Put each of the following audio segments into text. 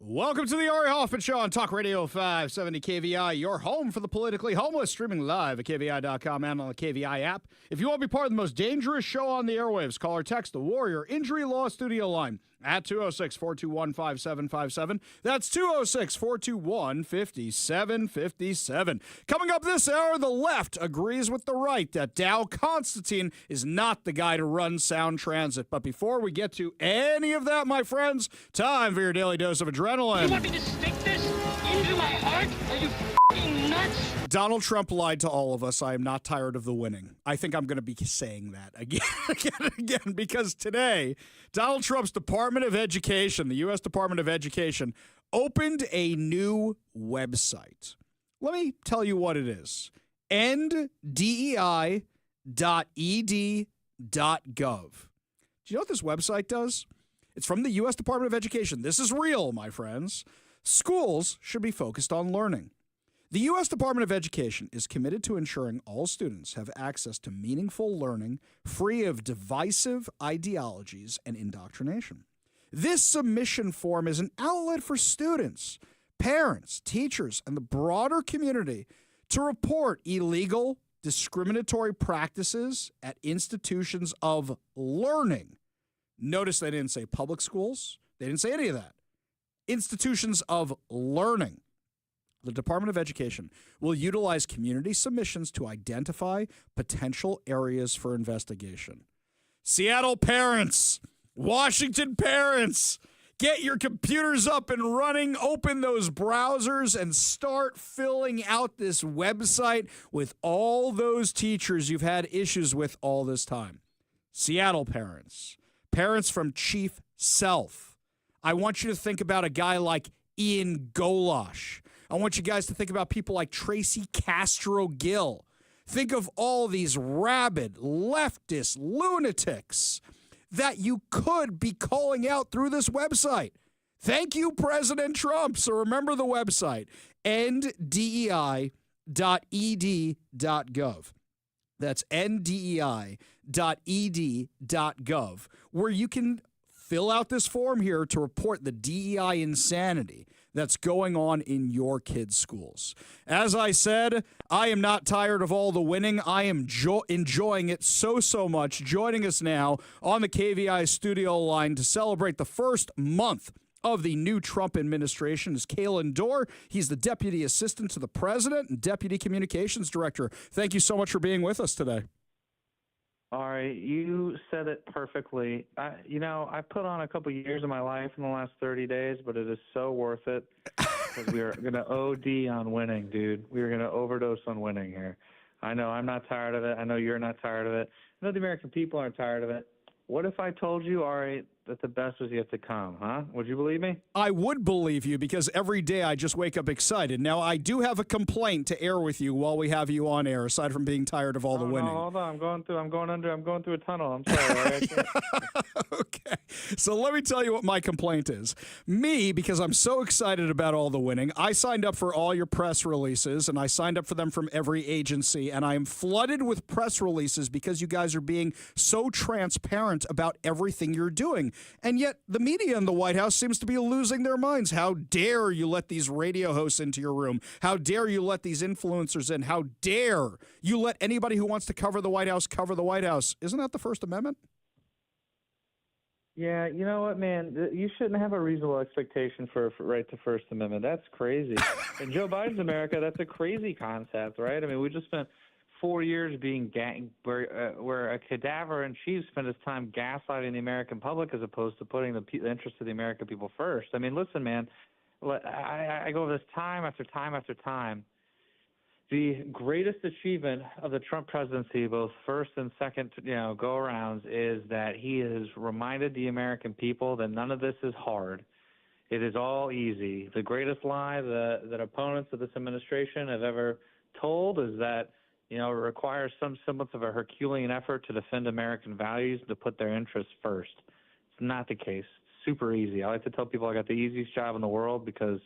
Welcome to the Ari Hoffman Show on Talk Radio 570 KVI, your home for the politically homeless, streaming live at KVI.com and on the KVI app. If you want to be part of the most dangerous show on the airwaves, call or text the Warrior Injury Law Studio line at 206-421-5757. That's 206-421-5757. Coming up this hour, the left agrees with the right that Dow Constantine is not the guy to run Sound Transit. But before we get to any of that, my friends, time for your daily dose of adrenaline. You want me to stick this into my heart? Are you f***ing nuts? Donald Trump lied to all of us. I am not tired of the winning. I think I'm going to be saying that again, because today, Donald Trump's Department of Education, the U.S. Department of Education, opened a new website. Let me tell you what it is. ndei.ed.gov. Do you know what this website does? It's from the U.S. Department of Education. This is real, my friends. Schools should be focused on learning. The U.S. Department of Education is committed to ensuring all students have access to meaningful learning, free of divisive ideologies and indoctrination. This submission form is an outlet for students, parents, teachers, and the broader community to report illegal, discriminatory practices at institutions of learning. Notice they didn't say public schools. They didn't say any of that. Institutions of learning. The Department of Education will utilize community submissions to identify potential areas for investigation. Seattle parents, Washington parents, get your computers up and running, open those browsers, and start filling out this website with all those teachers you've had issues with all this time. Seattle parents, parents from Chief Self. I want you to think about a guy like Ian Golash. I want you guys to think about people like Tracy Castro Gill. Think of all these rabid leftist lunatics that you could be calling out through this website. Thank you, President Trump. So remember the website, ndei.ed.gov. That's ndei.ed.gov, where you can fill out this form here to report the DEI insanity that's going on in your kids' schools. As I said, I am not tired of all the winning. I am enjoying it so much. Joining us now on the KVI studio line to celebrate the first month of the new Trump administration is Kalen Dorr. He's the Deputy Assistant to the President and Deputy Communications Director. Thank you so much for being with us today. All right, you said it perfectly. I put on a couple years of my life in the last 30 days, but it is so worth it because we are going to OD on winning, dude. We are going to overdose on winning here. I know I'm not tired of it. I know you're not tired of it. I know the American people aren't tired of it. What if I told you, Ari, that the best was yet to come, huh? Would you believe me? I would believe you because every day I just wake up excited. Now, I do have a complaint to air with you while we have you on air, aside from being tired of all the winning. No, hold on. I'm going through a tunnel. I'm sorry, Ari. I can't. Okay. So let me tell you what my complaint is. Me, because I'm so excited about all the winning, I signed up for all your press releases, and I signed up for them from every agency, and I am flooded with press releases because you guys are being so transparent about everything you're doing. And yet the media in the White House seems to be losing their minds. How dare you let these radio hosts into your room? How dare you let these influencers in? How dare you let anybody who wants to cover the White House cover the White House? Isn't that the First Amendment? Yeah, you know what, man? You shouldn't have a reasonable expectation for right to First Amendment. That's crazy. In Joe Biden's America, that's a crazy concept, right? I mean, we just spent 4 years being where a cadaver-in-chief spent his time gaslighting the American public as opposed to putting the interests of the American people first. I mean, listen, man, I go over this time after time after time. The greatest achievement of the Trump presidency, both first and second, go-arounds, is that he has reminded the American people that none of this is hard. It is all easy. The greatest lie that opponents of this administration have ever told is that, it requires some semblance of a Herculean effort to defend American values, to put their interests first. It's not the case. It's super easy. I like to tell people I got the easiest job in the world because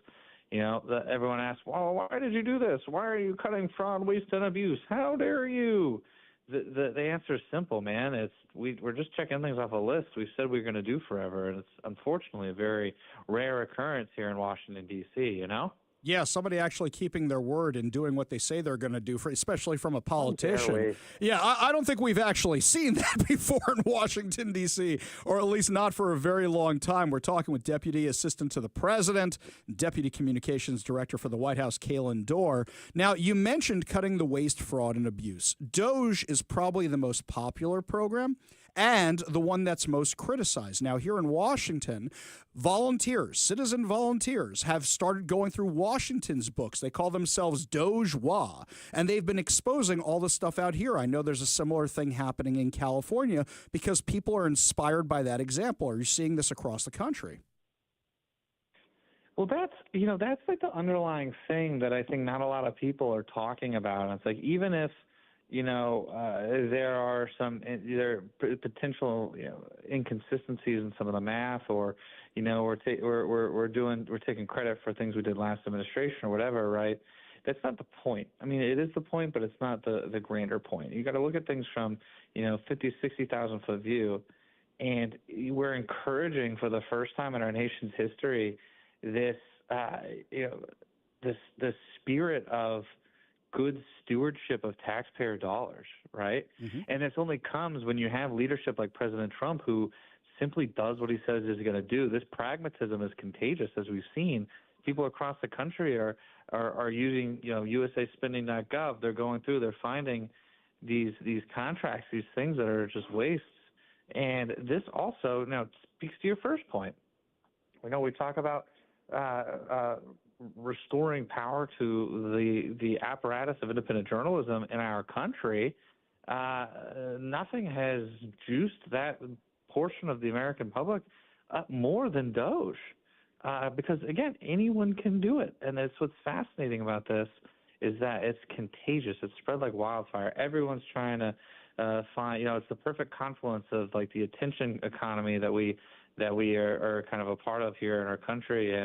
everyone asks, well, why did you do this? Why are you cutting fraud, waste, and abuse? How dare you? the answer is simple, man. We're just checking things off a list we said we were going to do forever, and it's unfortunately a very rare occurrence here in Washington, D.C., you know? Yeah, somebody actually keeping their word and doing what they say they're going to do, especially from a politician. Yeah, I don't think we've actually seen that before in Washington, D.C., or at least not for a very long time. We're talking with Deputy Assistant to the President, Deputy Communications Director for the White House, Kalen Dorr. Now, you mentioned cutting the waste, fraud, and abuse. DOGE is probably the most popular program and the one that's most criticized. Now, here in Washington, volunteers, citizen volunteers, have started going through Washington's books. They call themselves Doge-wa, and they've been exposing all the stuff out here. I know there's a similar thing happening in California because people are inspired by that example. Are you seeing this across the country? Well, that's like the underlying thing that I think not a lot of people are talking about. And it's like, even if there are some potential inconsistencies in some of the math, or we're taking credit for things we did last administration or whatever, right? That's not the point. I mean, it is the point, but it's not the grander point. You got to look at things from 50, 60,000 foot view, and we're encouraging for the first time in our nation's history this spirit of good stewardship of taxpayer dollars, right? Mm-hmm. And this only comes when you have leadership like President Trump, who simply does what he says he's going to do. This pragmatism is contagious, as we've seen. People across the country are using USAspending.gov. They're going through, they're finding these contracts, these things that are just wastes. And this also now speaks to your first point. We talk about restoring power to the apparatus of independent journalism in our country. Nothing has juiced that portion of the American public more than Doge, because again, anyone can do it. And that's what's fascinating about this, is that it's contagious. It's spread like wildfire. Everyone's trying to find, it's the perfect confluence of like the attention economy that we are kind of a part of here in our country,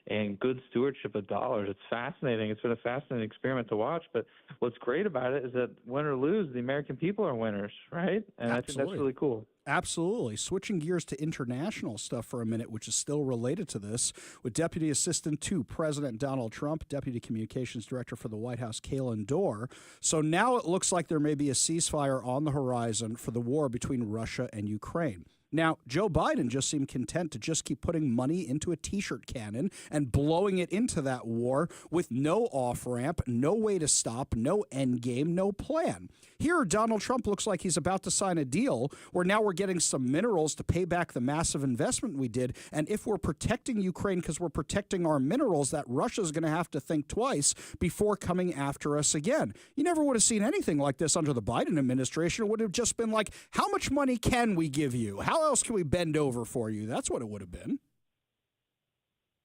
and good stewardship of dollars. It's fascinating. It's been a fascinating experiment to watch. But what's great about it is that win or lose, the American people are winners, right? And Absolutely. I think that's really cool. Absolutely. Switching gears to international stuff for a minute, which is still related to this, with Deputy Assistant to President Donald Trump, Deputy Communications Director for the White House, Kalen Dorr. So now it looks like there may be a ceasefire on the horizon for the war between Russia and Ukraine. Now, Joe Biden just seemed content to just keep putting money into a T-shirt cannon and blowing it into that war with no off-ramp, no way to stop, no end game, no plan. Here, Donald Trump looks like he's about to sign a deal where now we're getting some minerals to pay back the massive investment we did. And if we're protecting Ukraine because we're protecting our minerals, that Russia's going to have to think twice before coming after us again. You never would have seen anything like this under the Biden administration. It would have just been like, how much money can we give you? How else can we bend over for you? That's what it would have been.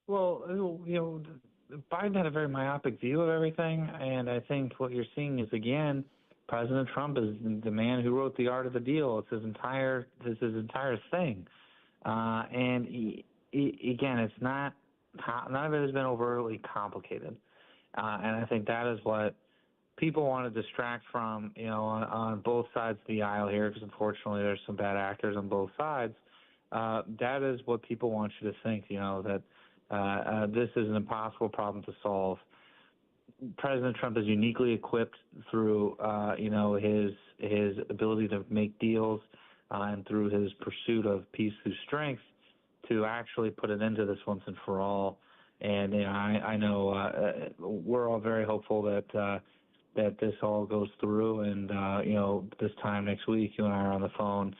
Well, Biden had a very myopic view of everything, and I think what you're seeing is, again, President Trump is the man who wrote The Art of the Deal. It's his entire thing, and again, it's not, none of it has been overly complicated, and I think that is what people want to distract from, on both sides of the aisle here, because unfortunately there's some bad actors on both sides. That is what people want you to think, that this is an impossible problem to solve. President Trump is uniquely equipped through, his ability to make deals and through his pursuit of peace through strength to actually put an end to this once and for all. And I know we're all very hopeful that this all goes through, and this time next week, you and I are on the phone,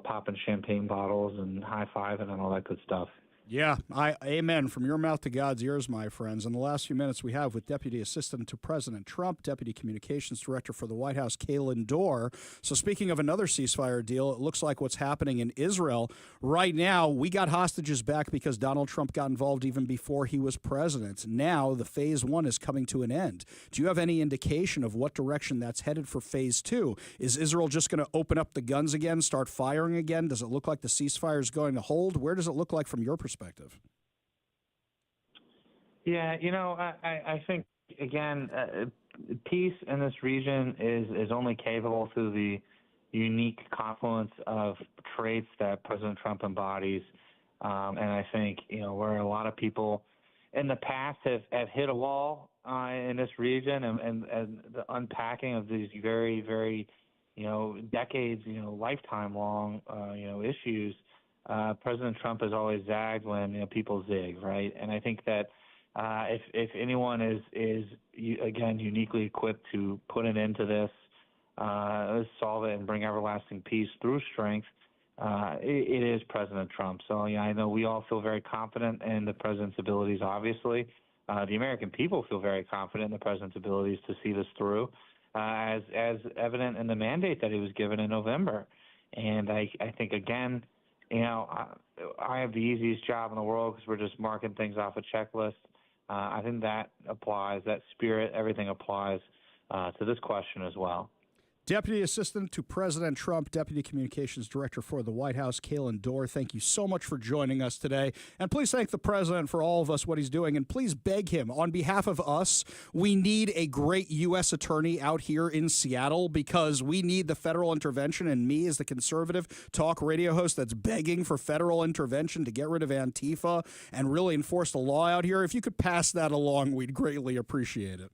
popping champagne bottles and high-fiving and all that good stuff. Yeah, amen. From your mouth to God's ears, my friends. In the last few minutes we have with Deputy Assistant to President Trump, Deputy Communications Director for the White House, Kalen Dorr. So speaking of another ceasefire deal, it looks like what's happening in Israel right now, we got hostages back because Donald Trump got involved even before he was president. Now the phase one is coming to an end. Do you have any indication of what direction that's headed for phase two? Is Israel just going to open up the guns again, start firing again? Does it look like the ceasefire is going to hold? Where does it look like from your perspective? Yeah, I think again, peace in this region is only capable through the unique confluence of traits that President Trump embodies. And I think, where a lot of people in the past have hit a wall in this region, and the unpacking of these very, very, decades, lifetime long, issues, President Trump has always zagged when, people zig, right? And I think that if anyone is again uniquely equipped to put an end to this, solve it, and bring everlasting peace through strength, it is President Trump. So I know we all feel very confident in the president's abilities. Obviously, the American people feel very confident in the president's abilities to see this through, as evident in the mandate that he was given in November. And I think again, I have the easiest job in the world because we're just marking things off a checklist. I think that applies, that spirit, everything applies to this question as well. Deputy Assistant to President Trump, Deputy Communications Director for the White House, Kalen Dorr, thank you so much for joining us today. And please thank the president for all of us, what he's doing. And please beg him, on behalf of us, we need a great U.S. attorney out here in Seattle because we need the federal intervention. And me, as the conservative talk radio host that's begging for federal intervention to get rid of Antifa and really enforce the law out here, if you could pass that along, we'd greatly appreciate it.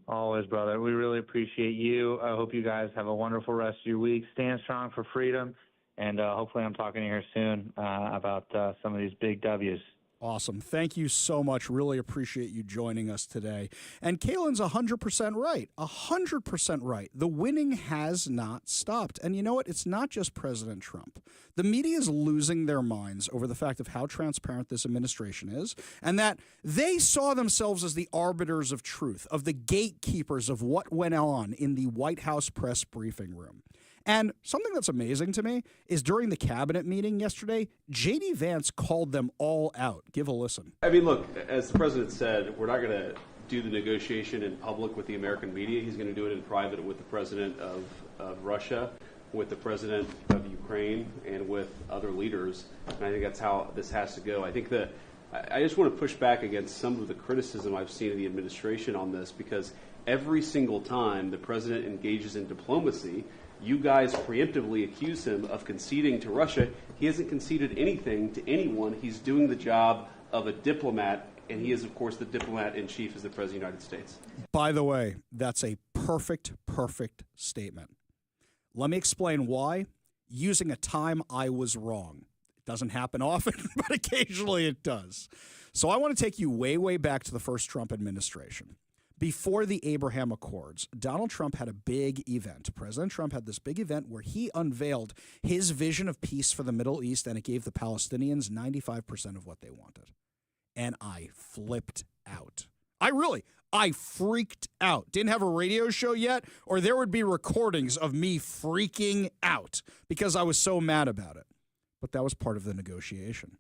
Always, brother. We really appreciate you. I hope you guys have a wonderful rest of your week. Stand strong for freedom, and hopefully I'm talking to you here soon about some of these big W's. Awesome. Thank you so much. Really appreciate you joining us today. And Kalen's 100% right. 100% right. The winning has not stopped. And you know what? It's not just President Trump. The media is losing their minds over the fact of how transparent this administration is and that they saw themselves as the arbiters of truth, of the gatekeepers of what went on in the White House press briefing room. And something that's amazing to me is during the cabinet meeting yesterday, J.D. Vance called them all out. Give a listen. I mean, look, as the president said, we're not going to do the negotiation in public with the American media. He's going to do it in private with the president of Russia, with the president of Ukraine, and with other leaders. And I think that's how this has to go. I think that I just want to push back against some of the criticism I've seen of the administration on this, because every single time the president engages in diplomacy, you guys preemptively accuse him of conceding to Russia. He hasn't conceded anything to anyone. He's doing the job of a diplomat, and he is, of course, the diplomat-in-chief as the President of the United States. By the way, that's a perfect statement. Let me explain why, using a time I was wrong. It doesn't happen often, but occasionally it does. So I want to take you way back to the first Trump administration. Before the Abraham Accords, Donald Trump had a big event. President Trump had this big event where he unveiled his vision of peace for the Middle East, and it gave the Palestinians 95% of what they wanted. And I flipped out. I freaked out. Didn't have a radio show yet, or there would be recordings of me freaking out because I was so mad about it. But that was part of the negotiation.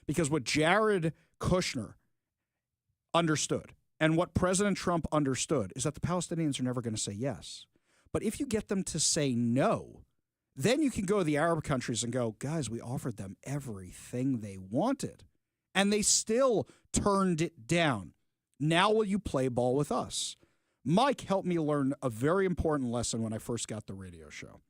Because what Jared Kushner understood, and what President Trump understood, is that the Palestinians are never going to say yes. But if you get them to say no, then you can go to the Arab countries and go, guys, we offered them everything they wanted. And they still turned it down. Now will you play ball with us? Mike helped me learn a very important lesson when I first got the radio show.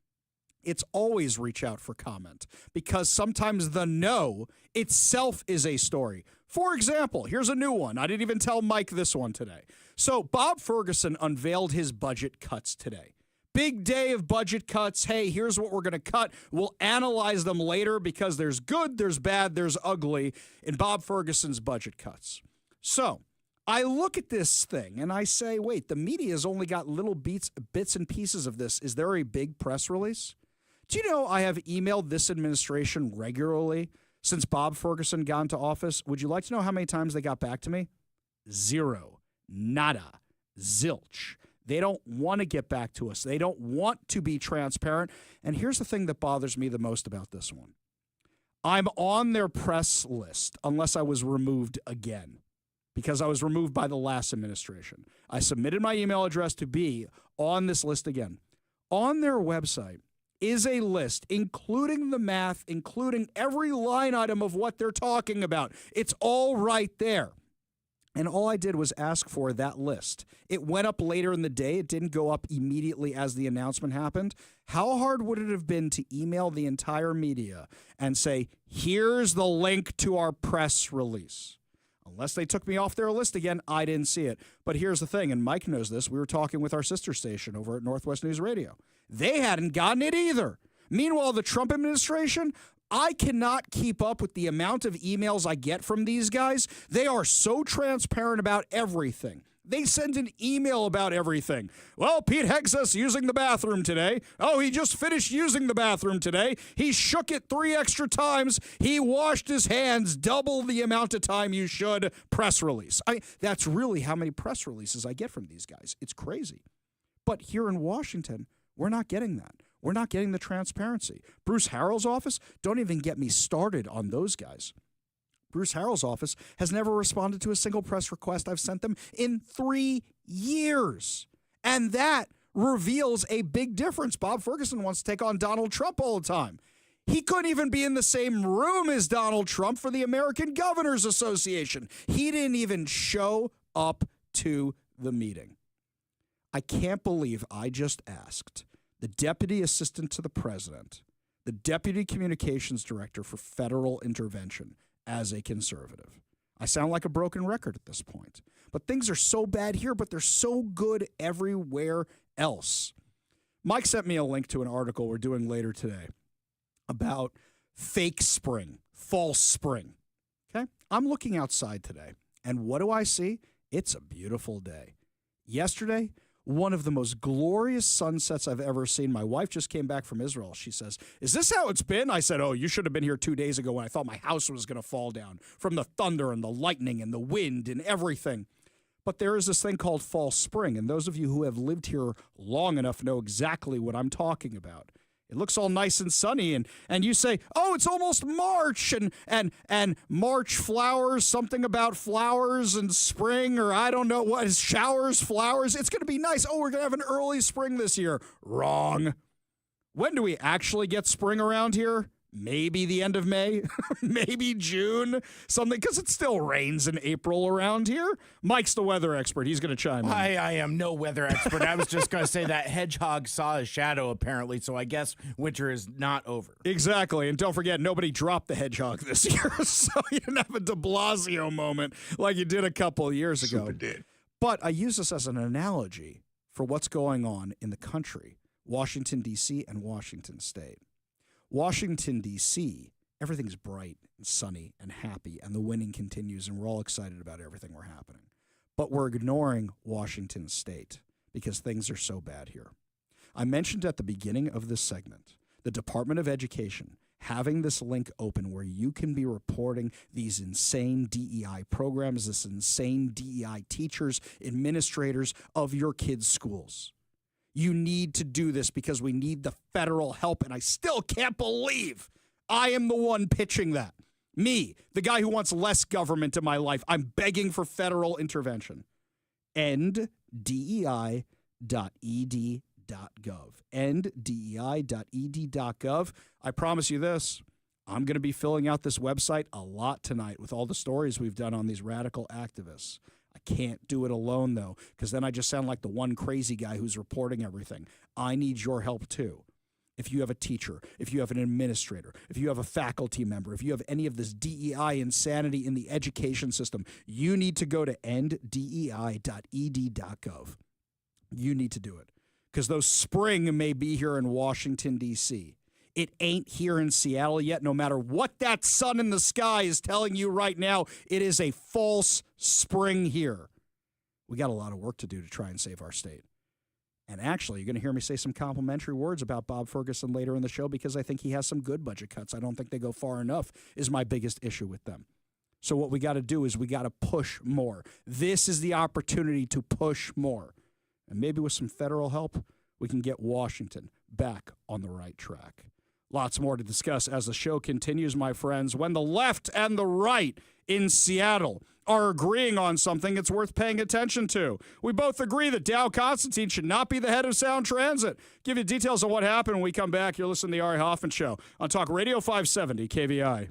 It's always reach out for comment, because sometimes the no itself is a story. For example, here's a new one. I didn't even tell Mike this one today. So Bob Ferguson unveiled his budget cuts today. Big day of budget cuts. Hey, here's what we're going to cut. We'll analyze them later because there's good, there's bad, there's ugly in Bob Ferguson's budget cuts. So I look at this thing and I say, wait, the media's only got little bits and pieces of this. Is there a big press release? Do you know I have emailed this administration regularly since Bob Ferguson got into office? Would you like to know how many times they got back to me? Zero. Nada. Zilch. They don't want to get back to us. They don't want to be transparent. And here's the thing that bothers me the most about this one. I'm on their press list unless I was removed again, because I was removed by the last administration. I submitted my email address to be on this list again. On their website is a list, including the math, including every line item of what they're talking about. It's all right there. And all I did was ask for that list. It went up later in the day. It didn't go up immediately as the announcement happened. How hard would it have been to email the entire media and say, here's the link to our press release? Unless they took me off their list again, I didn't see it. But here's the thing, and Mike knows this. We were talking with our sister station over at Northwest News Radio. They hadn't gotten it either. Meanwhile, the Trump administration, I cannot keep up with the amount of emails I get from these guys. They are so transparent about everything. They send an email about everything. Well, Pete Hegseth's using the bathroom today. Oh, he just finished using the bathroom today. He shook it 3 extra times. He washed his hands double the amount of time you should. Press release. That's really how many press releases I get from these guys. It's crazy. But here in Washington, we're not getting that. We're not getting the transparency. Bruce Harrell's office, don't even get me started on those guys. Bruce Harrell's office has never responded to a single press request I've sent them in 3 years. And that reveals a big difference. Bob Ferguson wants to take on Donald Trump all the time. He couldn't even be in the same room as Donald Trump for the American Governors Association. He didn't even show up to the meeting. I can't believe I just asked the deputy assistant to the president, the deputy communications director for federal intervention as a conservative. I sound like a broken record at this point. But things are so bad here, but they're so good everywhere else. Mike sent me a link to an article we're doing later today about fake spring, false spring. Okay? I'm looking outside today, and what do I see? It's a beautiful day. Yesterday, one of the most glorious sunsets I've ever seen. My wife just came back from Israel. She says, is this how it's been? I said, oh, you should have been here 2 days ago when I thought my house was going to fall down from the thunder and the lightning and the wind and everything. But there is this thing called false spring, and those of you who have lived here long enough know exactly what I'm talking about. It looks all nice and sunny, and you say, oh, it's almost March, and March flowers, something about flowers and spring, or I don't know what, showers, flowers. It's going to be nice. Oh, we're going to have an early spring this year. Wrong. When do we actually get spring around here? Maybe the end of May, maybe June, something, because it still rains in April around here. Mike's the weather expert. He's going to chime in. I am no weather expert. I was just going to say that hedgehog saw a shadow, apparently, so I guess winter is not over. Exactly. And don't forget, nobody dropped the hedgehog this year, so you didn't have a de Blasio moment like you did a couple of years ago. Super did. But I use this as an analogy for what's going on in the country, Washington, D.C. and Washington State. Washington, D.C., everything's bright and sunny and happy, and the winning continues, and we're all excited about everything we're happening. But we're ignoring Washington State because things are so bad here. I mentioned at the beginning of this segment the Department of Education having this link open where you can be reporting these insane DEI programs, this insane DEI teachers, administrators of your kids' schools. You need to do this because we need the federal help, and I still can't believe I am the one pitching that. Me, the guy who wants less government in my life. I'm begging for federal intervention. EndDEI.ed.gov. EndDEI.ed.gov. I promise you this. I'm going to be filling out this website a lot tonight with all the stories we've done on these radical activists. I can't do it alone, though, because then I just sound like the one crazy guy who's reporting everything. I need your help, too. If you have a teacher, if you have an administrator, if you have a faculty member, if you have any of this DEI insanity in the education system, you need to go to enddei.ed.gov. You need to do it, because those spring may be here in Washington, D.C. It ain't here in Seattle yet, no matter what that sun in the sky is telling you right now. It is a false spring here. We got a lot of work to do to try and save our state. And actually, you're going to hear me say some complimentary words about Bob Ferguson later in the show because I think he has some good budget cuts. I don't think they go far enough is my biggest issue with them. So what we got to do is we got to push more. This is the opportunity to push more. And maybe with some federal help, we can get Washington back on the right track. Lots more to discuss as the show continues, my friends. When the left and the right in Seattle are agreeing on something, it's worth paying attention to. We both agree that Dow Constantine should not be the head of Sound Transit. Give you details on what happened when we come back. You're listening to the Ari Hoffman Show on Talk Radio 570 KVI.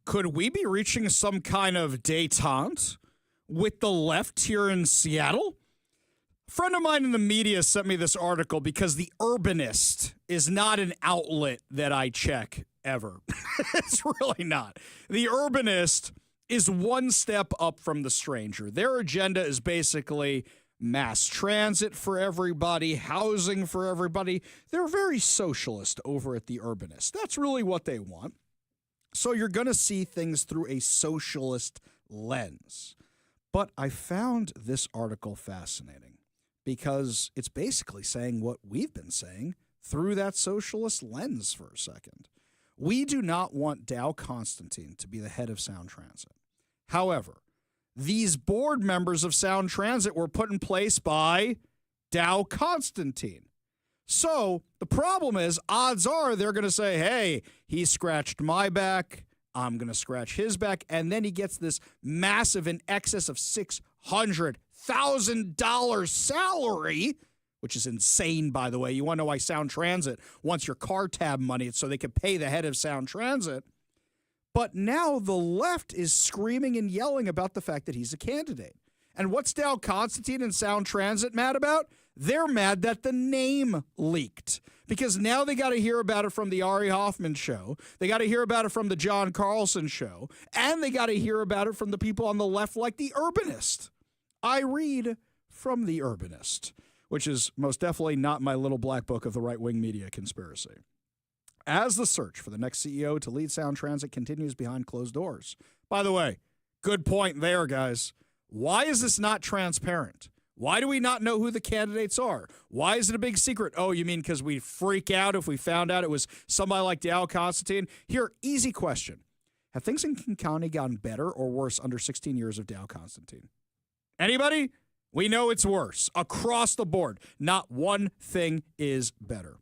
Could we be reaching some kind of détente with the left here in Seattle? A friend of mine in the media sent me this article because The Urbanist is not an outlet that I check ever. It's really not. The Urbanist is one step up from The Stranger. Their agenda is basically mass transit for everybody, housing for everybody. They're very socialist over at The Urbanist. That's really what they want. So you're going to see things through a socialist lens. But I found this article fascinating because it's basically saying what we've been saying through that socialist lens for a second. We do not want Dow Constantine to be the head of Sound Transit. However, these board members of Sound Transit were put in place by Dow Constantine. So the problem is, odds are they're going to say, hey, he scratched my back, I'm going to scratch his back, and then he gets this massive, in excess of $600,000 salary, which is insane, by the way. You want to know why Sound Transit wants your car tab money? It's so they can pay the head of Sound Transit. But now the left is screaming and yelling about the fact that he's a candidate. And what's Dow Constantine and Sound Transit mad about? They're mad that the name leaked because now they got to hear about it from the Ari Hoffman Show. They got to hear about it from the John Carlson Show. And they got to hear about it from the people on the left like The Urbanist. I read from The Urbanist, which is most definitely not my little black book of the right-wing media conspiracy. As the search for the next CEO to lead Sound Transit continues behind closed doors. By the way, good point there, guys. Why is this not transparent? Why do we not know who the candidates are? Why is it a big secret? Oh, you mean because we'd freak out if we found out it was somebody like Dow Constantine? Here, easy question. Have things in King County gotten better or worse under 16 years of Dow Constantine? Anybody? We know it's worse. Across the board, not one thing is better.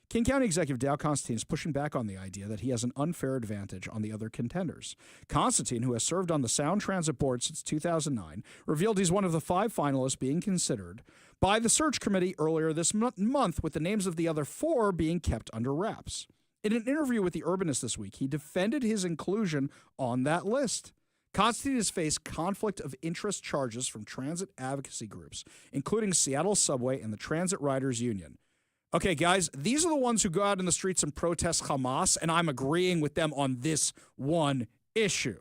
King County Executive Dow Constantine is pushing back on the idea that he has an unfair advantage on the other contenders. Constantine, who has served on the Sound Transit Board since 2009, revealed he's one of the 5 finalists being considered by the search committee earlier this month, with the names of the other 4 being kept under wraps. In an interview with The Urbanist this week, he defended his inclusion on that list. Constantine has faced conflict of interest charges from transit advocacy groups, including Seattle Subway and the Transit Riders Union. Okay, guys, these are the ones who go out in the streets and protest Hamas, and I'm agreeing with them on this one issue.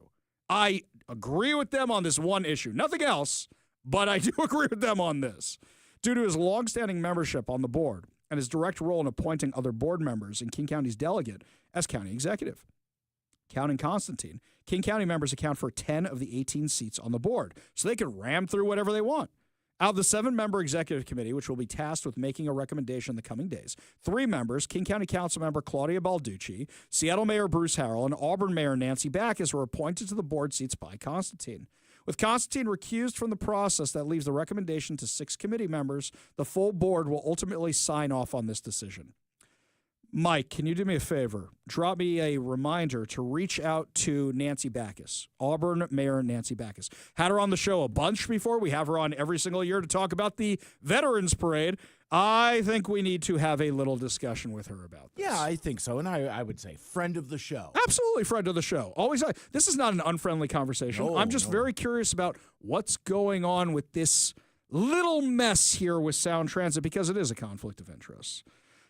I agree with them on this one issue. Nothing else, but I do agree with them on this. Due to his longstanding membership on the board and his direct role in appointing other board members in King County's delegate as county executive. Counting Constantine, King County members account for 10 of the 18 seats on the board, so they can ram through whatever they want. Out of the 7-member executive committee, which will be tasked with making a recommendation in the coming days, 3 members, King County Council member Claudia Balducci, Seattle Mayor Bruce Harrell, and Auburn Mayor Nancy Backus were appointed to the board seats by Constantine. With Constantine recused from the process that leaves the recommendation to 6 committee members, the full board will ultimately sign off on this decision. Mike, can you do me a favor? Drop me a reminder to reach out to Nancy Backus, Auburn Mayor Nancy Backus. Had her on the show a bunch before. We have her on every single year to talk about the Veterans Parade. I think we need to have a little discussion with her about this. Yeah, I think so. And I would say friend of the show. Absolutely friend of the show. Always. This is not an unfriendly conversation. No, I'm just very curious about what's going on with this little mess here with Sound Transit because it is a conflict of interest.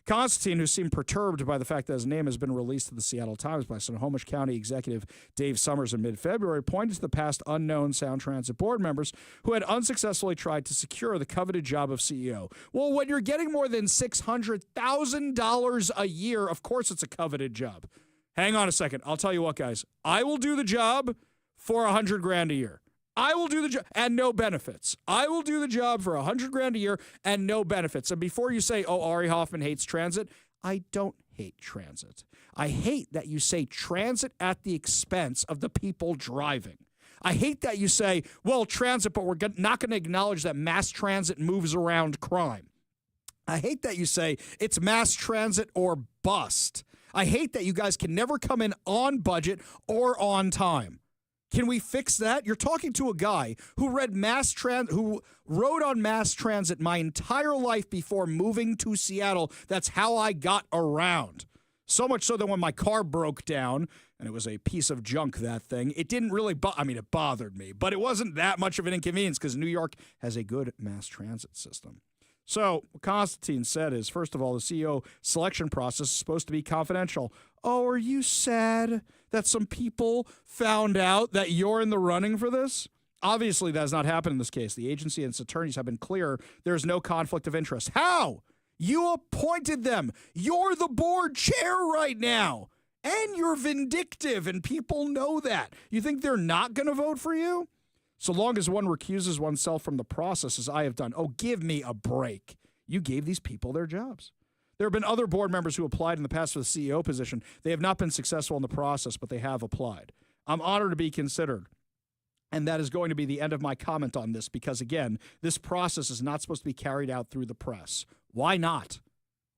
Constantine, who seemed perturbed by the fact that his name has been released to the Seattle Times by Snohomish County Executive Dave Summers in mid-February, pointed to the past unknown Sound Transit board members who had unsuccessfully tried to secure the coveted job of CEO. Well, when you're getting more than $600,000 a year, of course it's a coveted job. Hang on a second. I'll tell you what, guys. I will do the job for $100,000 a year. I will do the job and no benefits. I will do the job for $100,000 a year and no benefits. And before you say, oh, Ari Hoffman hates transit, I don't hate transit. I hate that you say transit at the expense of the people driving. I hate that you say, well, transit, but we're not going to acknowledge that mass transit moves around crime. I hate that you say it's mass transit or bust. I hate that you guys can never come in on budget or on time. Can we fix that? You're talking to a guy who who rode on mass transit my entire life before moving to Seattle. That's how I got around. So much so that when my car broke down, and it was a piece of junk, that thing, it didn't really, it bothered me, but it wasn't that much of an inconvenience because New York has a good mass transit system. So what Constantine said is, first of all, the CEO selection process is supposed to be confidential. Oh, are you sad that some people found out that you're in the running for this? Obviously, that has not happened in this case. The agency and its attorneys have been clear there's no conflict of interest. How? You appointed them. You're the board chair right now. And you're vindictive, and people know that. You think they're not going to vote for you? So long as one recuses oneself from the process, as I have done. Oh, give me a break. You gave these people their jobs. There have been other board members who applied in the past for the CEO position. They have not been successful in the process, but they have applied. I'm honored to be considered. And that is going to be the end of my comment on this because, again, this process is not supposed to be carried out through the press. Why not?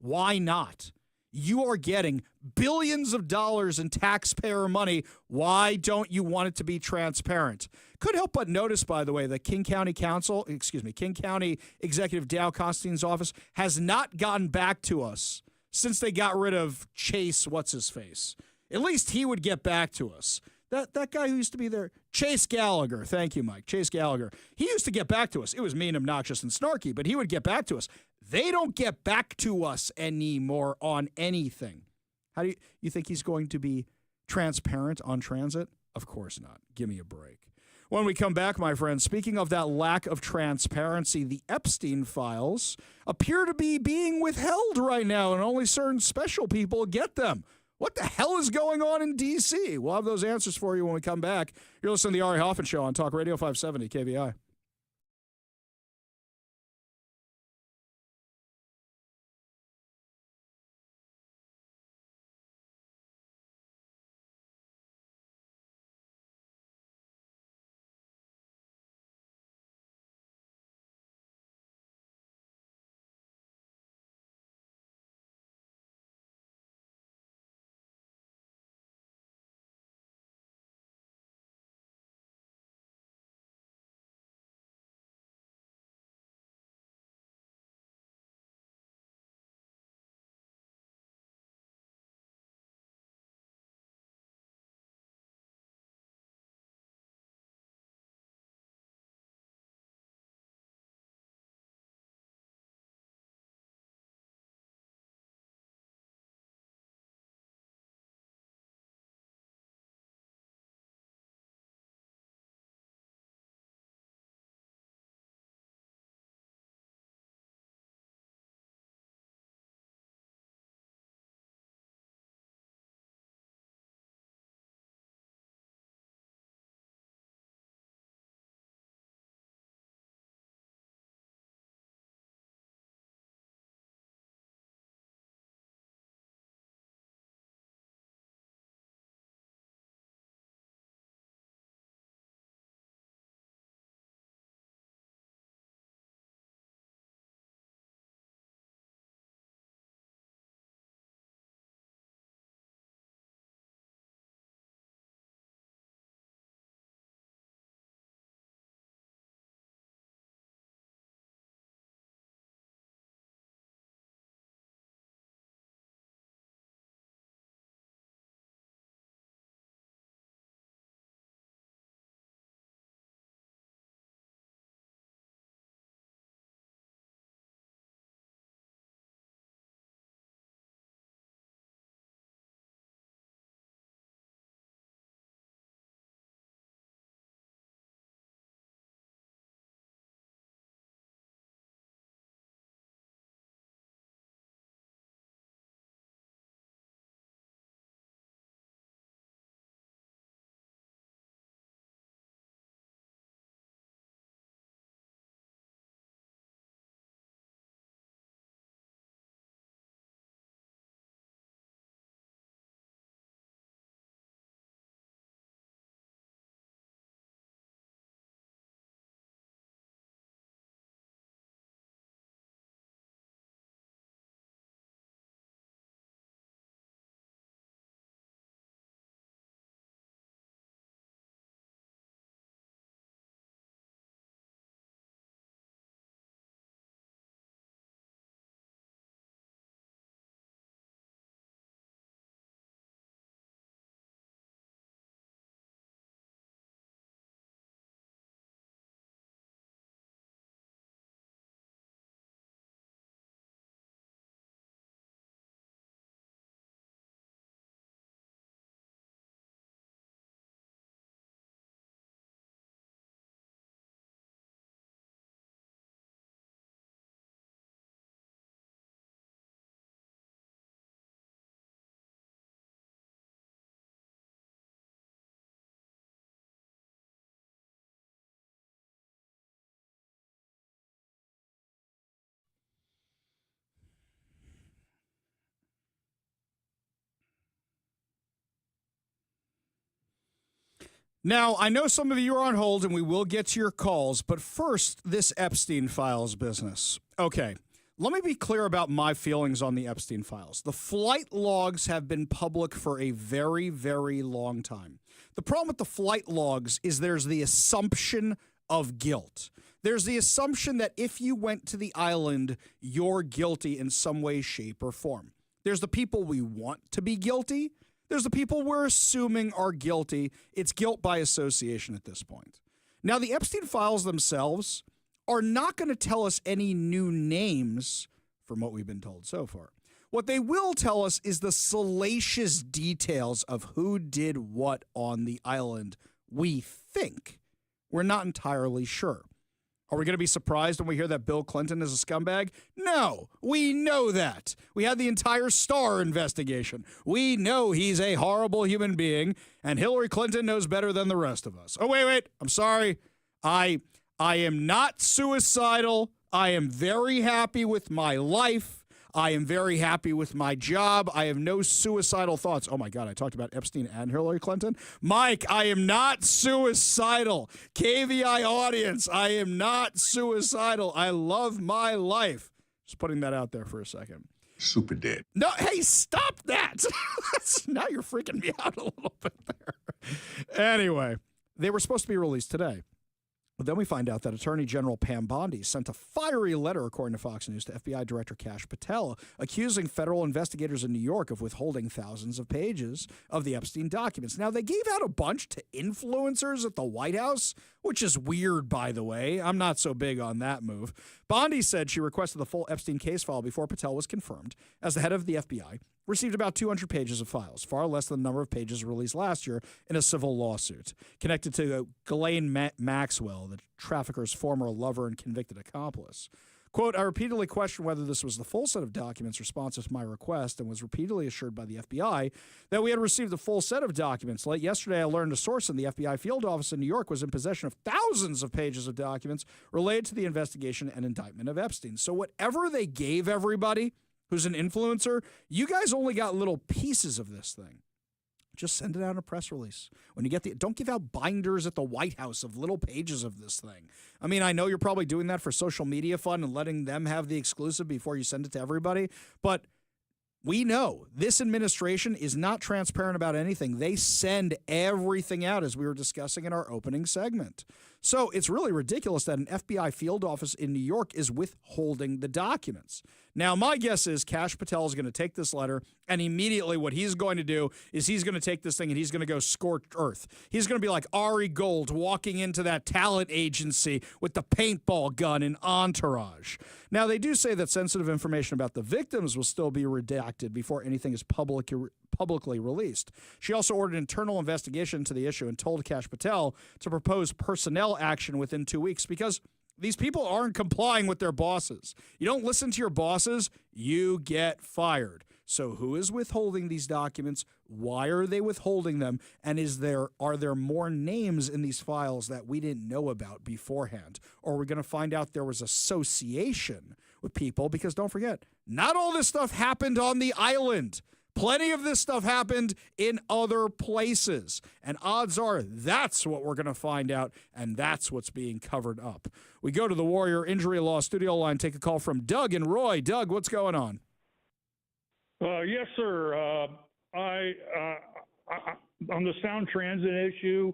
Why not? You are getting billions of dollars in taxpayer money. Why don't you want it to be transparent? Couldn't help but notice, by the way, that King County Executive Dow Constantine's office has not gotten back to us since they got rid of Chase, what's-his-face. At least he would get back to us. That guy who used to be there, Chase Gallagher. Thank you, Mike. Chase Gallagher. He used to get back to us. It was mean, obnoxious, and snarky, but he would get back to us. They don't get back to us anymore on anything. How do you think he's going to be transparent on transit? Of course not. Give me a break. When we come back, my friends, speaking of that lack of transparency, the Epstein Files appear to be being withheld right now, and only certain special people get them. What the hell is going on in D.C.? We'll have those answers for you when we come back. You're listening to the Ari Hoffman Show on Talk Radio 570 KVI. Now, I know some of you are on hold, and we will get to your calls, but first, this Epstein Files business. Okay, let me be clear about my feelings on the Epstein Files. The flight logs have been public for a very, very long time. The problem with the flight logs is there's the assumption of guilt. There's the assumption that if you went to the island, you're guilty in some way, shape, or form. There's the people we want to be guilty. There's the people we're assuming are guilty. It's guilt by association at this point. Now, the Epstein Files themselves are not going to tell us any new names from what we've been told so far. What they will tell us is the salacious details of who did what on the island. We think. We're not entirely sure. Are we going to be surprised when we hear that Bill Clinton is a scumbag? No, we know that. We had the entire Starr investigation. We know he's a horrible human being, and Hillary Clinton knows better than the rest of us. Oh, wait, I'm sorry. I am not suicidal. I am very happy with my life. I am very happy with my job. I have no suicidal thoughts. Oh, my God, I talked about Epstein and Hillary Clinton. Mike, I am not suicidal. KVI audience, I am not suicidal. I love my life. Just putting that out there for a second. Super dead. No, hey, stop that. Now you're freaking me out a little bit there. Anyway, they were supposed to be released today. But then we find out that Attorney General Pam Bondi sent a fiery letter, according to Fox News, to FBI Director Kash Patel, accusing federal investigators in New York of withholding thousands of pages of the Epstein documents. Now, they gave out a bunch to influencers at the White House, which is weird, by the way. I'm not so big on that move. Bondi said she requested the full Epstein case file before Patel was confirmed. As the head of the FBI, received about 200 pages of files, far less than the number of pages released last year in a civil lawsuit connected to Ghislaine Maxwell, the trafficker's former lover and convicted accomplice. Quote, I repeatedly questioned whether this was the full set of documents responsive to my request and was repeatedly assured by the FBI that we had received the full set of documents. Late yesterday, I learned a source in the FBI field office in New York was in possession of thousands of pages of documents related to the investigation and indictment of Epstein. So whatever they gave everybody who's an influencer, you guys only got little pieces of this thing. Just send it out in a press release. When you get don't give out binders at the White House of little pages of this thing. I mean, I know you're probably doing that for social media fun and letting them have the exclusive before you send it to everybody, but we know this administration is not transparent about anything. They send everything out, as we were discussing in our opening segment. So it's really ridiculous that an FBI field office in New York is withholding the documents. Now, my guess is Kash Patel is going to take this letter, and immediately what he's going to do is he's going to take this thing and he's going to go scorched earth. He's going to be like Ari Gold walking into that talent agency with the paintball gun in Entourage. Now, they do say that sensitive information about the victims will still be redacted before anything is publicly released. She also ordered an internal investigation into the issue and told Kash Patel to propose personnel action within 2 weeks because these people aren't complying with their bosses. You don't listen to your bosses, you get fired. So who is withholding these documents? Why are they withholding them? And are there more names in these files that we didn't know about beforehand? Or are we going to find out there was association with people? Because don't forget, not all this stuff happened on the island. Plenty of this stuff happened in other places. And odds are that's what we're going to find out, and that's what's being covered up. We go to the Warrior Injury Law studio line, take a call from Doug and Roy. Doug, what's going on? Yes, sir. I on the sound transit issue,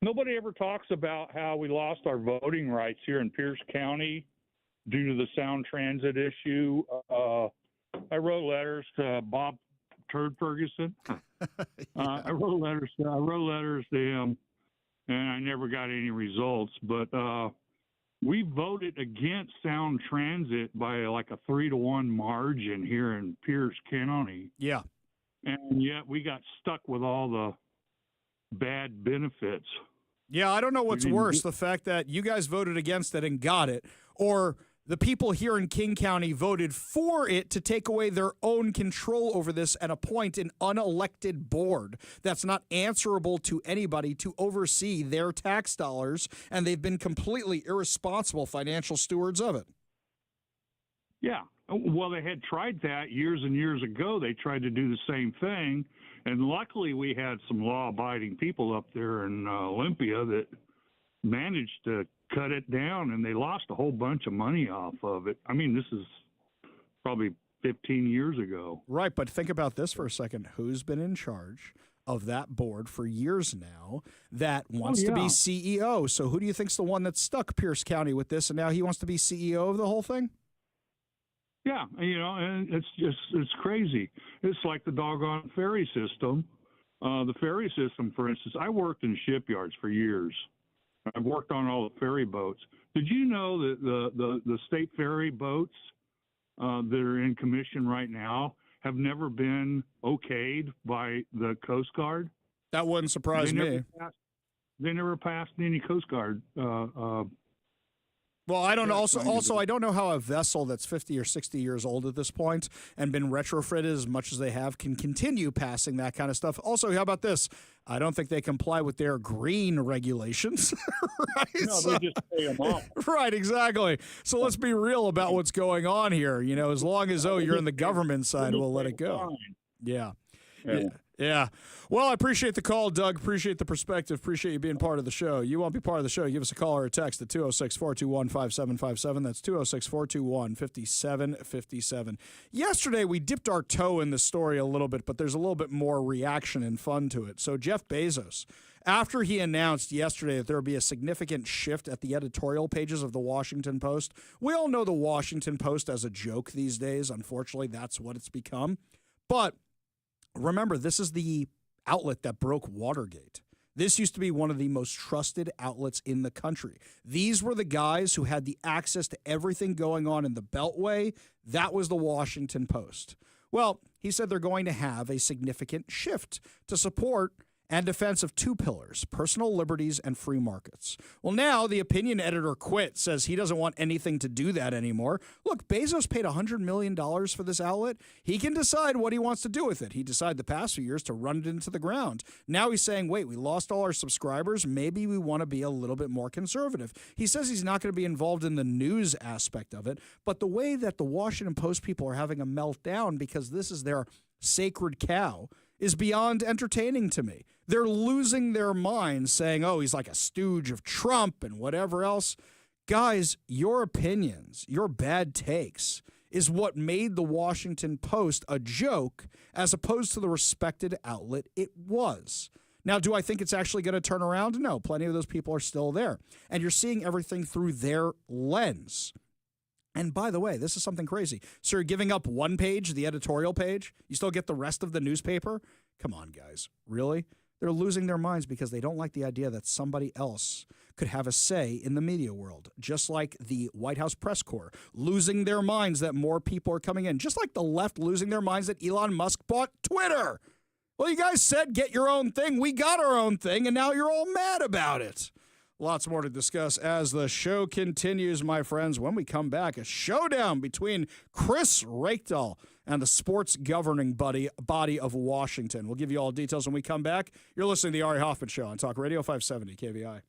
nobody ever talks about how we lost our voting rights here in Pierce County due to the sound transit issue. I wrote letters to Bob Turd Ferguson. I wrote letters to him, and I never got any results. But we voted against sound transit by like a 3-1 margin here in Pierce County. Yeah. And yet we got stuck with all the bad benefits. Yeah, I don't know what's worse, the fact that you guys voted against it and got it, or the people here in King County voted for it to take away their own control over this and appoint an unelected board that's not answerable to anybody to oversee their tax dollars, and they've been completely irresponsible financial stewards of it. Yeah. Well, they had tried that years and years ago. They tried to do the same thing, And luckily, we had some law-abiding people up there in Olympia that managed to cut it down, and they lost a whole bunch of money off of it. I mean, this is probably 15 years ago. Right, but think about this for a second. Who's been in charge of that board for years now that wants to be CEO? So who do you think's the one that stuck Pierce County with this, and now he wants to be CEO of the whole thing? Yeah, and it's crazy. It's like the doggone ferry system. The ferry system, for instance, I worked in shipyards for years. I've worked on all the ferry boats. Did you know that the state ferry boats that are in commission right now have never been okayed by the Coast Guard? That wouldn't surprise me. They never passed any Coast Guard. Well, I don't know. Also, I don't know how a vessel that's 50 or 60 years old at this point and been retrofitted as much as they have can continue passing that kind of stuff. Also, how about this? I don't think they comply with their green regulations. Right? No, they just pay them off. Right, exactly. So let's be real about what's going on here. As long as, you're in the government side, we'll let it go. Yeah. Yeah. Well, I appreciate the call, Doug. Appreciate the perspective. Appreciate you being part of the show. You want to be part of the show, give us a call or a text at 206-421-5757. That's 206-421-5757. Yesterday, we dipped our toe in the story a little bit, but there's a little bit more reaction and fun to it. So Jeff Bezos, after he announced yesterday that there would be a significant shift at the editorial pages of the Washington Post, we all know the Washington Post as a joke these days. Unfortunately, that's what it's become. But remember, this is the outlet that broke Watergate. This used to be one of the most trusted outlets in the country. These were the guys who had the access to everything going on in the Beltway. That was the Washington Post. Well, he said they're going to have a significant shift to support and defense of two pillars, personal liberties and free markets. Well, now the opinion editor quit, says he doesn't want anything to do that anymore. Look, Bezos paid $100 million for this outlet. He can decide what he wants to do with it. He decided the past few years to run it into the ground. Now he's saying, wait, we lost all our subscribers. Maybe we want to be a little bit more conservative. He says he's not going to be involved in the news aspect of it, but the way that the Washington Post people are having a meltdown because this is their sacred cow is beyond entertaining to me. They're losing their minds saying, he's like a stooge of Trump and whatever else. Guys, your opinions, your bad takes is what made the Washington Post a joke as opposed to the respected outlet it was. Now, do I think it's actually going to turn around? No, plenty of those people are still there. And you're seeing everything through their lens. And by the way, this is something crazy. So you're giving up one page, the editorial page? You still get the rest of the newspaper? Come on, guys. Really? They're losing their minds because they don't like the idea that somebody else could have a say in the media world, just like the White House press corps losing their minds that more people are coming in, just like the left losing their minds that Elon Musk bought Twitter. Well, you guys said get your own thing. We got our own thing, and now you're all mad about it. Lots more to discuss as the show continues, my friends. When we come back, a showdown between Chris Reykdal and the sports governing body of Washington. We'll give you all details when we come back. You're listening to the Ari Hoffman Show on Talk Radio 570 KVI.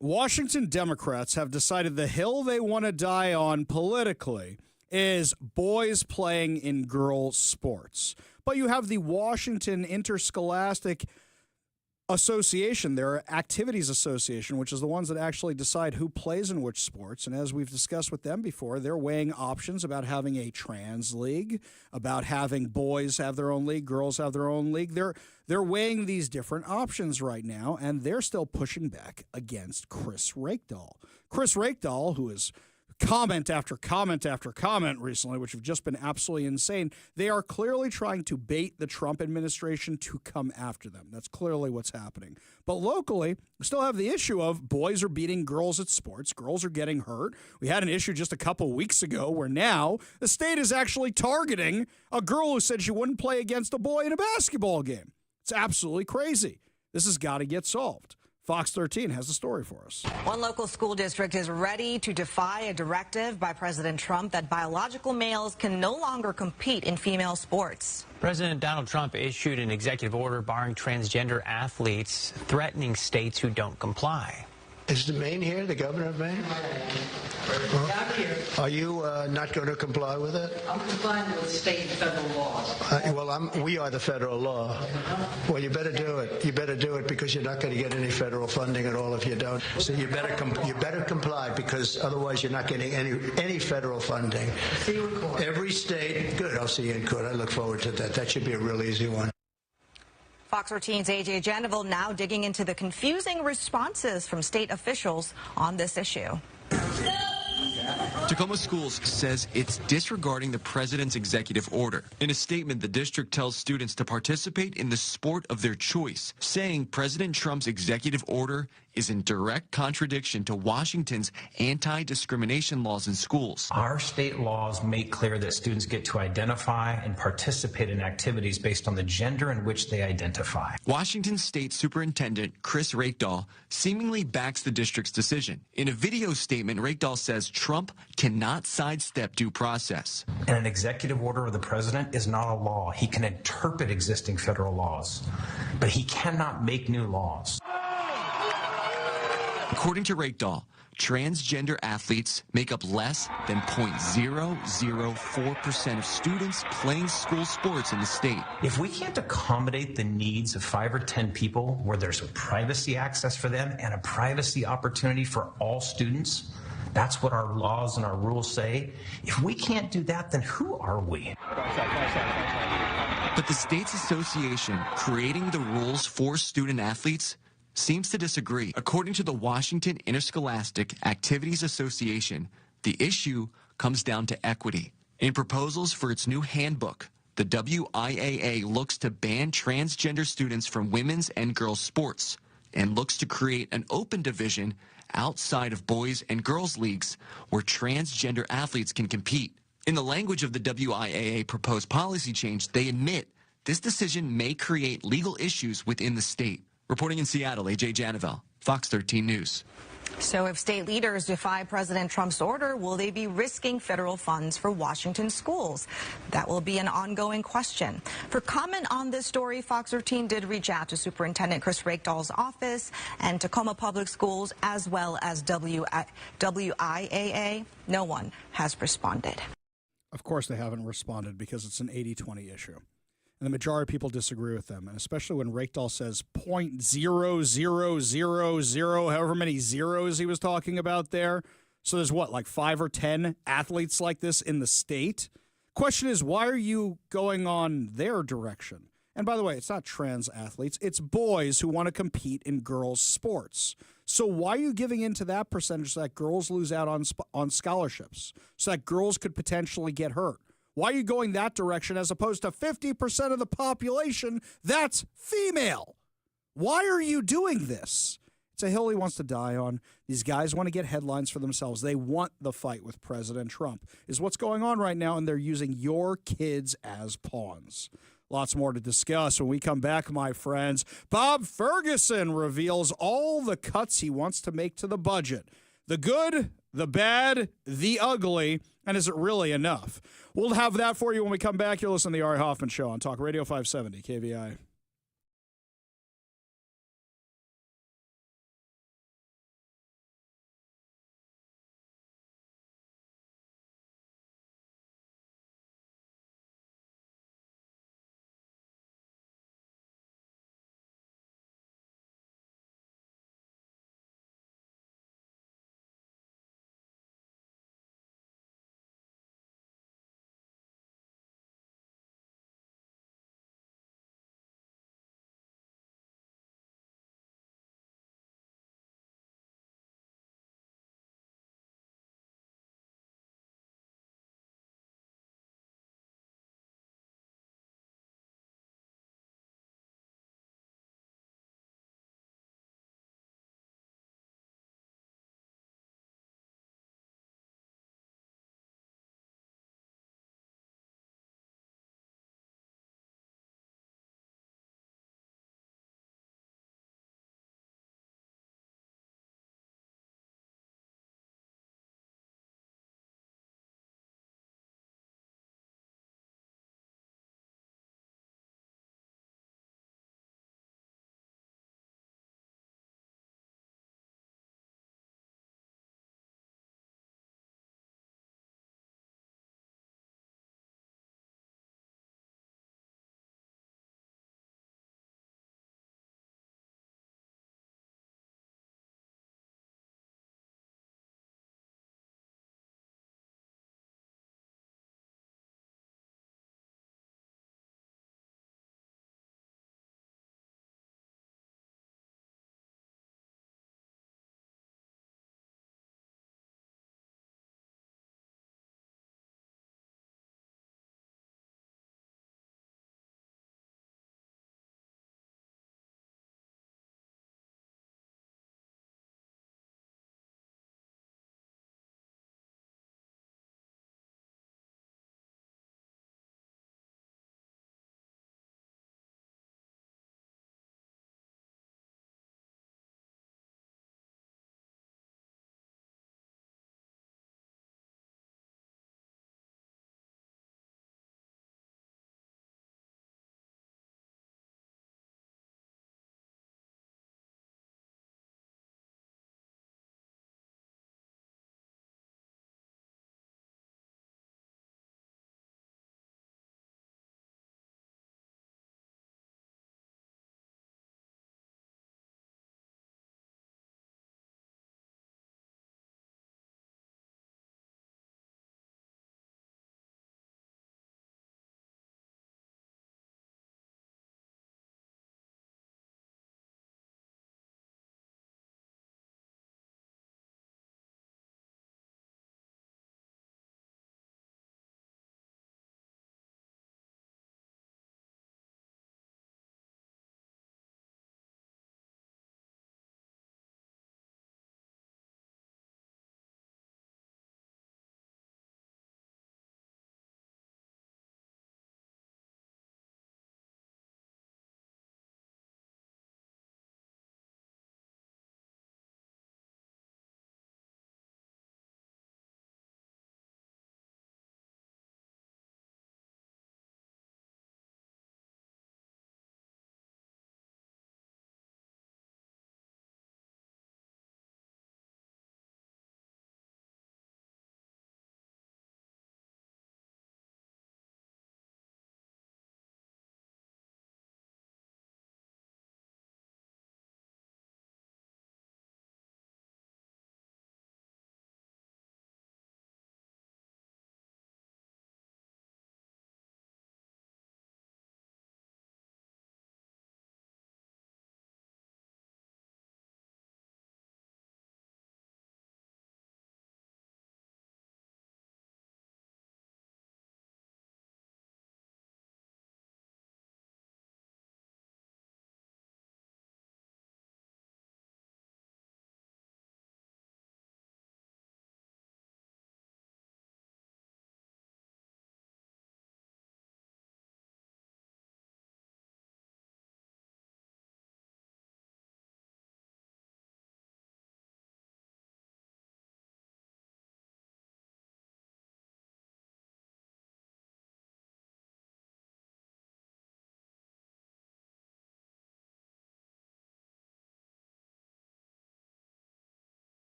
Washington Democrats have decided the hill they want to die on politically is boys playing in girls' sports. But you have the Washington Interscholastic Association, their Activities Association, which is the ones that actually decide who plays in which sports. And as we've discussed with them before, they're weighing options about having a trans league, about having boys have their own league, girls have their own league. They're weighing these different options right now, and they're still pushing back against Chris Rakedahl. Chris Rakedahl, who is comment after comment after comment recently, which have just been absolutely insane. They are clearly trying to bait the Trump administration to come after them. That's clearly what's happening. But locally, we still have the issue of boys are beating girls at sports. Girls are getting hurt. We had an issue just a couple weeks ago where now the state is actually targeting a girl who said she wouldn't play against a boy in a basketball game. It's absolutely crazy. This has got to get solved. Fox 13 has the story for us. One local school district is ready to defy a directive by President Trump that biological males can no longer compete in female sports. President Donald Trump issued an executive order barring transgender athletes, threatening states who don't comply. Is the Maine here, the governor of Maine? Are you not going to comply with it? I'm complying with state and federal laws. We are the federal law. Well, you better do it. You better do it because you're not going to get any federal funding at all if you don't. So you better comply because otherwise you're not getting any federal funding. See you in court. Every state. Good. I'll see you in court. I look forward to that. That should be a real easy one. Fox 13's A.J. Janeville now digging into the confusing responses from state officials on this issue. Tacoma Schools says it's disregarding the president's executive order. In a statement, the district tells students to participate in the sport of their choice, saying President Trump's executive order is in direct contradiction to Washington's anti-discrimination laws in schools. Our state laws make clear that students get to identify and participate in activities based on the gender in which they identify. Washington State Superintendent Chris Rakedahl seemingly backs the district's decision. In a video statement, Rakedahl says Trump cannot sidestep due process. And an executive order of the president is not a law. He can interpret existing federal laws, but he cannot make new laws. According to Rakedahl, transgender athletes make up less than 0.004% of students playing school sports in the state. If we can't accommodate the needs of 5 or 10 people where there's a privacy access for them and a privacy opportunity for all students, that's what our laws and our rules say. If we can't do that, then who are we? But the state's association creating the rules for student athletes seems to disagree. According to the Washington Interscholastic Activities Association, the issue comes down to equity. In proposals for its new handbook, the WIAA looks to ban transgender students from women's and girls' sports and looks to create an open division outside of boys and girls leagues where transgender athletes can compete. In the language of the WIAA proposed policy change, they admit this decision may create legal issues within the state. Reporting in Seattle, A.J. Janeville, Fox 13 News. So if state leaders defy President Trump's order, will they be risking federal funds for Washington schools? That will be an ongoing question. For comment on this story, Fox 13 did reach out to Superintendent Chris Rakedahl's office and Tacoma Public Schools, as well as WIAA. No one has responded. Of course they haven't responded because it's an 80-20 issue. And the majority of people disagree with them, and especially when Rakedahl says 0.0000, however many zeros he was talking about there. So there's what, like 5 or 10 athletes like this in the state? Question is, why are you going on their direction? And by the way, it's not trans athletes. It's boys who want to compete in girls' sports. So why are you giving into that percentage so that girls lose out on scholarships, so that girls could potentially get hurt? Why are you going that direction as opposed to 50% of the population that's female? Why are you doing this? It's a hill he wants to die on. These guys want to get headlines for themselves. They want the fight with President Trump, is what's going on right now, and they're using your kids as pawns. Lots more to discuss when we come back, my friends. Bob Ferguson reveals all the cuts he wants to make to the budget. The good, the bad, the ugly, and is it really enough? We'll have that for you when we come back. You'll listen to the Ari Hoffman Show on Talk Radio 570 KVI.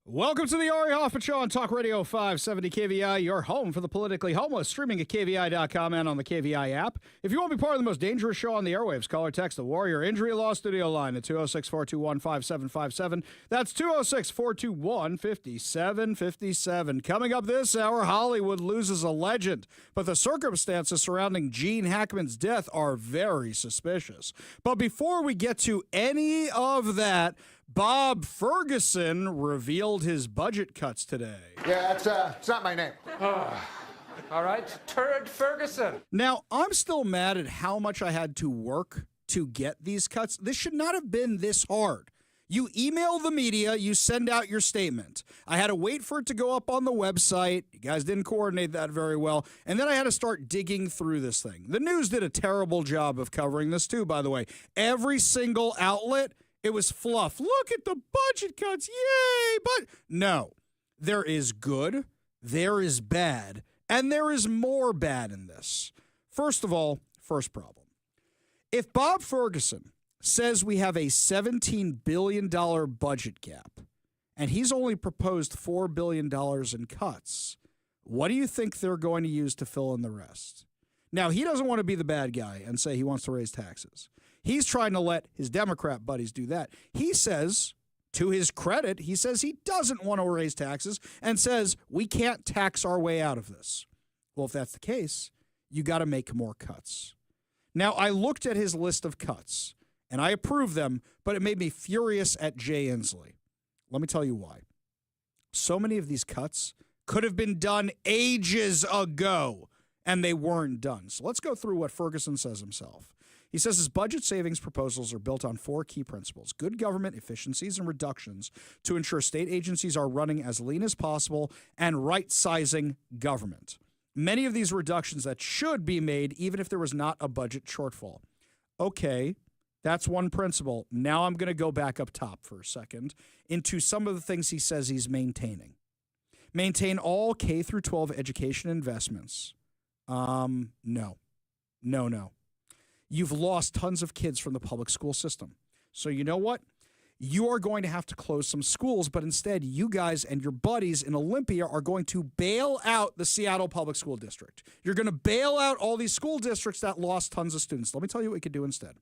Welcome to the Ari Hoffman Show on Talk Radio 570 KVI, your home for the politically homeless, streaming at KVI.com and on the KVI app. If you want to be part of the most dangerous show on the airwaves, call or text the Warrior Injury Law Studio line at 206-421-5757. That's 206-421-5757. Coming up this hour, Hollywood loses a legend, but the circumstances surrounding Gene Hackman's death are very suspicious. But before we get to any of that, Bob Ferguson revealed his budget cuts today. Yeah, it's not my name. All right, Turd Ferguson. Now, I'm still mad at how much I had to work to get these cuts. This should not have been this hard. You email the media, you send out your statement. I had to wait for it to go up on the website. You guys didn't coordinate that very well. And then I had to start digging through this thing. The news did a terrible job of covering this too, by the way. Every single outlet, it was fluff. Look at the budget cuts. Yay! But no, there is good, there is bad, and there is more bad in this. First of all, first problem. If Bob Ferguson says we have a $17 billion budget gap, and he's only proposed $4 billion in cuts, what do you think they're going to use to fill in the rest? Now, he doesn't want to be the bad guy and say he wants to raise taxes. He's trying to let his Democrat buddies do that. He says, to his credit, he says he doesn't want to raise taxes and says we can't tax our way out of this. Well, if that's the case, you got to make more cuts. Now, I looked at his list of cuts, and I approve them, but it made me furious at Jay Inslee. Let me tell you why. So many of these cuts could have been done ages ago, and they weren't done. So let's go through what Ferguson says himself. He says his budget savings proposals are built on 4 key principles: good government efficiencies and reductions to ensure state agencies are running as lean as possible, and right-sizing government. Many of these reductions that should be made even if there was not a budget shortfall. Okay, that's one principle. Now I'm going to go back up top for a second into some of the things he says he's maintaining. Maintain all K through 12 education investments. No. You've lost tons of kids from the public school system. So you know what? You are going to have to close some schools, but instead you guys and your buddies in Olympia are going to bail out the Seattle Public School District. You're going to bail out all these school districts that lost tons of students. Let me tell you what you could do instead.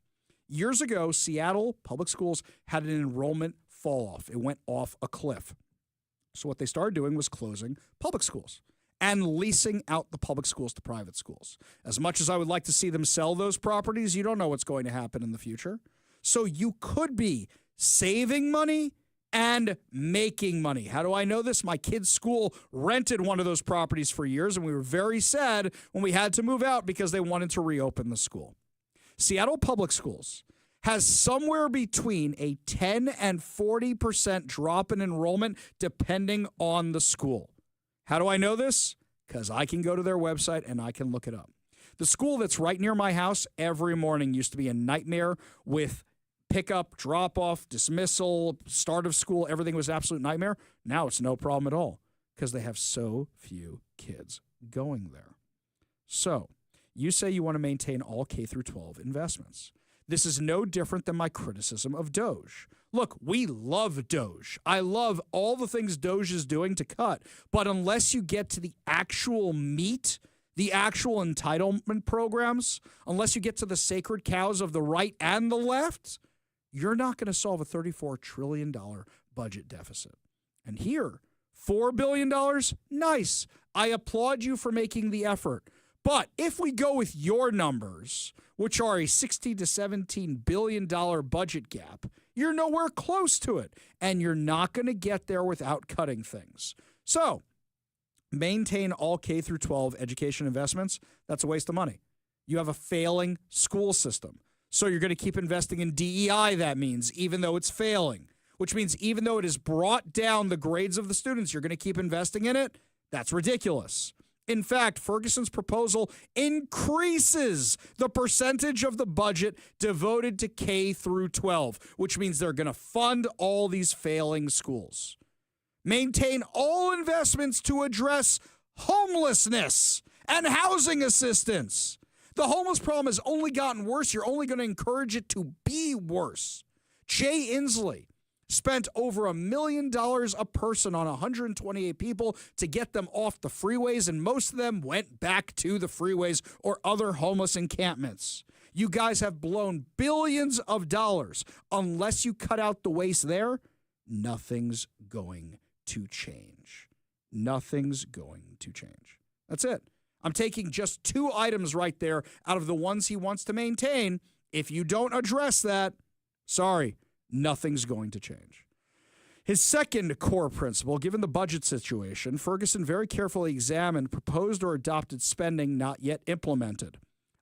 Years ago, Seattle Public Schools had an enrollment fall off. It went off a cliff. So what they started doing was closing public schools and leasing out the public schools to private schools. As much as I would like to see them sell those properties, you don't know what's going to happen in the future. So you could be saving money and making money. How do I know this? My kid's school rented one of those properties for years, and we were very sad when we had to move out because they wanted to reopen the school. Seattle Public Schools has somewhere between a 10 and 40% drop in enrollment depending on the school. How do I know this? Because I can go to their website and I can look it up. The school that's right near my house every morning used to be a nightmare with pickup, drop-off, dismissal, start of school. Everything was an absolute nightmare. Now it's no problem at all because they have so few kids going there. So you say you want to maintain all K through 12 investments. This is no different than my criticism of Doge. Look, we love Doge. I love all the things Doge is doing to cut, but unless you get to the actual meat, the actual entitlement programs, unless you get to the sacred cows of the right and the left, you're not going to solve a $34 trillion budget deficit. And here, $4 billion, nice. I applaud you for making the effort. But if we go with your numbers, which are a $16 to $17 billion budget gap, you're nowhere close to it. And you're not going to get there without cutting things. So maintain all K through 12 education investments. That's a waste of money. You have a failing school system. So you're going to keep investing in DEI, that means, even though it's failing, which means even though it has brought down the grades of the students, you're going to keep investing in it. That's ridiculous. In fact, Ferguson's proposal increases the percentage of the budget devoted to K through 12, which means they're going to fund all these failing schools. Maintain all investments to address homelessness and housing assistance. The homeless problem has only gotten worse. You're only going to encourage it to be worse. Jay Inslee, spent over $1 million a person on 128 people to get them off the freeways, and most of them went back to the freeways or other homeless encampments. You guys have blown billions of dollars. Unless you cut out the waste there, nothing's going to change. Nothing's going to change. That's it. I'm taking just 2 items right there out of the ones he wants to maintain. If you don't address that, sorry, nothing's going to change. His second core principle, given the budget situation, Ferguson very carefully examined proposed or adopted spending not yet implemented.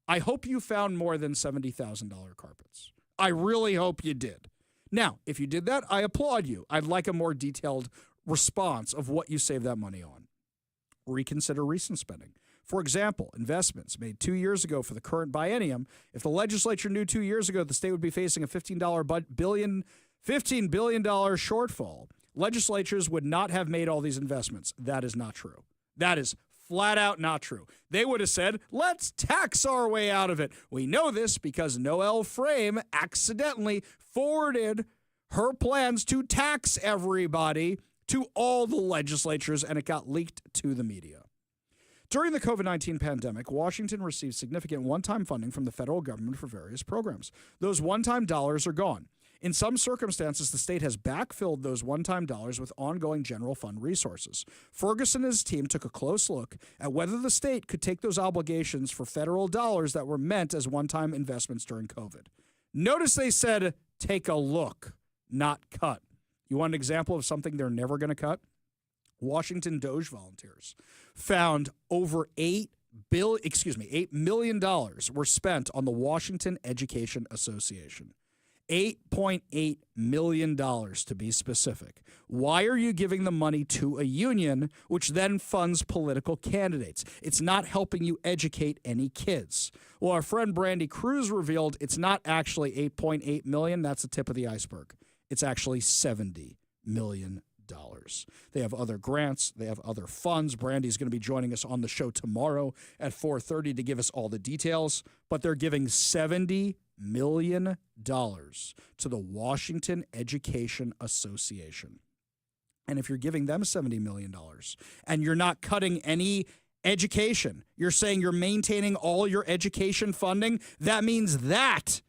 I hope you found more than $70,000 carpets. I really hope you did. Now, if you did that, I applaud you. I'd like a more detailed response of what you saved that money on. Reconsider recent spending. For example, investments made 2 years ago for the current biennium. If the legislature knew 2 years ago the state would be facing a $15 billion shortfall, legislatures would not have made all these investments. That is not true. That is flat out not true. They would have said, let's tax our way out of it. We know this because Noelle Frame accidentally forwarded her plans to tax everybody to all the legislatures, and it got leaked to the media. During the COVID-19 pandemic, Washington received significant one-time funding from the federal government for various programs. Those one-time dollars are gone. In some circumstances, the state has backfilled those one-time dollars with ongoing general fund resources. Ferguson and his team took a close look at whether the state could take those obligations for federal dollars that were meant as one-time investments during COVID. Notice they said, take a look, not cut. You want an example of something they're never going to cut? Washington Doge volunteers found over $8 million were spent on the Washington Education Association. $8.8 million to be specific. Why are you giving the money to a union which then funds political candidates? It's not helping you educate any kids. Well, our friend Brandy Cruz revealed it's not actually $8.8 million. That's the tip of the iceberg. It's actually $70 million. They have other grants. They have other funds. Brandy's going to be joining us on the show tomorrow at 4:30 to give us all the details. But they're giving $70 million to the Washington Education Association. And if you're giving them $70 million and you're not cutting any education, you're saying you're maintaining all your education funding, that means that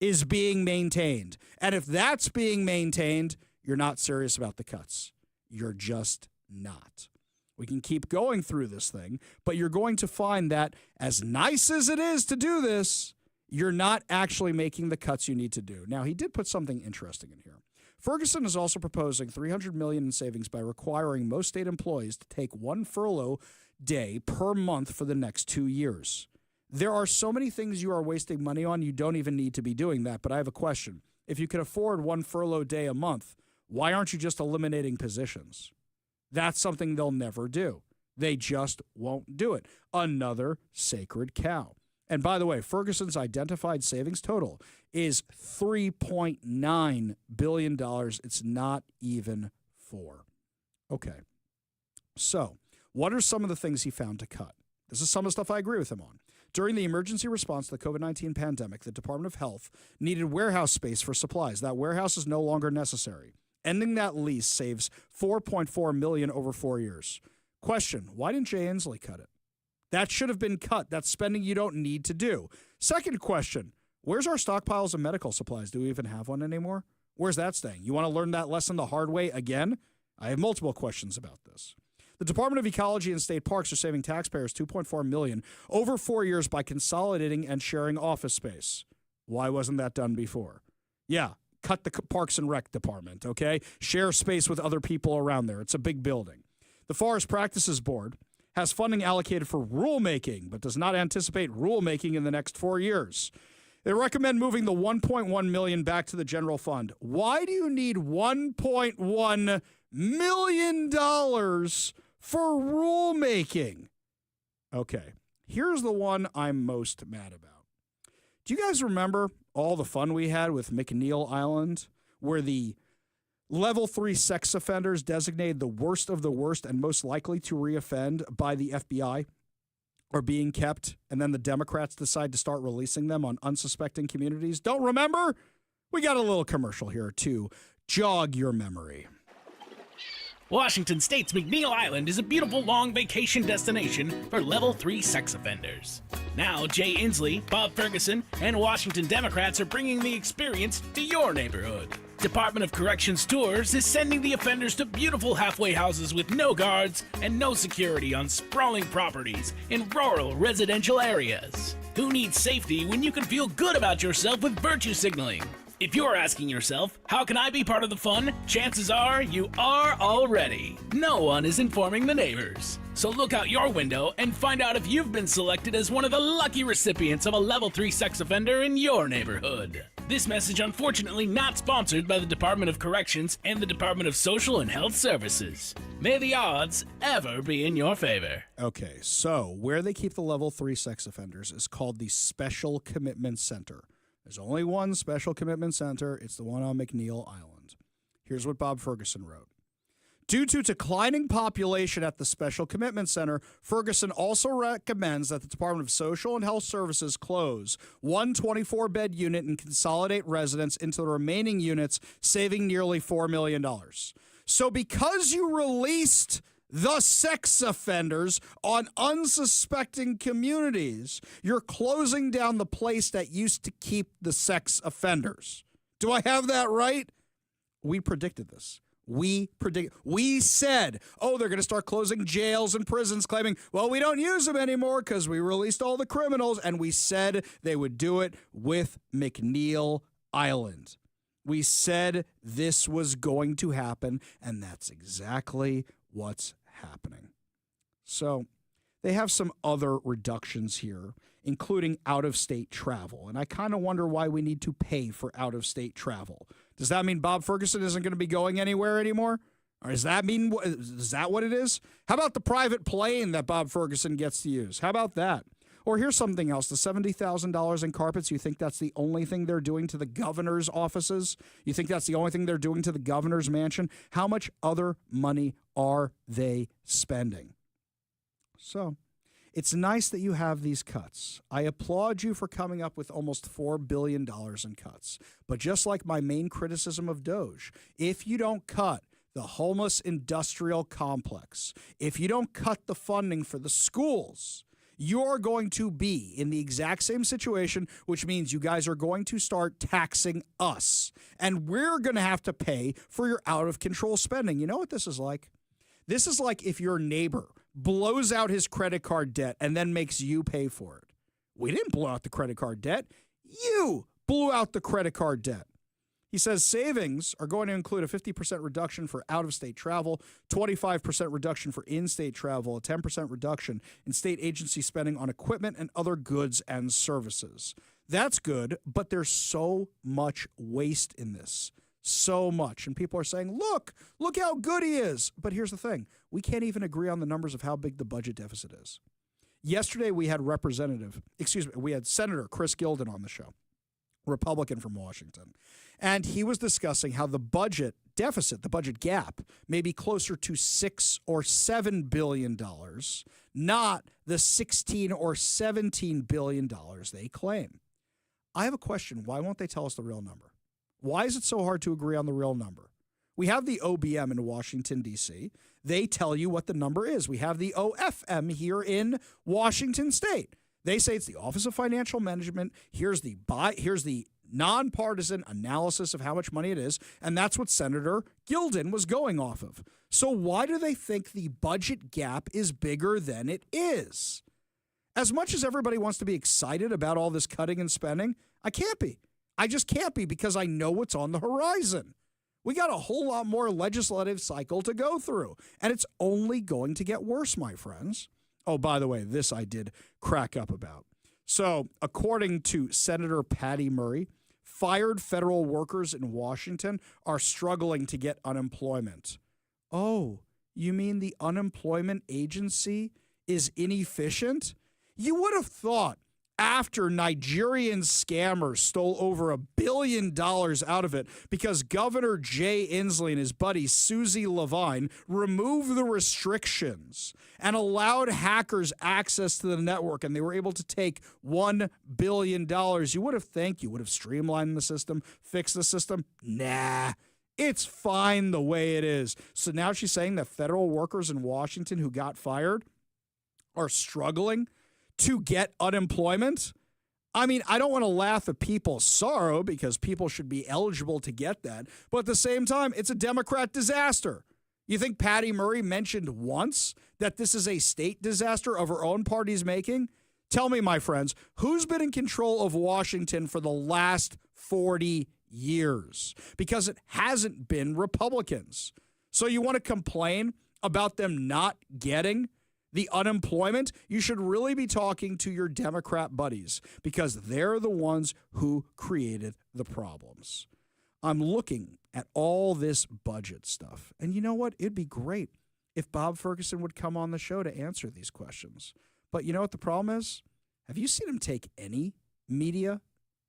is being maintained. And if that's being maintained, you're not serious about the cuts. You're just not. We can keep going through this thing, but you're going to find that as nice as it is to do this, you're not actually making the cuts you need to do. Now, he did put something interesting in here. Ferguson is also proposing $300 million in savings by requiring most state employees to take 1 furlough day per month for the next 2 years. There are so many things you are wasting money on, you don't even need to be doing that. But I have a question. If you can afford 1 furlough day a month, why aren't you just eliminating positions? That's something they'll never do. They just won't do it. Another sacred cow. And by the way, Ferguson's identified savings total is $3.9 billion. It's not even 4. Okay. So, what are some of the things he found to cut? This is some of the stuff I agree with him on. During the emergency response to the COVID-19 pandemic, the Department of Health needed warehouse space for supplies. That warehouse is no longer necessary. Ending that lease saves $4.4 million over 4 years. Question, why didn't Jay Inslee cut it? That should have been cut. That's spending you don't need to do. Second question, where's our stockpiles of medical supplies? Do we even have one anymore? Where's that staying? You want to learn that lesson the hard way again? I have multiple questions about this. The Department of Ecology and State Parks are saving taxpayers $2.4 million over 4 years by consolidating and sharing office space. Why wasn't that done before? Yeah. Cut the Parks and Rec department, okay? Share space with other people around there. It's a big building. The Forest Practices Board has funding allocated for rulemaking, but does not anticipate rulemaking in the next 4 years. They recommend moving the $1.1 million back to the general fund. Why do you need $1.1 million for rulemaking? Okay, here's the one I'm most mad about. Do you guys remember all the fun we had with McNeil Island, where the level 3 sex offenders designated the worst of the worst and most likely to reoffend by the FBI are being kept, and then the Democrats decide to start releasing them on unsuspecting communities? Don't remember? We got a little commercial here to jog your memory. Washington State's McNeil Island is a beautiful long vacation destination for level 3 sex offenders. Now, Jay Inslee, Bob Ferguson, and Washington Democrats are bringing the experience to your neighborhood. Department of Corrections Tours is sending the offenders to beautiful halfway houses with no guards and no security on sprawling properties in rural residential areas. Who needs safety when you can feel good about yourself with virtue signaling? If you're asking yourself, how can I be part of the fun? Chances are you are already. No one is informing the neighbors. So look out your window and find out if you've been selected as one of the lucky recipients of a level 3 sex offender in your neighborhood. This message unfortunately not sponsored by the Department of Corrections and the Department of Social and Health Services. May the odds ever be in your favor. Okay, so where they keep the level 3 sex offenders is called the Special Commitment Center. There's only one Special Commitment Center. It's the one on McNeil Island. Here's what Bob Ferguson wrote. Due to declining population at the Special Commitment Center, Ferguson also recommends that the Department of Social and Health Services close one 24-bed unit and consolidate residents into the remaining units, saving nearly $4 million. So because you released the sex offenders on unsuspecting communities, you're closing down the place that used to keep the sex offenders. Do I have that right? We predicted this. We said, oh, they're going to start closing jails and prisons, claiming, well, we don't use them anymore because we released all the criminals. And we said they would do it with McNeil Island. We said this was going to happen, and that's exactly what's happening. So they have some other reductions here, including out-of-state travel. And I kind of wonder why we need to pay for out-of-state travel. Does that mean Bob Ferguson isn't going to be going anywhere anymore? Or is that what it is? How about the private plane that Bob Ferguson gets to use? How about that? Or here's something else. The $70,000 in carpets, you think that's the only thing they're doing to the governor's offices? You think that's the only thing they're doing to the governor's mansion? How much other money are they spending? So it's nice that you have these cuts. I applaud you for coming up with almost $4 billion in cuts. But just like my main criticism of Doge, if you don't cut the homeless industrial complex, if you don't cut the funding for the schools, you're going to be in the exact same situation, which means you guys are going to start taxing us. And we're going to have to pay for your out-of-control spending. You know what this is like? This is like if your neighbor blows out his credit card debt and then makes you pay for it. We didn't blow out the credit card debt. You blew out the credit card debt. He says savings are going to include a 50% reduction for out-of-state travel, 25% reduction for in-state travel, a 10% reduction in state agency spending on equipment and other goods and services. That's good, but there's so much waste in this. So much. And people are saying, look how good he is. But here's the thing. We can't even agree on the numbers of how big the budget deficit is. Yesterday, we had Senator Chris Gilden on the show, Republican from Washington. And he was discussing how the budget deficit, the budget gap, may be closer to $6 or $7 billion, not the $16 or $17 billion they claim. I have a question. Why won't they tell us the real number? Why is it so hard to agree on the real number? We have the OBM in Washington, D.C. They tell you what the number is. We have the OFM here in Washington State. They say it's the Office of Financial Management. Here's the nonpartisan analysis of how much money it is, and that's what Senator Gilden was going off of. So why do they think the budget gap is bigger than it is? As much as everybody wants to be excited about all this cutting and spending, I can't be. I just can't be because I know what's on the horizon. We got a whole lot more legislative cycle to go through, and it's only going to get worse, my friends. Oh, by the way, this I did crack up about. So, according to Senator Patty Murray, fired federal workers in Washington are struggling to get unemployment. Oh, you mean the unemployment agency is inefficient? You would have thought after Nigerian scammers stole over $1 billion out of it because Governor Jay Inslee and his buddy Susie Levine removed the restrictions and allowed hackers access to the network, and they were able to take $1 billion. You would have streamlined the system, fixed the system. Nah, It's fine the way it is. So now she's saying that federal workers in Washington who got fired are struggling to get unemployment. I mean, I don't want to laugh at people's sorrow because people should be eligible to get that. But at the same time, it's a Democrat disaster. You think Patty Murray mentioned once that this is a state disaster of her own party's making? Tell me, my friends, who's been in control of Washington for the last 40 years? Because it hasn't been Republicans. So you want to complain about them not getting the unemployment? You should really be talking to your Democrat buddies because they're the ones who created the problems. I'm looking at all this budget stuff. And you know what? It'd be great if Bob Ferguson would come on the show to answer these questions. But you know what the problem is? Have you seen him take any media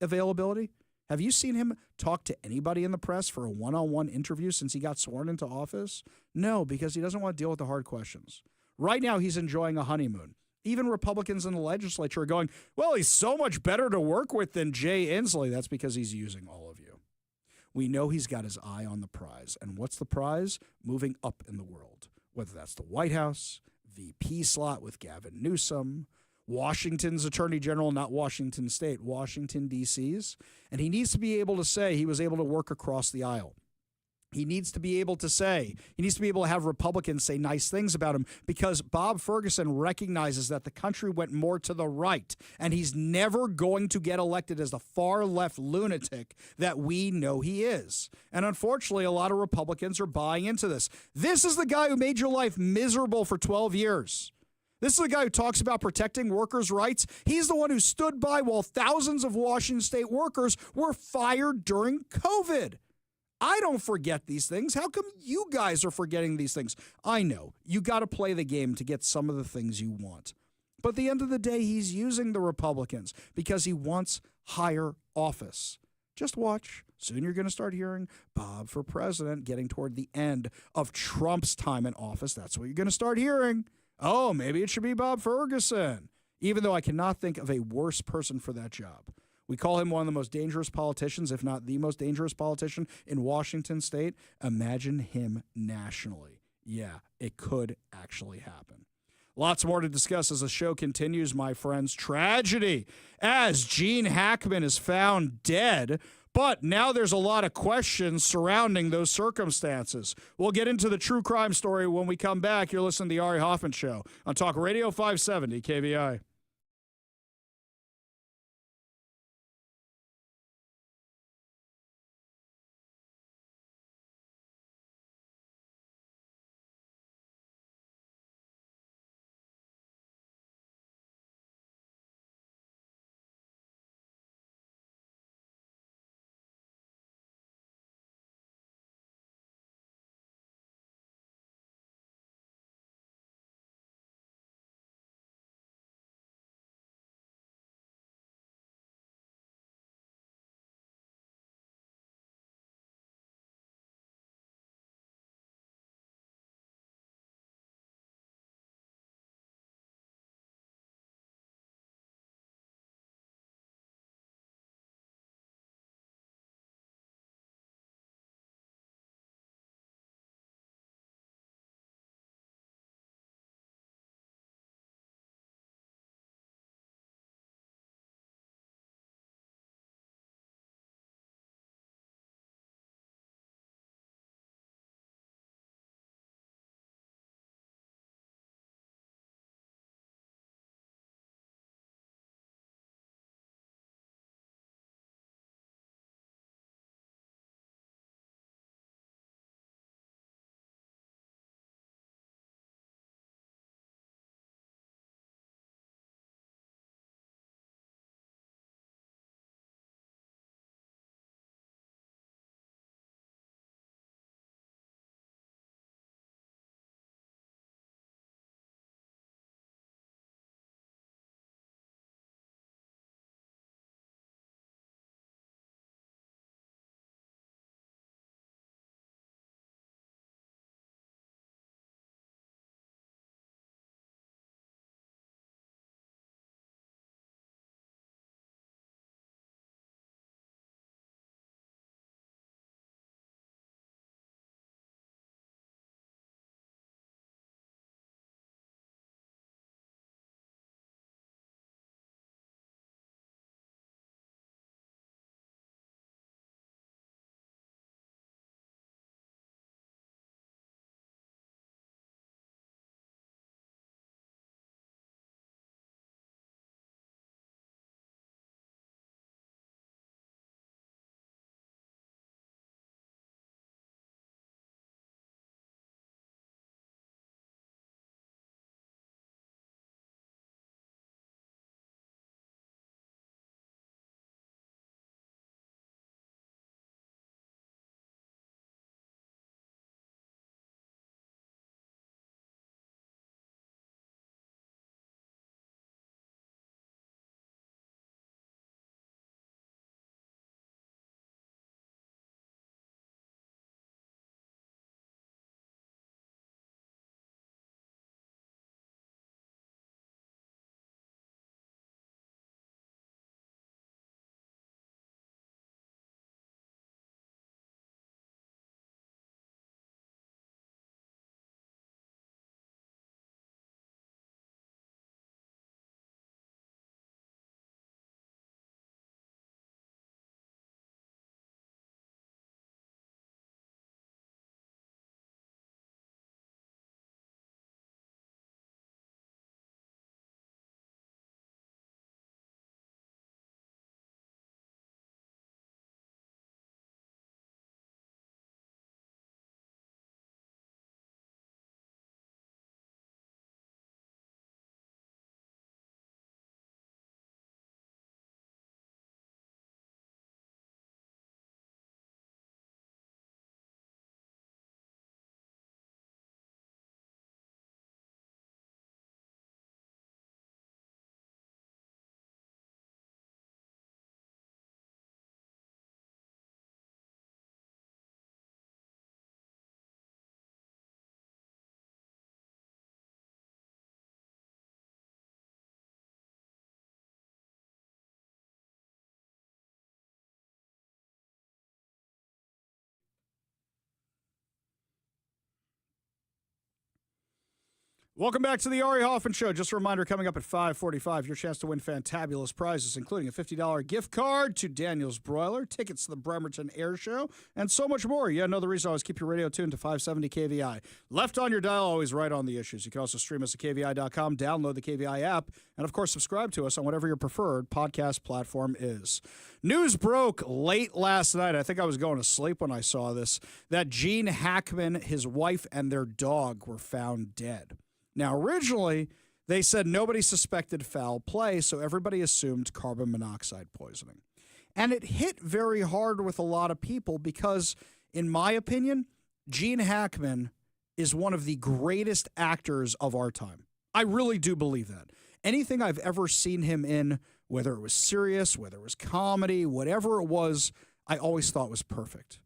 availability? Have you seen him talk to anybody in the press for a one-on-one interview since he got sworn into office? No, because he doesn't want to deal with the hard questions. Right now, he's enjoying a honeymoon. Even Republicans in the legislature are going, well, he's so much better to work with than Jay Inslee. That's because he's using all of you. We know he's got his eye on the prize. And what's the prize? Moving up in the world, whether that's the White House, VP slot with Gavin Newsom, Washington's Attorney General, not Washington State, Washington, D.C.'s. And he needs to be able to say he was able to work across the aisle. He needs to be able to have Republicans say nice things about him because Bob Ferguson recognizes that the country went more to the right, and he's never going to get elected as the far-left lunatic that we know he is. And unfortunately, a lot of Republicans are buying into this. This is the guy who made your life miserable for 12 years. This is the guy who talks about protecting workers' rights. He's the one who stood by while thousands of Washington State workers were fired during COVID. I don't forget these things. How come you guys are forgetting these things? I know. You got to play the game to get some of the things you want. But at the end of the day, he's using the Republicans because he wants higher office. Just watch. Soon you're going to start hearing Bob for president getting toward the end of Trump's time in office. That's what you're going to start hearing. Oh, maybe it should be Bob Ferguson, even though I cannot think of a worse person for that job. We call him one of the most dangerous politicians, if not the most dangerous politician in Washington State. Imagine him nationally. Yeah, it could actually happen. Lots more to discuss as the show continues, my friends. Tragedy as Gene Hackman is found dead, but now there's a lot of questions surrounding those circumstances. We'll get into the true crime story when we come back. You're listening to the Ari Hoffman Show on Talk Radio 570 KVI. Welcome back to the Ari Hoffman Show. Just a reminder, coming up at 5:45, your chance to win fantabulous prizes, including a $50 gift card to Daniel's Broiler, tickets to the Bremerton Air Show, and so much more. Yeah, another reason always keep your radio tuned to 570 KVI. Left on your dial, always right on the issues. You can also stream us at KVI.com, download the KVI app, and, of course, subscribe to us on whatever your preferred podcast platform is. News broke late last night. I think I was going to sleep when I saw this, that Gene Hackman, his wife, and their dog were found dead. Now, originally, they said nobody suspected foul play, so everybody assumed carbon monoxide poisoning. And it hit very hard with a lot of people because, in my opinion, Gene Hackman is one of the greatest actors of our time. I really do believe that. Anything I've ever seen him in, whether it was serious, whether it was comedy, whatever it was, I always thought was perfect.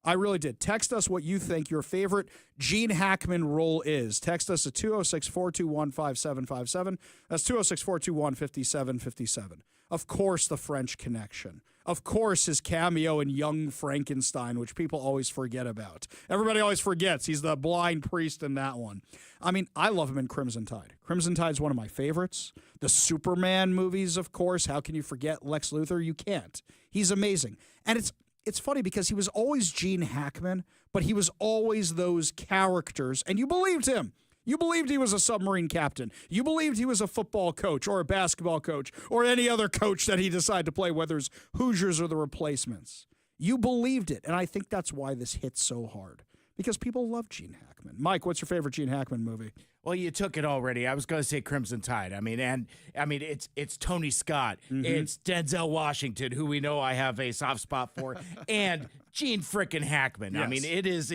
I really did. Text us what you think your favorite Gene Hackman role is. Text us at 206-421-5757. That's 206-421-5757. Of course, The French Connection. Of course, his cameo in Young Frankenstein, which people always forget about. Everybody always forgets. He's the blind priest in that one. I mean, I love him in Crimson Tide. Crimson Tide's one of my favorites. The Superman movies, of course. How can you forget Lex Luthor? You can't. He's amazing. And it's funny because he was always Gene Hackman, but he was always those characters, and you believed him. You believed he was a submarine captain. You believed he was a football coach or a basketball coach or any other coach that he decided to play, whether it's Hoosiers or the Replacements. You believed it, and I think that's why this hit so hard, because people love Gene Hackman. Mike, what's your favorite Gene Hackman movie? Well, you took it already. I was going to say Crimson Tide. It's Tony Scott. Mm-hmm. It's Denzel Washington, who we know I have a soft spot for, and Gene frickin' Hackman. Yes. I mean, it is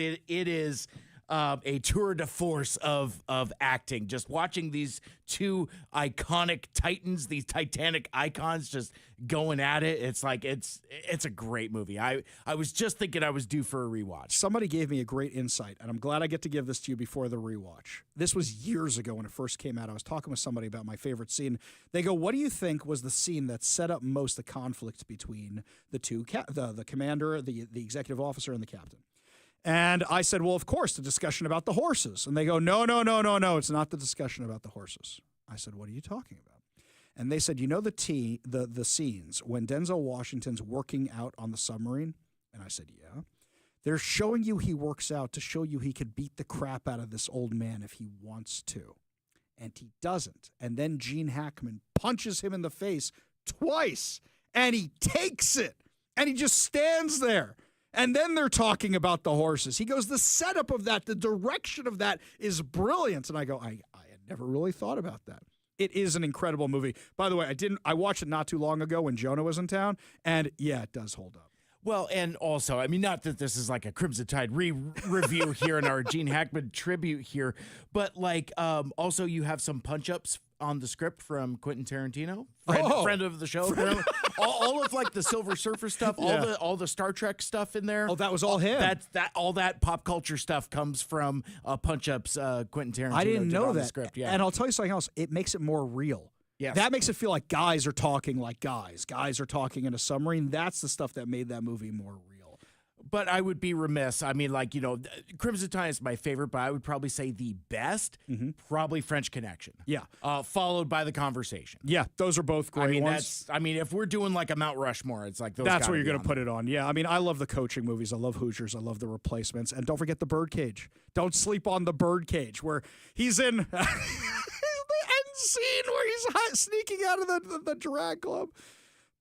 a tour de force of acting. Just watching these two iconic titans, these titanic icons, just going at it. It's like it's a great movie. I was just thinking I was due for a rewatch. Somebody gave me a great insight, and I'm glad I get to give this to you before the rewatch. This was years ago when it first came out. I was talking with somebody about my favorite scene. They go, "What do you think was the scene that set up most the conflict between the two, the commander, the executive officer, and the captain?" And I said, well, of course, the discussion about the horses. And they go, no, it's not the discussion about the horses. I said, what are you talking about? And they said, you know the scenes when Denzel Washington's working out on the submarine? And I said, yeah. They're showing you he works out to show you he could beat the crap out of this old man if he wants to. And he doesn't. And then Gene Hackman punches him in the face twice, and he takes it, and he just stands there. And then they're talking about the horses. He goes, the setup of that, the direction of that is brilliant. And I go, I had never really thought about that. It is an incredible movie. By the way, I watched it not too long ago when Jonah was in town, and yeah, it does hold up. Well, and also, I mean, not that this is like a Crimson Tide review here in our Gene Hackman tribute here, but like also you have some punch-ups on the script from Quentin Tarantino, friend of the show. Apparently. all of like the Silver Surfer stuff, all the Star Trek stuff in there. Oh, that was all him. All that pop culture stuff comes from punch-ups Quentin Tarantino. I didn't know that. The script, yeah. And I'll tell you something else. It makes it more real. Yes. That makes it feel like guys are talking like guys. Guys are talking in a submarine. That's the stuff that made that movie more real. But I would be remiss. I mean, like, you know, Crimson Tide is my favorite, but I would probably say the best, probably French Connection. Yeah. Followed by The Conversation. Yeah, those are both great ones. If we're doing like a Mount Rushmore, it's like those. That's where you're going to put it on. Yeah, I mean, I love the coaching movies. I love Hoosiers. I love The Replacements. And don't forget The Birdcage. Don't sleep on The Birdcage, where he's in the end scene where he's sneaking out of the drag club.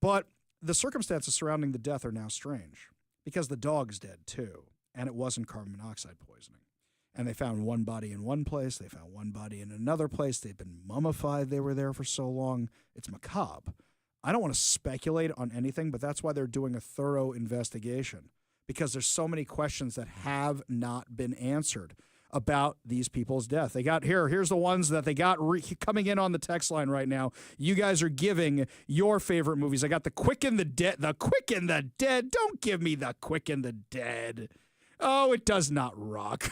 But the circumstances surrounding the death are now strange. Because the dog's dead, too, and it wasn't carbon monoxide poisoning. And they found one body in one place. They found one body in another place. They've been mummified. They were there for so long. It's macabre. I don't want to speculate on anything, but that's why they're doing a thorough investigation, because there's so many questions that have not been answered about these people's death. They got here's the ones that they got coming in on the text line right now. You guys are giving your favorite movies. I got The Quick and the Dead. The Quick and the Dead. Don't give me The Quick and the Dead. Oh, it does not rock.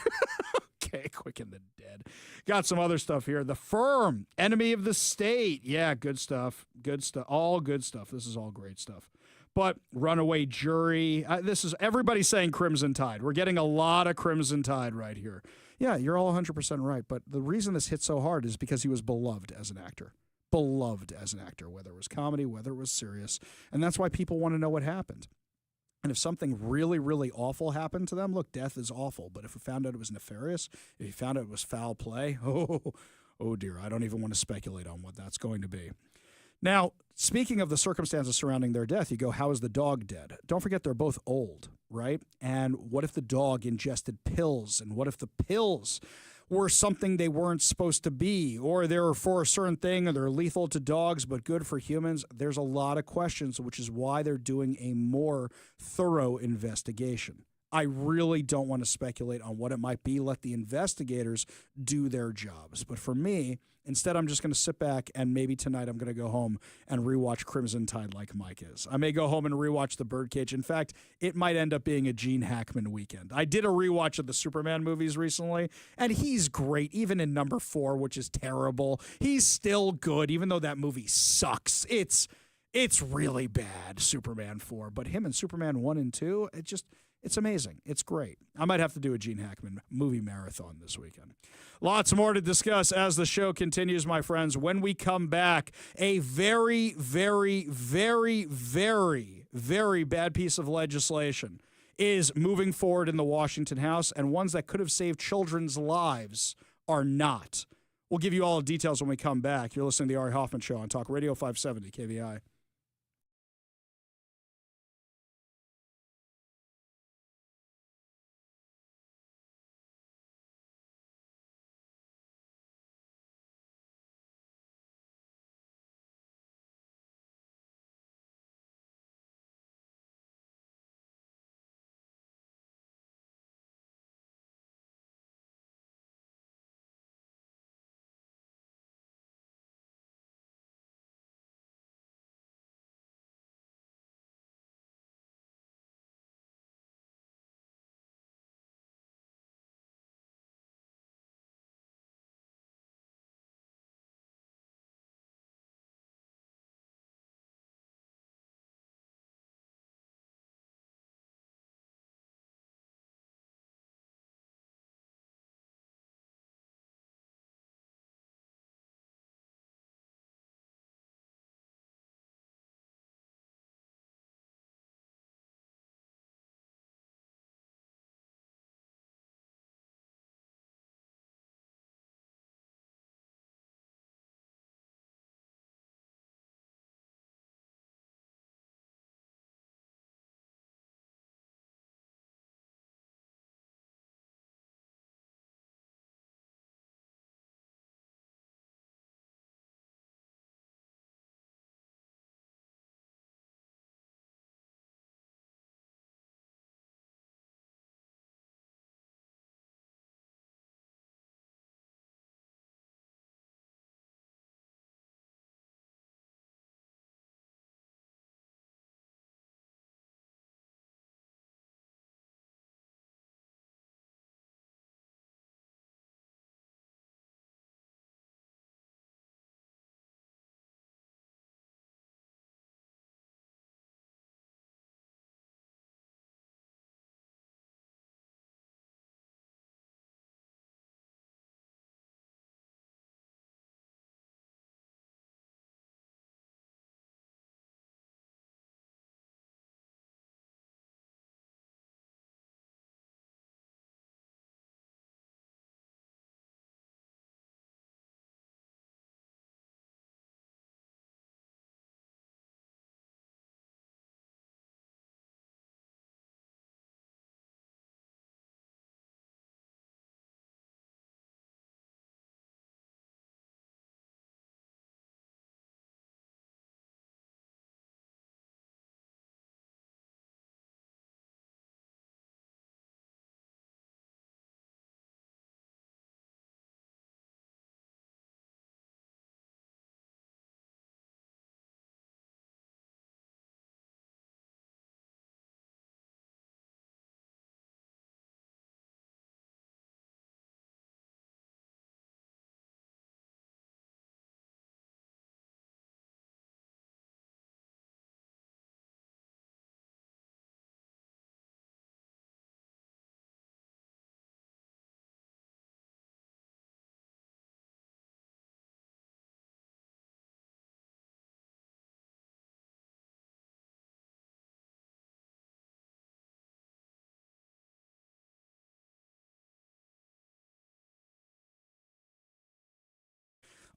Okay, Quicken the Dead. Got some other stuff here. The Firm, Enemy of the State. Yeah, good stuff. Good stuff. All good stuff. This is all great stuff. But Runaway Jury. This is everybody saying Crimson Tide. We're getting a lot of Crimson Tide right here. Yeah, you're all 100% right. But the reason this hit so hard is because he was beloved as an actor. Beloved as an actor, whether it was comedy, whether it was serious. And that's why people want to know what happened. And if something really, really awful happened to them, look, death is awful. But if we found out it was nefarious, if you found out it was foul play, oh dear, I don't even want to speculate on what that's going to be. Now, speaking of the circumstances surrounding their death, you go, how is the dog dead? Don't forget they're both old, right? And what if the dog ingested pills? And what if the pills were something they weren't supposed to be, or they're for a certain thing, or they're lethal to dogs but good for humans? There's a lot of questions, which is why they're doing a more thorough investigation. I really don't want to speculate on what it might be. Let the investigators do their jobs. But for me, instead, I'm just going to sit back and maybe tonight I'm going to go home and rewatch Crimson Tide like Mike is. I may go home and rewatch The Birdcage. In fact, it might end up being a Gene Hackman weekend. I did a rewatch of the Superman movies recently, and he's great, even in number 4, which is terrible. He's still good, even though that movie sucks. It's really bad, Superman 4. But him and Superman 1 and 2, it's amazing. It's great. I might have to do a Gene Hackman movie marathon this weekend. Lots more to discuss as the show continues, my friends. When we come back, a very, very, very, very, very bad piece of legislation is moving forward in the Washington House, and ones that could have saved children's lives are not. We'll give you all the details when we come back. You're listening to the Ari Hoffman Show on Talk Radio 570 KVI.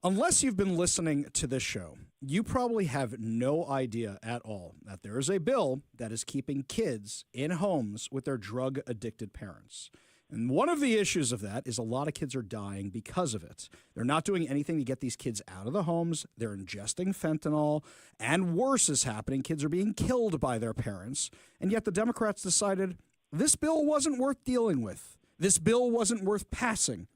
Unless you've been listening to this show, you probably have no idea at all that there is a bill that is keeping kids in homes with their drug-addicted parents. And one of the issues of that is a lot of kids are dying because of it. They're not doing anything to get these kids out of the homes. They're ingesting fentanyl, and worse is happening. Kids are being killed by their parents. And yet the Democrats decided this bill wasn't worth dealing with. This bill wasn't worth passing.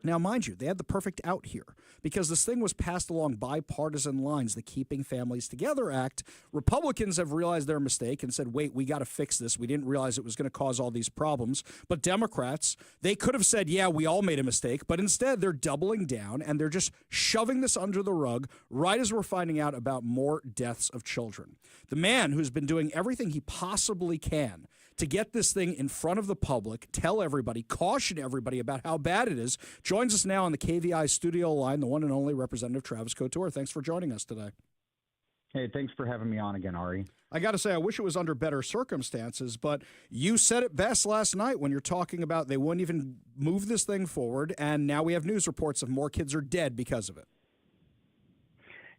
Now, mind you, they had the perfect out here because this thing was passed along bipartisan lines, the Keeping Families Together Act. Republicans have realized their mistake and said, wait, we got to fix this. We didn't realize it was going to cause all these problems. But Democrats, they could have said, yeah, we all made a mistake. But instead, they're doubling down and they're just shoving this under the rug right as we're finding out about more deaths of children. The man who's been doing everything he possibly can to get this thing in front of the public, tell everybody, caution everybody about how bad it is, joins us now on the KVI studio line, the one and only Representative Travis Couture. Thanks for joining us today. Hey, thanks for having me on again, Ari. I got to say, I wish it was under better circumstances, but you said it best last night when you're talking about they wouldn't even move this thing forward, and now we have news reports of more kids are dead because of it.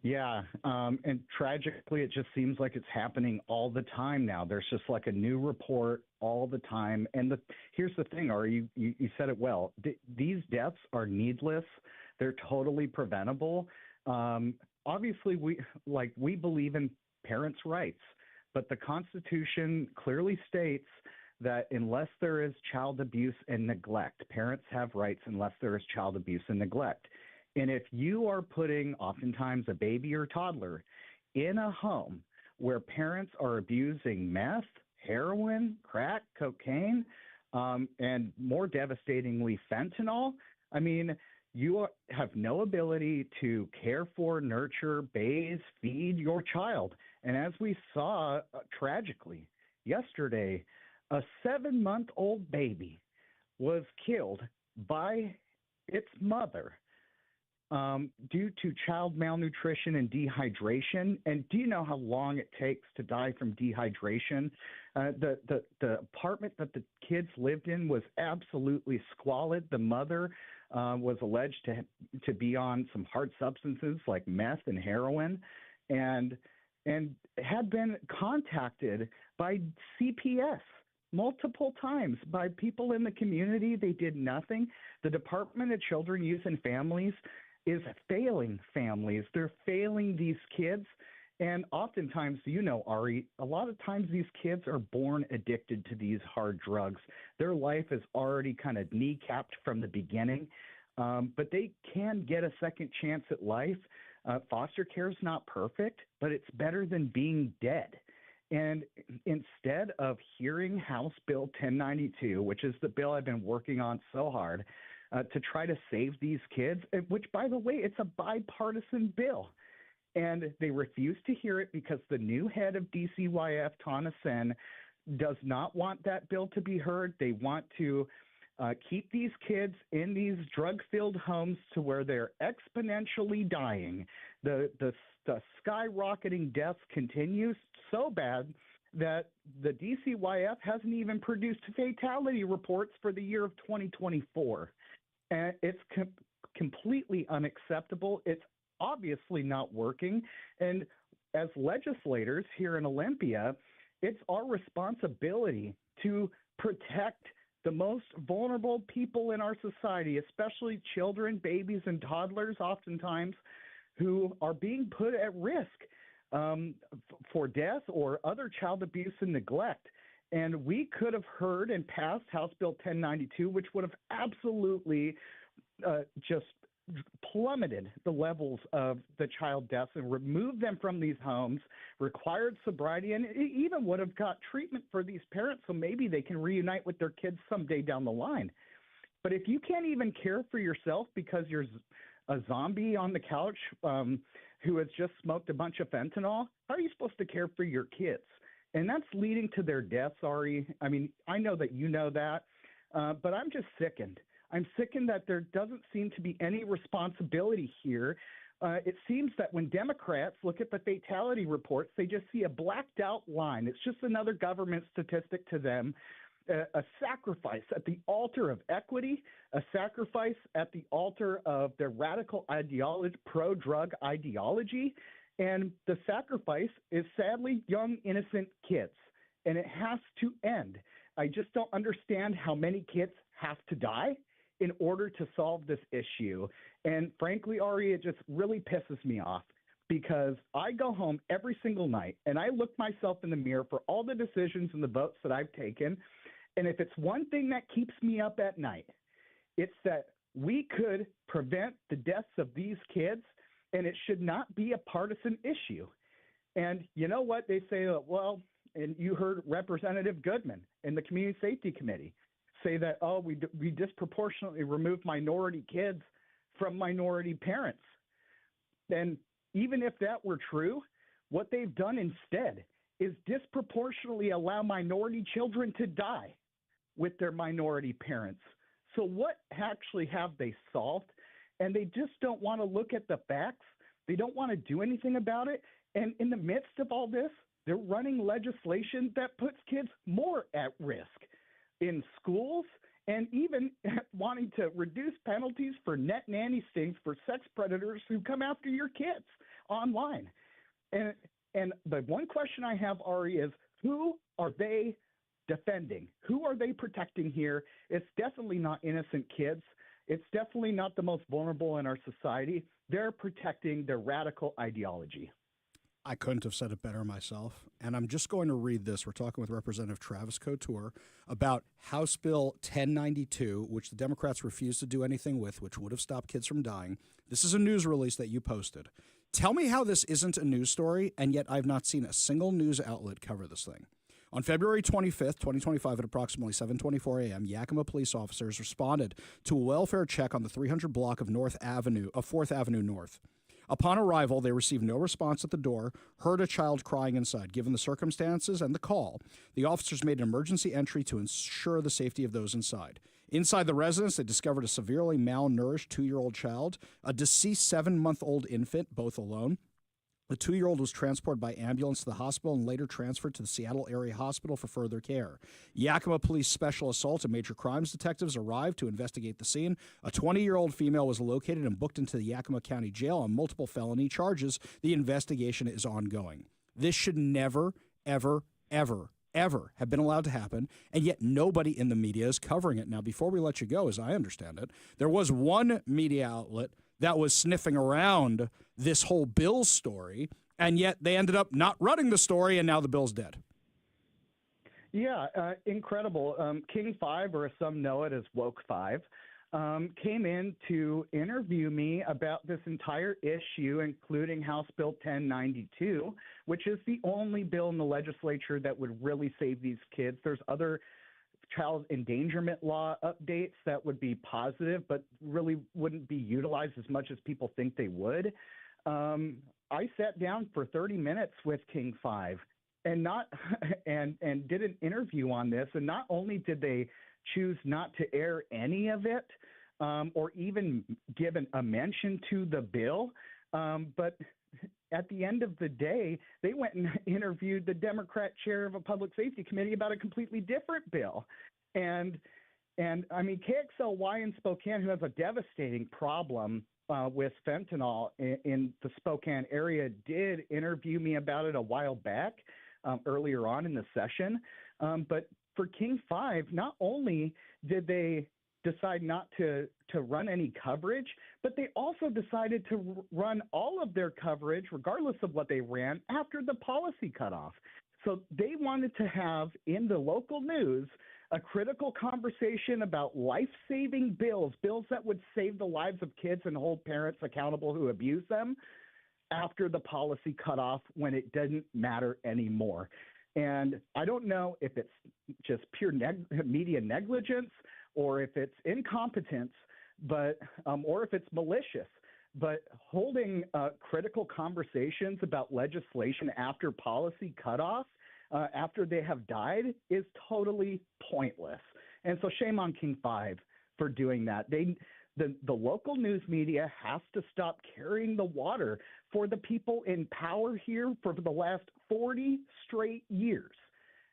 Yeah, and tragically, it just seems like it's happening all the time now. There's just like a new report all the time. And here's the thing, Ari, you said it well. These deaths are needless. They're totally preventable. Obviously, we believe in parents' rights, but the Constitution clearly states that unless there is child abuse and neglect, parents have rights unless there is child abuse and neglect. And if you are putting oftentimes a baby or toddler in a home where parents are abusing meth, heroin, crack, cocaine, and more devastatingly fentanyl, I mean, you have no ability to care for, nurture, bathe, feed your child. And as we saw tragically yesterday, a 7-month-old baby was killed by its mother due to child malnutrition and dehydration. And do you know how long it takes to die from dehydration? The apartment that the kids lived in was absolutely squalid. The mother was alleged to be on some hard substances like meth and heroin, and had been contacted by CPS multiple times by people in the community. They did nothing. The Department of Children, Youth, and Families is failing families. They're failing these kids. And oftentimes, you know, Ari, a lot of times these kids are born addicted to these hard drugs. Their life is already kind of kneecapped from the beginning, but they can get a second chance at life. Foster care is not perfect, but it's better than being dead. And instead of hearing House Bill 1092, which is the bill I've been working on so hard to try to save these kids, which, by the way, it's a bipartisan bill. And they refuse to hear it because the new head of DCYF, Tana Sen, does not want that bill to be heard. They want to keep these kids in these drug-filled homes to where they're exponentially dying. The skyrocketing deaths continues so bad that the DCYF hasn't even produced fatality reports for the year of 2024. And it's completely unacceptable. It's obviously not working. And as legislators here in Olympia, it's our responsibility to protect the most vulnerable people in our society, especially children, babies, and toddlers, oftentimes, who are being put at risk for death or other child abuse and neglect. And we could have heard and passed House Bill 1092, which would have absolutely just plummeted the levels of the child deaths and removed them from these homes, required sobriety, and it even would have got treatment for these parents so maybe they can reunite with their kids someday down the line. But if you can't even care for yourself because you're a zombie on the couch who has just smoked a bunch of fentanyl, how are you supposed to care for your kids? And that's leading to their deaths, Ari. I mean, I know that you know that, but I'm just sickened. I'm sickened that there doesn't seem to be any responsibility here. It seems that when Democrats look at the fatality reports, they just see a blacked out line. It's just another government statistic to them. a sacrifice at the altar of equity, a sacrifice at the altar of their radical ideology, pro-drug ideology, and the sacrifice is sadly young, innocent kids, and it has to end. I just don't understand how many kids have to die in order to solve this issue. And frankly, Ari, it just really pisses me off because I go home every single night and I look myself in the mirror for all the decisions and the votes that I've taken. And if it's one thing that keeps me up at night, it's that we could prevent the deaths of these kids, and it should not be a partisan issue. And you know what? They say, well, and you heard Representative Goodman in the Community Safety Committee say that, oh, we disproportionately remove minority kids from minority parents. And even if that were true, what they've done instead is disproportionately allow minority children to die with their minority parents. So what actually have they solved? And they just don't want to look at the facts. They don't want to do anything about it. And in the midst of all this, they're running legislation that puts kids more at risk in schools, and even wanting to reduce penalties for net nanny stings for sex predators who come after your kids online. And the one question I have, Ari, is who are they defending? Who are they protecting here? It's definitely not innocent kids. It's definitely not the most vulnerable in our society. They're protecting their radical ideology. I couldn't have said it better myself. And I'm just going to read this. We're talking with Representative Travis Couture about House Bill 1092, which the Democrats refused to do anything with, which would have stopped kids from dying. This is a news release that you posted. Tell me how this isn't a news story, and yet I've not seen a single news outlet cover this thing. On February 25th, 2025, at approximately 7:24 a.m., Yakima police officers responded to a welfare check on the 300 block of 4th Avenue North. Upon arrival, they received no response at the door, heard a child crying inside. Given the circumstances and the call, the officers made an emergency entry to ensure the safety of those inside. Inside the residence, they discovered a severely malnourished 2-year-old child, a deceased 7-month-old infant, both alone. The 2-year-old was transported by ambulance to the hospital and later transferred to the Seattle Area Hospital for further care. Yakima Police Special Assault and Major Crimes detectives arrived to investigate the scene. A 20-year-old female was located and booked into the Yakima County Jail on multiple felony charges. The investigation is ongoing. This should never, ever, ever, ever have been allowed to happen, and yet nobody in the media is covering it. Now, before we let you go, as I understand it, there was one media outlet that was sniffing around this whole bill story, and yet they ended up not running the story, and now the bill's dead. Yeah, incredible. King 5, or as some know it as Woke 5, came in to interview me about this entire issue, including House Bill 1092, which is the only bill in the legislature that would really save these kids. There's other child endangerment law updates that would be positive, but really wouldn't be utilized as much as people think they would. I sat down for 30 minutes with King 5 and did an interview on this. And not only did they choose not to air any of it or even give a mention to the bill, but at the end of the day, they went and interviewed the Democrat chair of a public safety committee about a completely different bill. And I mean, KXLY in Spokane, who has a devastating problem with fentanyl in the Spokane area, did interview me about it a while back, earlier on in the session. But for King 5, not only did they decide not to run any coverage, but they also decided to run all of their coverage, regardless of what they ran, after the policy cutoff. So they wanted to have in the local news a critical conversation about life-saving bills that would save the lives of kids and hold parents accountable who abuse them after the policy cutoff, when it didn't matter anymore. And I don't know if it's just pure media negligence or if it's incompetence, but or if it's malicious. But holding critical conversations about legislation after policy cutoff, after they have died, is totally pointless. And so shame on King 5 for doing that. The local news media has to stop carrying the water for the people in power here for the last 40 straight years.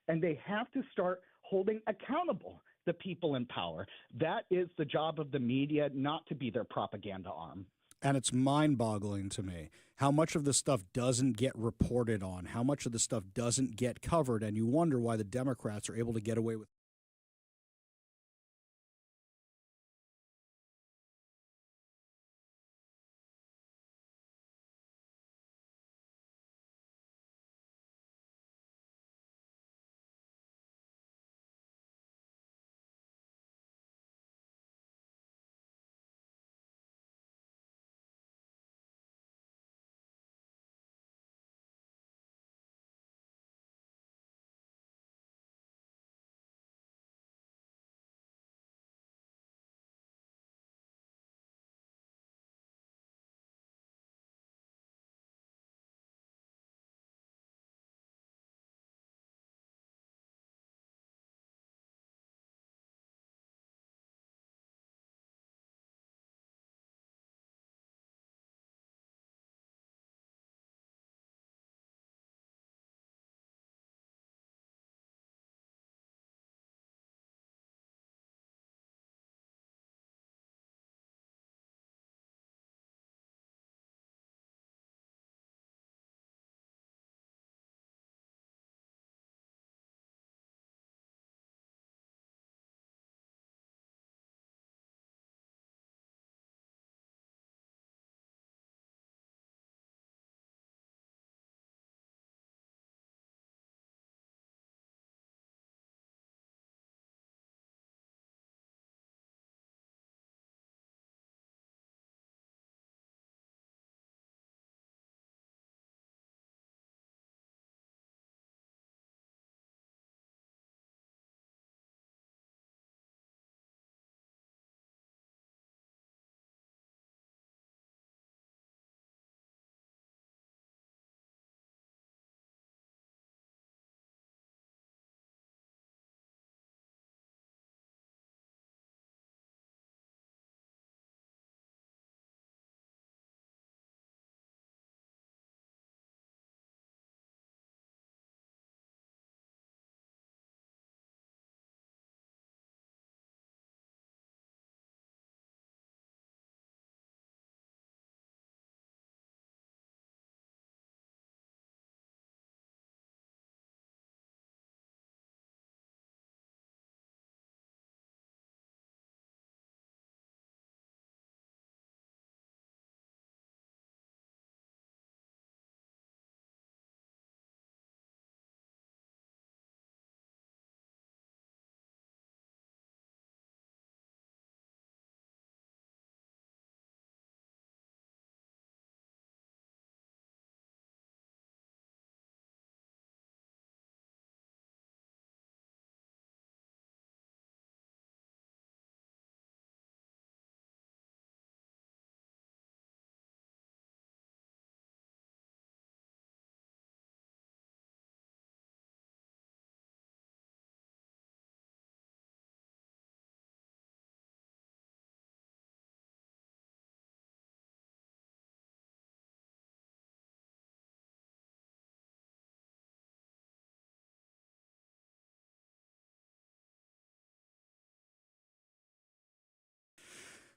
And they have to start holding accountable the people in power. That is the job of the media, not to be their propaganda arm. And it's mind-boggling to me how much of this stuff doesn't get reported on, how much of this stuff doesn't get covered, and you wonder why the Democrats are able to get away with.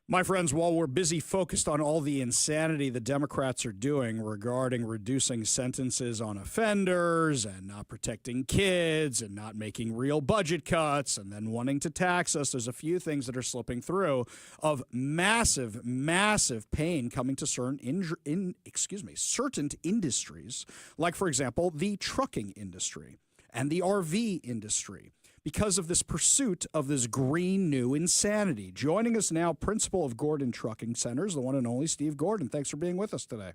My friends, while we're busy focused on all the insanity the Democrats are doing regarding reducing sentences on offenders and not protecting kids and not making real budget cuts and then wanting to tax us, there's a few things that are slipping through of massive, massive pain coming to certain industries, like, for example, the trucking industry and the RV industry, because of this pursuit of this green new insanity. Joining us now, principal of Gordon Trucking Centers, the one and only Steve Gordon. Thanks for being with us today.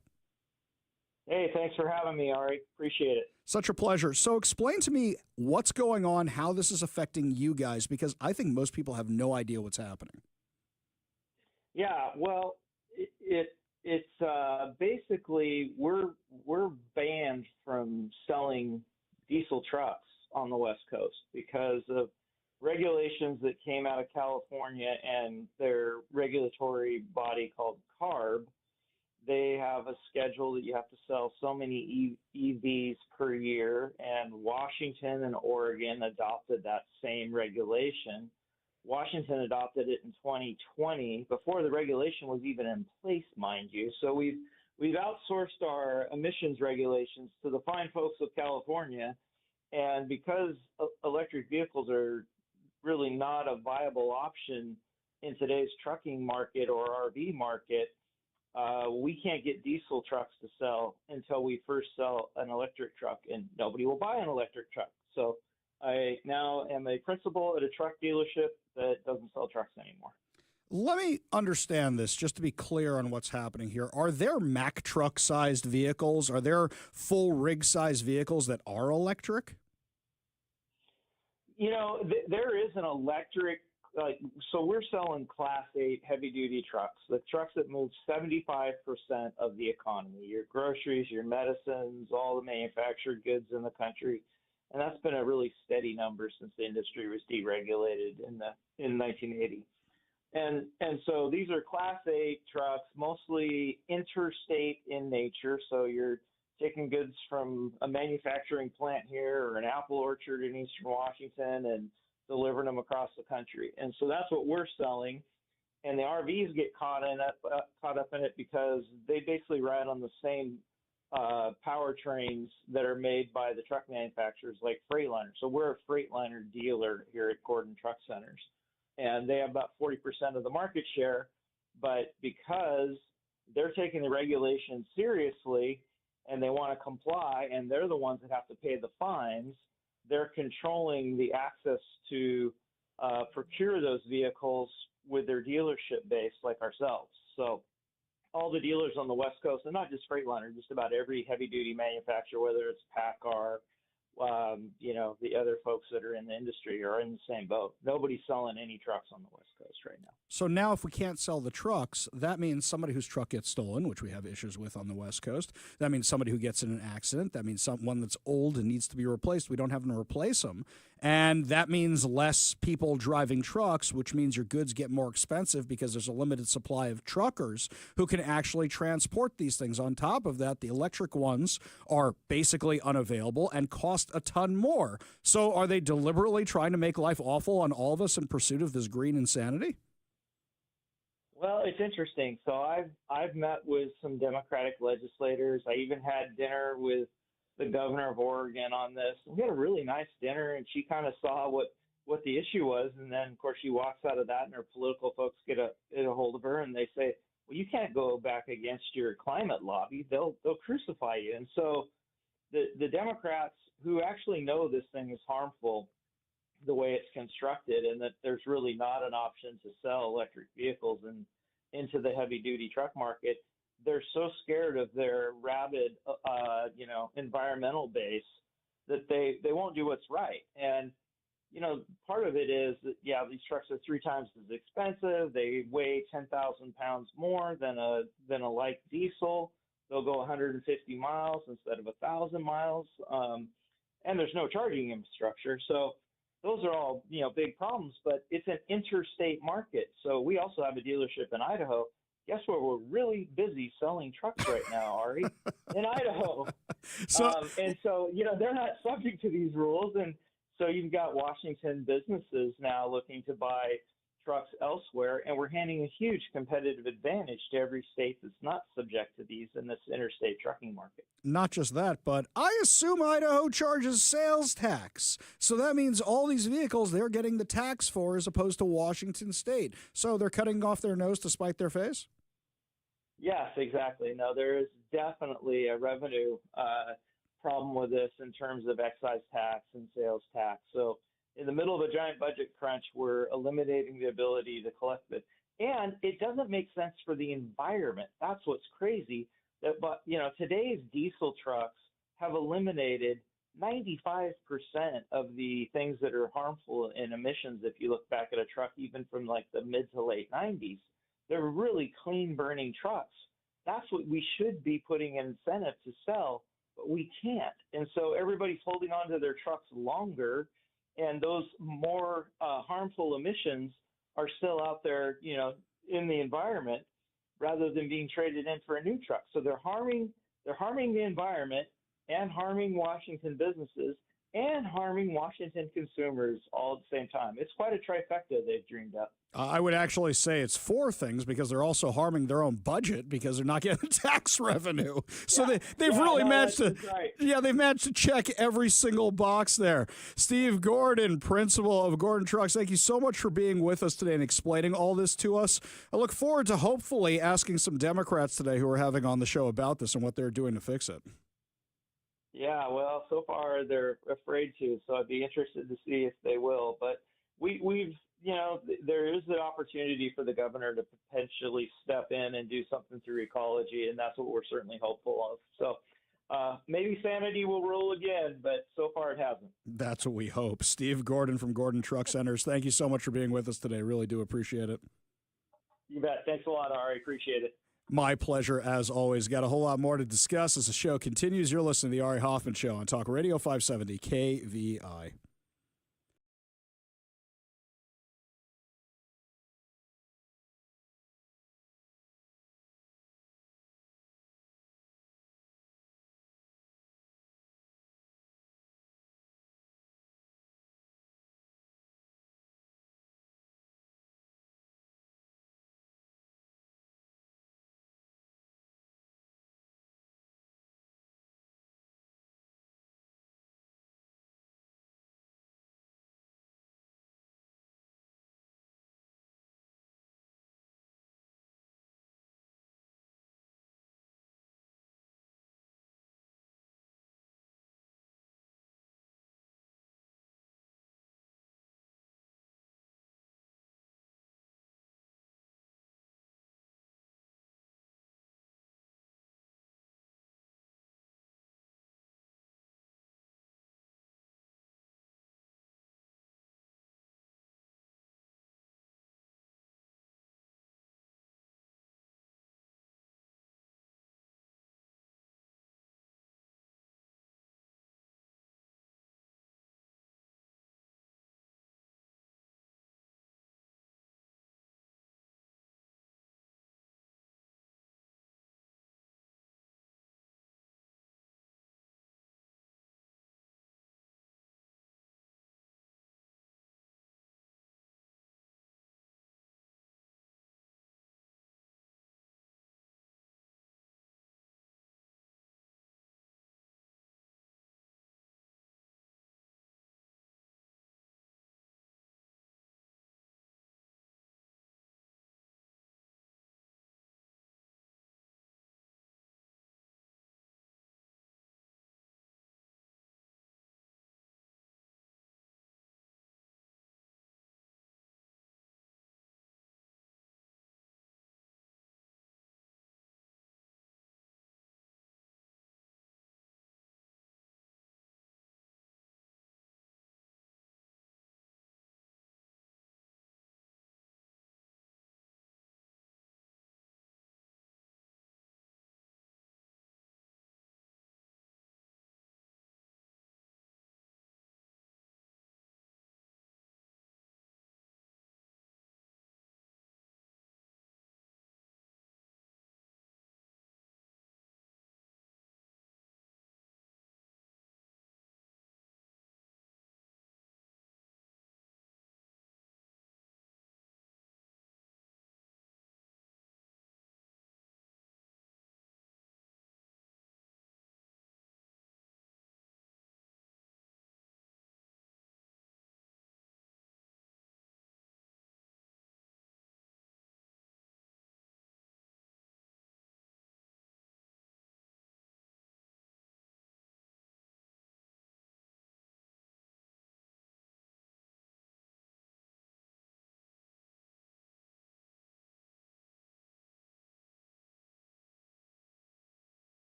Hey, thanks for having me, Ari. Appreciate it. Such a pleasure. So explain to me what's going on, how this is affecting you guys, because I think most people have no idea what's happening. Yeah, well, it's basically we're banned from selling diesel trucks on the West Coast because of regulations that came out of California and their regulatory body called CARB they have a schedule that you have to sell so many EVs per year, and Washington and Oregon adopted that same regulation. Washington adopted it in 2020 before the regulation was even in place, mind you. So we've outsourced our emissions regulations to the fine folks of California, and because electric vehicles are really not a viable option in today's trucking market or RV market, we can't get diesel trucks to sell until we first sell an electric truck, and nobody will buy an electric truck. So I now am a principal at a truck dealership that doesn't sell trucks anymore. Let me understand this, just to be clear on what's happening here. Are there Mack truck-sized vehicles? Are there full rig-sized vehicles that are electric? You know, there is an electric, so we're selling Class 8 heavy-duty trucks, the trucks that move 75% of the economy, your groceries, your medicines, all the manufactured goods in the country. And that's been a really steady number since the industry was deregulated in 1980. And so these are Class 8 trucks, mostly interstate in nature. So you're taking goods from a manufacturing plant here or an apple orchard in eastern Washington and delivering them across the country. And so that's what we're selling. And the RVs get caught up in it because they basically ride on the same powertrains that are made by the truck manufacturers like Freightliner. So we're a Freightliner dealer here at Gordon Truck Centers, and they have about 40% of the market share. But because they're taking the regulations seriously and they want to comply, and they're the ones that have to pay the fines, they're controlling the access to procure those vehicles with their dealership base like ourselves. So all the dealers on the West Coast, and not just Freightliner, just about every heavy-duty manufacturer, whether it's PACCAR, the other folks that are in the industry are in the same boat. Nobody's selling any trucks on the West Coast right now. So now if we can't sell the trucks, that means somebody whose truck gets stolen, which we have issues with on the West Coast. That means somebody who gets in an accident. That means someone that's old and needs to be replaced. We don't have them to replace them. And that means less people driving trucks, which means your goods get more expensive because there's a limited supply of truckers who can actually transport these things. On top of that, the electric ones are basically unavailable and cost a ton more. So are they deliberately trying to make life awful on all of us in pursuit of this green insanity? Well, it's interesting. So I've met with some Democratic legislators. I even had dinner with the governor of Oregon on this. We had a really nice dinner, and she kind of saw what the issue was. And then, of course, she walks out of that, and her political folks get a hold of her, and they say, well, you can't go back against your climate lobby. They'll crucify you. And so the Democrats, who actually know this thing is harmful the way it's constructed, and that there's really not an option to sell electric vehicles into the heavy-duty truck market, they're so scared of their rabid, environmental base that they won't do what's right. And, part of it is that, these trucks are 3 times as expensive. They weigh 10,000 pounds more than a light diesel. They'll go 150 miles instead of 1,000 miles. And there's no charging infrastructure. So those are all, big problems, but it's an interstate market. So we also have a dealership in Idaho. Guess where we're really busy selling trucks right now, Ari? In Idaho. And so, they're not subject to these rules. And so you've got Washington businesses now looking to buy trucks elsewhere, and we're handing a huge competitive advantage to every state that's not subject to these in this interstate trucking market. Not just that, but I assume Idaho charges sales tax. So that means all these vehicles they're getting the tax for as opposed to Washington State. So they're cutting off their nose to spite their face? Yes, exactly. No, there is definitely a revenue problem with this in terms of excise tax and sales tax. So in the middle of a giant budget crunch, we're eliminating the ability to collect it. And it doesn't make sense for the environment. That's what's crazy. But today's diesel trucks have eliminated 95% of the things that are harmful in emissions. If you look back at a truck, even from like the mid to late 90s, they're really clean burning trucks. That's what we should be putting an incentive to sell, but we can't. And so everybody's holding on to their trucks longer, and those more harmful emissions are still out there, in the environment. rather than being traded in for a new truck. So they're harming the environment and harming Washington businesses and harming Washington consumers all at the same time. It's quite a trifecta they've dreamed up. I would actually say it's four things, because they're also harming their own budget because they're not getting tax revenue. So they've really managed to, they've managed to check every single box there. Steve Gordon, principal of Gordon Trucks, thank you so much for being with us today and explaining all this to us. I look forward to hopefully asking some Democrats today who are having on the show about this and what they're doing to fix it. Yeah, well, so far they're afraid to, so I'd be interested to see if they will. But we've there is the opportunity for the governor to potentially step in and do something through ecology, and that's what we're certainly hopeful of. So maybe sanity will rule again, but so far it hasn't. That's what we hope. Steve Gordon from Gordon Truck Centers, thank you so much for being with us today. Really do appreciate it. You bet. Thanks a lot, Ari. Appreciate it. My pleasure, as always. Got a whole lot more to discuss as the show continues. You're listening to the Ari Hoffman Show on Talk Radio 570 KVI.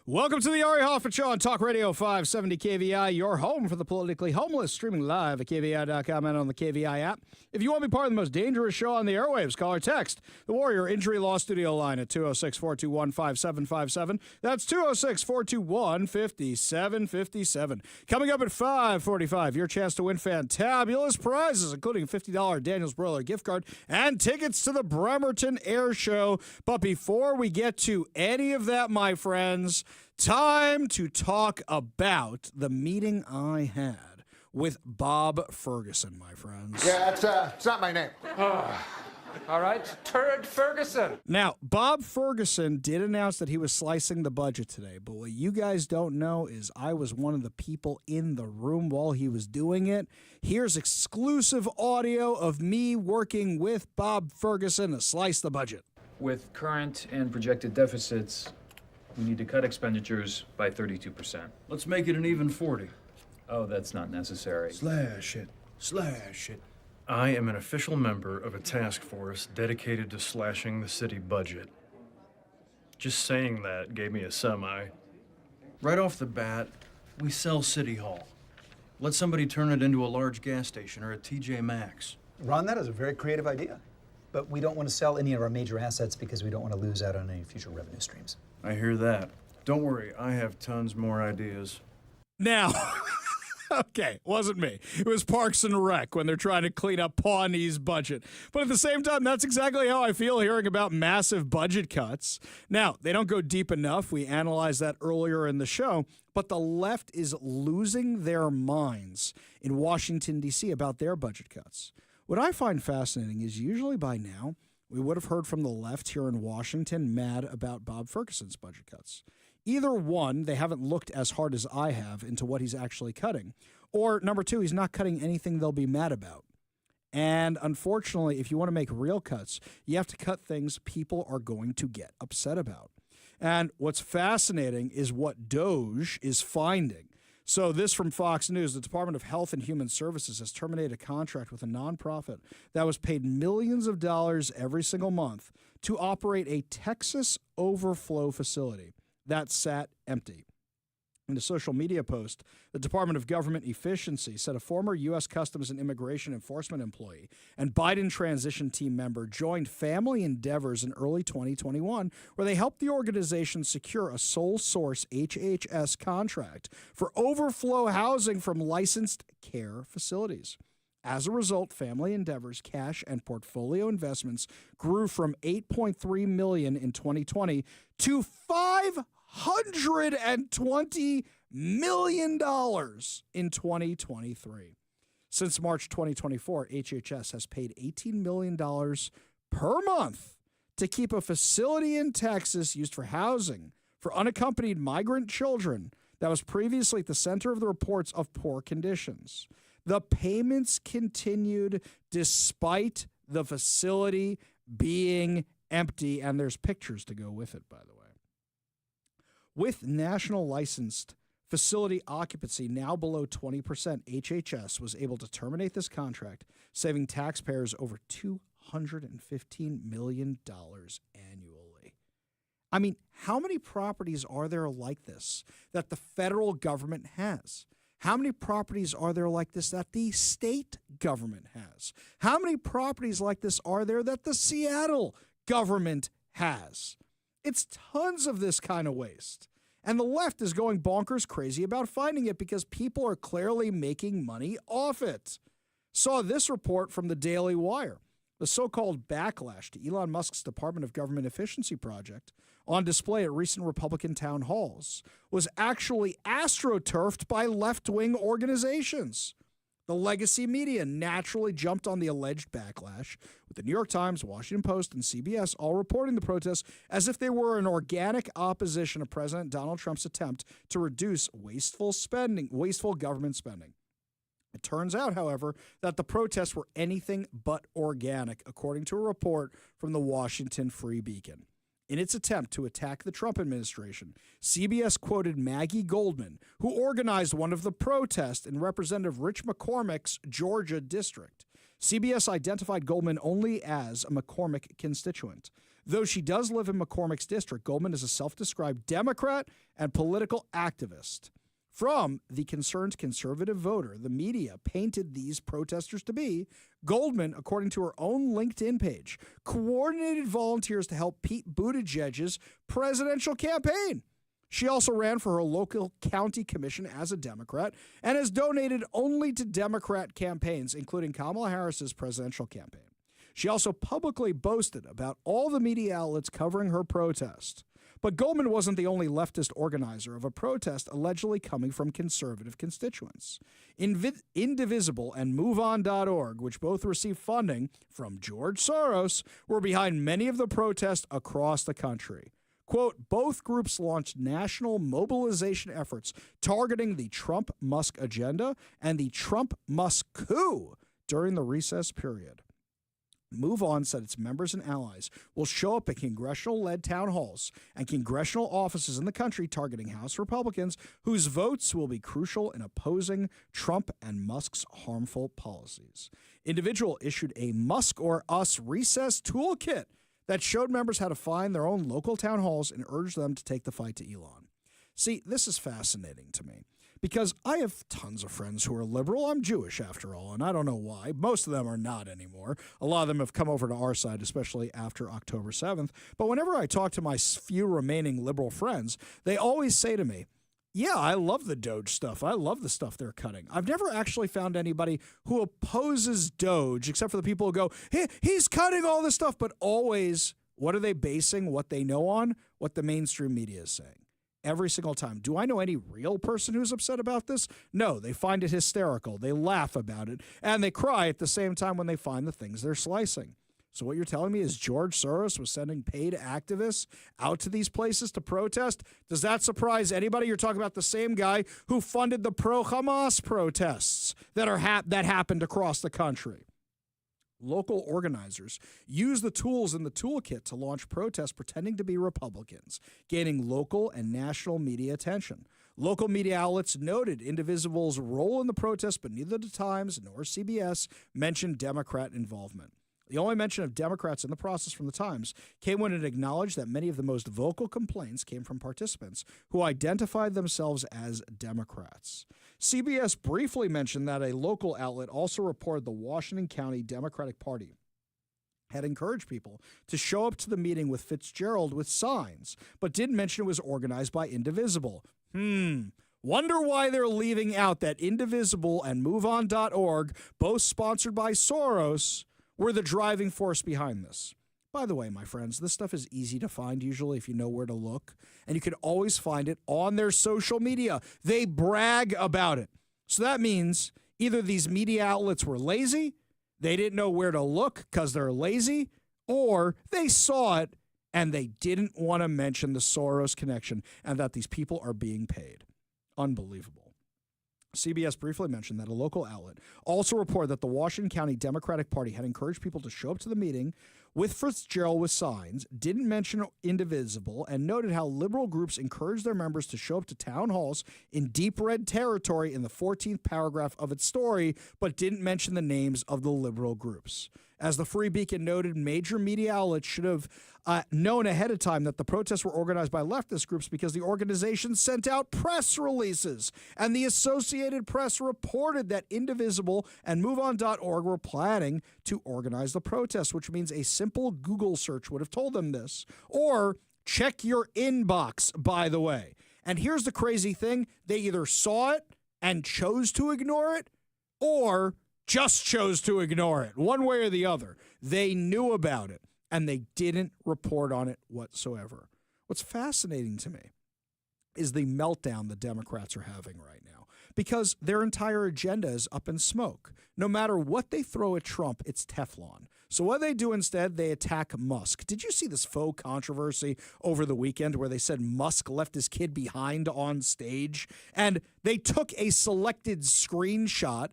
Welcome to the Ari Hoffman Show on Talk Radio 570 KVI, your home for the politically homeless, streaming live at KVI.com and on the KVI app. If you want to be part of the most dangerous show on the airwaves, call or text the Warrior Injury Law Studio line at 206-421-5757. That's 206-421-5757. Coming up at 5:45, your chance to win fantabulous prizes, including a $50 Daniels Broiler gift card and tickets to the Bremerton Air Show. But before we get to any of that, my friends, time to talk about the meeting I had with Bob Ferguson, my friends. Yeah, it's not my name. All right, Turd Ferguson. Now, Bob Ferguson did announce that he was slicing the budget today, but what you guys don't know is I was one of the people in the room while he was doing it. Here's exclusive audio of me working with Bob Ferguson to slice the budget. With current and projected deficits, we need to cut expenditures by 32%. Let's make it an even 40. Oh, that's not necessary. Slash it. I am an official member of a task force dedicated to slashing the city budget. Just saying that gave me a semi. Right off the bat, we sell City Hall. Let somebody turn it into a large gas station or a TJ Maxx. Ron, that is a very creative idea. But we don't want to sell any of our major assets because we don't want to lose out on any future revenue streams. I hear that. Don't worry, I have tons more ideas. Now, okay, wasn't me. It was Parks and Rec when they're trying to clean up Pawnee's budget. But at the same time, that's exactly how I feel hearing about massive budget cuts. Now, they don't go deep enough. We analyzed that earlier in the show. But the left is losing their minds in Washington, D.C. about their budget cuts. What I find fascinating is usually by now, we would have heard from the left here in Washington mad about Bob Ferguson's budget cuts. Either one, they haven't looked as hard as I have into what he's actually cutting. Or number two, he's not cutting anything they'll be mad about. And unfortunately, if you want to make real cuts, you have to cut things people are going to get upset about. And what's fascinating is what DOJ is finding. So this from Fox News, the Department of Health and Human Services has terminated a contract with a nonprofit that was paid millions of dollars every single month to operate a Texas overflow facility that sat empty. In a social media post, the Department of Government Efficiency said a former U.S. Customs and Immigration Enforcement employee and Biden transition team member joined Family Endeavors in early 2021, where they helped the organization secure a sole source HHS contract for overflow housing from licensed care facilities. As a result, Family Endeavors' cash and portfolio investments grew from $8.3 million in 2020 to $520 million in 2023. Since March 2024, HHS has paid $18 million per month to keep a facility in Texas used for housing for unaccompanied migrant children that was previously at the center of the reports of poor conditions. The payments continued despite the facility being empty, and there's pictures to go with it, by the way. With national licensed facility occupancy now below 20%, HHS was able to terminate this contract, saving taxpayers over $215 million annually. I mean, how many properties are there like this that the federal government has? How many properties are there like this that the state government has? How many properties like this are there that the Seattle government has? It's tons of this kind of waste. And the left is going bonkers crazy about finding it because people are clearly making money off it. Saw this report from the Daily Wire. The so-called backlash to Elon Musk's Department of Government Efficiency project on display at recent Republican town halls was actually astroturfed by left-wing organizations. The legacy media naturally jumped on the alleged backlash, with the New York Times, Washington Post, and CBS all reporting the protests as if they were an organic opposition to President Donald Trump's attempt to reduce wasteful government spending. It turns out, however, that the protests were anything but organic, according to a report from the Washington Free Beacon. In its attempt to attack the Trump administration, CBS quoted Maggie Goldman, who organized one of the protests in Representative Rich McCormick's Georgia district. CBS identified Goldman only as a McCormick constituent. Though she does live in McCormick's district, Goldman is a self-described Democrat and political activist. From the concerned conservative voter, the media painted these protesters to be, Goldman, according to her own LinkedIn page, coordinated volunteers to help Pete Buttigieg's presidential campaign. She also ran for her local county commission as a Democrat and has donated only to Democrat campaigns, including Kamala Harris's presidential campaign. She also publicly boasted about all the media outlets covering her protest. But Goldman wasn't the only leftist organizer of a protest allegedly coming from conservative constituents. Indivisible and MoveOn.org, which both received funding from George Soros, were behind many of the protests across the country. Quote, both groups launched national mobilization efforts targeting the Trump-Musk agenda and the Trump-Musk coup during the recess period. Move On said its members and allies will show up at congressional-led town halls and congressional offices in the country targeting House Republicans whose votes will be crucial in opposing Trump and Musk's harmful policies. Individual issued a Musk or Us recess toolkit that showed members how to find their own local town halls and urged them to take the fight to Elon. See, this is fascinating to me because I have tons of friends who are liberal. I'm Jewish, after all, and I don't know why. Most of them are not anymore. A lot of them have come over to our side, especially after October 7th. But whenever I talk to my few remaining liberal friends, they always say to me, yeah, I love the Doge stuff. I love the stuff they're cutting. I've never actually found anybody who opposes Doge, except for the people who go, hey, he's cutting all this stuff. But always, what are they basing what they know on? What the mainstream media is saying. Every single time. Do I know any real person who's upset about this? No, they find it hysterical. They laugh about it, and they cry at the same time when they find the things they're slicing. So what you're telling me is George Soros was sending paid activists out to these places to protest? Does that surprise anybody? You're talking about the same guy who funded the pro-Hamas protests that happened across the country. Local organizers use the tools in the toolkit to launch protests pretending to be Republicans, gaining local and national media attention. Local media outlets noted Indivisible's role in the protest, but neither the Times nor CBS mentioned Democrat involvement. The only mention of Democrats in the process from the Times came when it acknowledged that many of the most vocal complaints came from participants who identified themselves as Democrats. CBS briefly mentioned that a local outlet also reported the Washington County Democratic Party had encouraged people to show up to the meeting with Fitzgerald with signs, but didn't mention it was organized by Indivisible. Wonder why they're leaving out that Indivisible and MoveOn.org, both sponsored by Soros, were the driving force behind this. By the way, my friends, this stuff is easy to find usually if you know where to look, and you can always find it on their social media. They brag about it. So that means either these media outlets were lazy, they didn't know where to look because they're lazy, or they saw it and they didn't want to mention the Soros connection and that these people are being paid. Unbelievable. CBS briefly mentioned that a local outlet also reported that the Washington County Democratic Party had encouraged people to show up to the meeting with Fitzgerald with signs, didn't mention Indivisible, and noted how liberal groups encouraged their members to show up to town halls in deep red territory in the 14th paragraph of its story, but didn't mention the names of the liberal groups. As the Free Beacon noted, major media outlets should have known ahead of time that the protests were organized by leftist groups because the organization sent out press releases, and the Associated Press reported that Indivisible and MoveOn.org were planning to organize the protests, which means a simple Google search would have told them this. Or check your inbox, by the way. And here's the crazy thing. They either saw it and chose to ignore it, or just chose to ignore it. One way or the other. They knew about it, and they didn't report on it whatsoever. What's fascinating to me is the meltdown the Democrats are having right now, because their entire agenda is up in smoke. No matter what they throw at Trump, it's Teflon. So what they do instead, they attack Musk. Did you see this faux controversy over the weekend where they said Musk left his kid behind on stage? And they took a selected screenshot.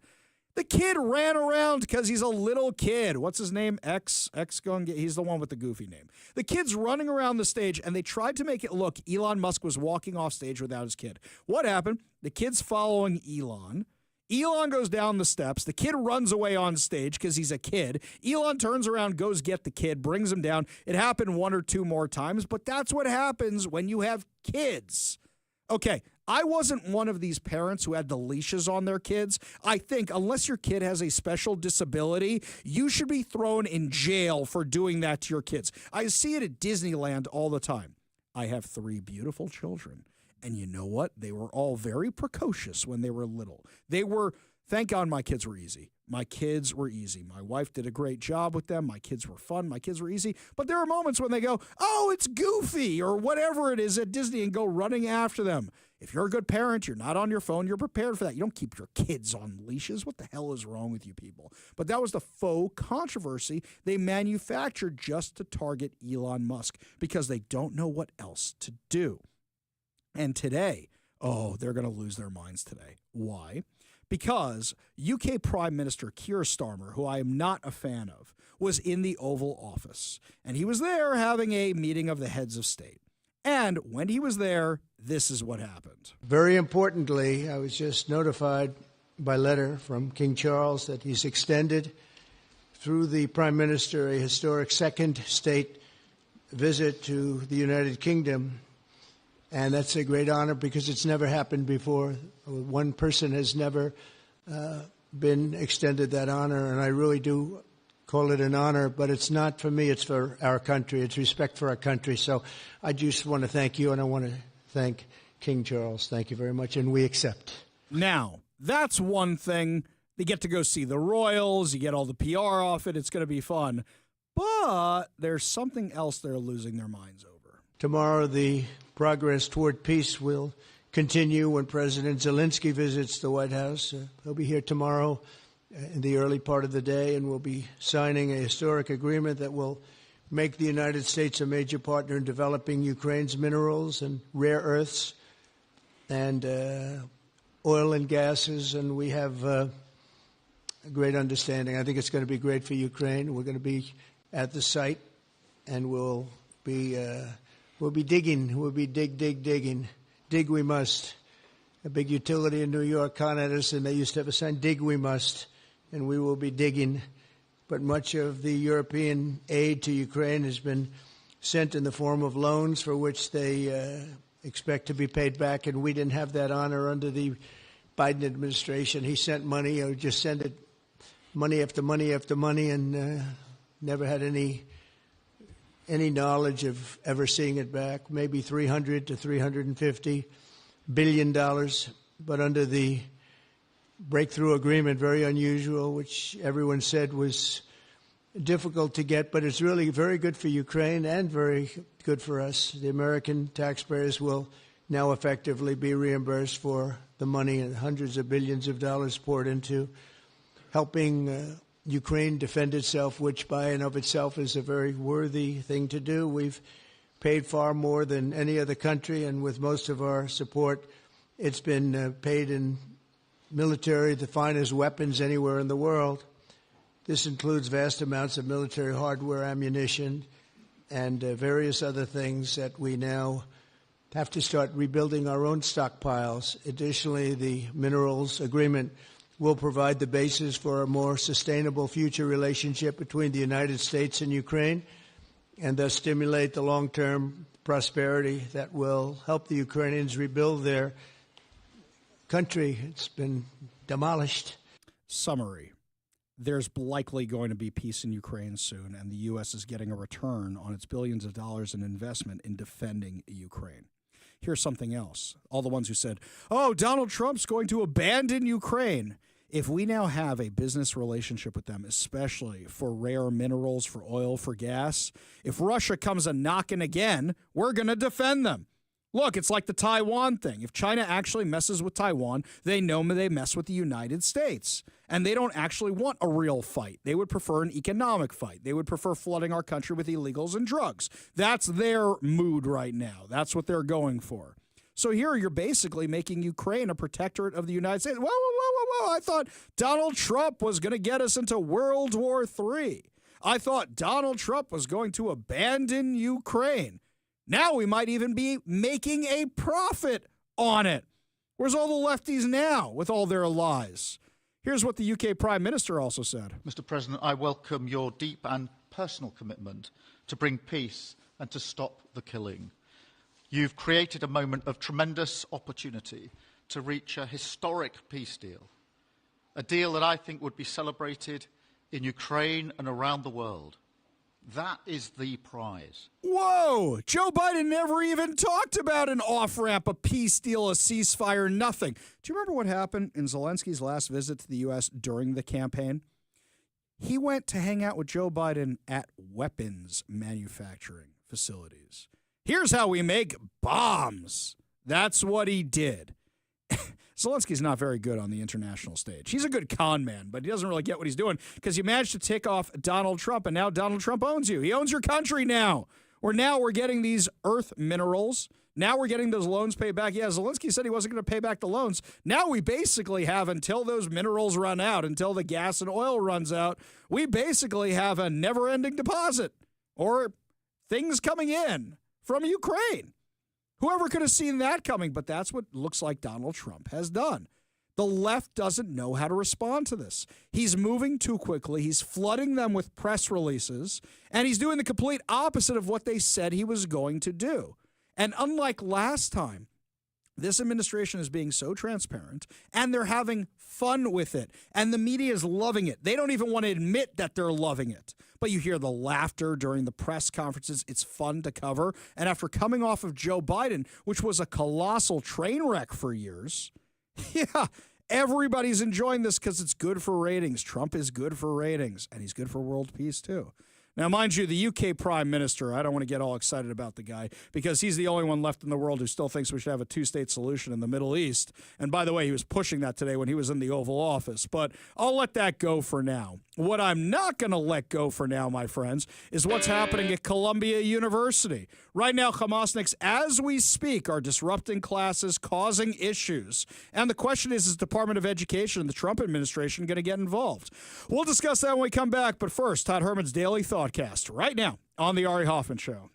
The kid ran around because he's a little kid. What's his name? He's the one with the goofy name. The kid's running around the stage, and they tried to make it look Elon Musk was walking off stage without his kid. What happened? The kid's following Elon. Elon goes down the steps. The kid runs away on stage because he's a kid. Elon turns around, goes get the kid, brings him down. It happened one or two more times, but that's what happens when you have kids. Okay, I wasn't one of these parents who had the leashes on their kids. I think unless your kid has a special disability, you should be thrown in jail for doing that to your kids. I see it at Disneyland all the time. I have 3 beautiful children. And you know what? They were all very precocious when they were little. Thank God my kids were easy. My kids were easy. My wife did a great job with them. My kids were fun. My kids were easy. But there are moments when they go, oh, it's Goofy or whatever it is at Disney and go running after them. If you're a good parent, you're not on your phone, you're prepared for that. You don't keep your kids on leashes. What the hell is wrong with you people? But that was the faux controversy they manufactured just to target Elon Musk because they don't know what else to do. And today, they're going to lose their minds today. Why? Because UK Prime Minister Keir Starmer, who I am not a fan of, was in the Oval Office. And he was there having a meeting of the heads of state. And when he was there, this is what happened. Very importantly, I was just notified by letter from King Charles that he's extended through the Prime Minister a historic second state visit to the United Kingdom. And that's a great honor because it's never happened before. One person has never been extended that honor, and I really do call it an honor, but it's not for me, it's for our country. It's respect for our country. So I just want to thank you, and I want to thank King Charles. Thank you very much, and we accept. Now, that's one thing. They get to go see the royals. You get all the PR off it. It's going to be fun. But there's something else they're losing their minds over. Tomorrow, the progress toward peace will continue when President Zelensky visits the White House. He'll be here tomorrow in the early part of the day, and we'll be signing a historic agreement that will make the United States a major partner in developing Ukraine's minerals and rare earths and oil and gases, and we have a great understanding. I think it's going to be great for Ukraine. We're going to be at the site, and we'll be digging. We'll be digging. Dig we must. A big utility in New York, Con Edison, they used to have a sign, dig we must, and we will be digging. But much of the European aid to Ukraine has been sent in the form of loans for which they expect to be paid back, and we didn't have that honor under the Biden administration. He sent money, or just sent it, money after money after money, and never had any knowledge of ever seeing it back. Maybe $300 to $350 billion, but under the breakthrough agreement, very unusual, which everyone said was difficult to get, but it's really very good for Ukraine and very good for us. The American taxpayers will now effectively be reimbursed for the money and hundreds of billions of dollars poured into helping Ukraine defend itself, which by and of itself is a very worthy thing to do. We've paid far more than any other country, and with most of our support, it's been paid in military, the finest weapons anywhere in the world. This includes vast amounts of military hardware, ammunition, and various other things that we now have to start rebuilding our own stockpiles. Additionally, the minerals agreement will provide the basis for a more sustainable future relationship between the United States and Ukraine, and thus stimulate the long-term prosperity that will help the Ukrainians rebuild their country. It's been demolished. Summary. There's likely going to be peace in Ukraine soon, and the U.S. is getting a return on its billions of dollars in investment in defending Ukraine. Here's something else. All the ones who said, oh, Donald Trump's going to abandon Ukraine. If we now have a business relationship with them, especially for rare minerals, for oil, for gas, if Russia comes a-knocking again, we're going to defend them. Look, it's like the Taiwan thing. If China actually messes with Taiwan, they know they mess with the United States. And they don't actually want a real fight. They would prefer an economic fight. They would prefer flooding our country with illegals and drugs. That's their mood right now. That's what they're going for. So here you're basically making Ukraine a protectorate of the United States. Whoa. I thought Donald Trump was going to get us into World War III. I thought Donald Trump was going to abandon Ukraine. Now we might even be making a profit on it. Where's all the lefties now with all their lies? Here's what the UK Prime Minister also said. Mr. President, I welcome your deep and personal commitment to bring peace and to stop the killing. You've created a moment of tremendous opportunity to reach a historic peace deal, a deal that I think would be celebrated in Ukraine and around the world. That is the prize. Whoa! Joe Biden never even talked about an off-ramp, a peace deal, a ceasefire, nothing. Do you remember what happened in Zelensky's last visit to the U.S. during the campaign? He went to hang out with Joe Biden at weapons manufacturing facilities. Here's how we make bombs. That's what he did. Zelensky's not very good on the international stage. He's a good con man, but he doesn't really get what he's doing because you managed to tick off Donald Trump, and now Donald Trump owns you. He owns your country now. We're getting these earth minerals. Now we're getting those loans paid back. Yeah, Zelensky said he wasn't going to pay back the loans. Now we basically have, until those minerals run out, until the gas and oil runs out, we basically have a never-ending deposit or things coming in from Ukraine. Whoever could have seen that coming, but that's what looks like Donald Trump has done. The left doesn't know how to respond to this. He's moving too quickly. He's flooding them with press releases, and he's doing the complete opposite of what they said he was going to do. And unlike last time, this administration is being so transparent, and they're having fun with it, and the media is loving it. They don't even want to admit that they're loving it. But you hear the laughter during the press conferences. It's fun to cover. And after coming off of Joe Biden, which was a colossal train wreck for years, yeah, everybody's enjoying this because it's good for ratings. Trump is good for ratings, and he's good for world peace, too. Now, mind you, the UK Prime Minister, I don't want to get all excited about the guy because he's the only one left in the world who still thinks we should have a two-state solution in the Middle East. And by the way, he was pushing that today when he was in the Oval Office. But I'll let that go for now. What I'm not going to let go for now, my friends, is what's happening at Columbia University. Right now, Hamasniks, as we speak, are disrupting classes, causing issues. And the question is Department of Education and the Trump administration going to get involved? We'll discuss that when we come back. But first, Todd Herman's Daily Thoughtcast right now on The Ari Hoffman Show.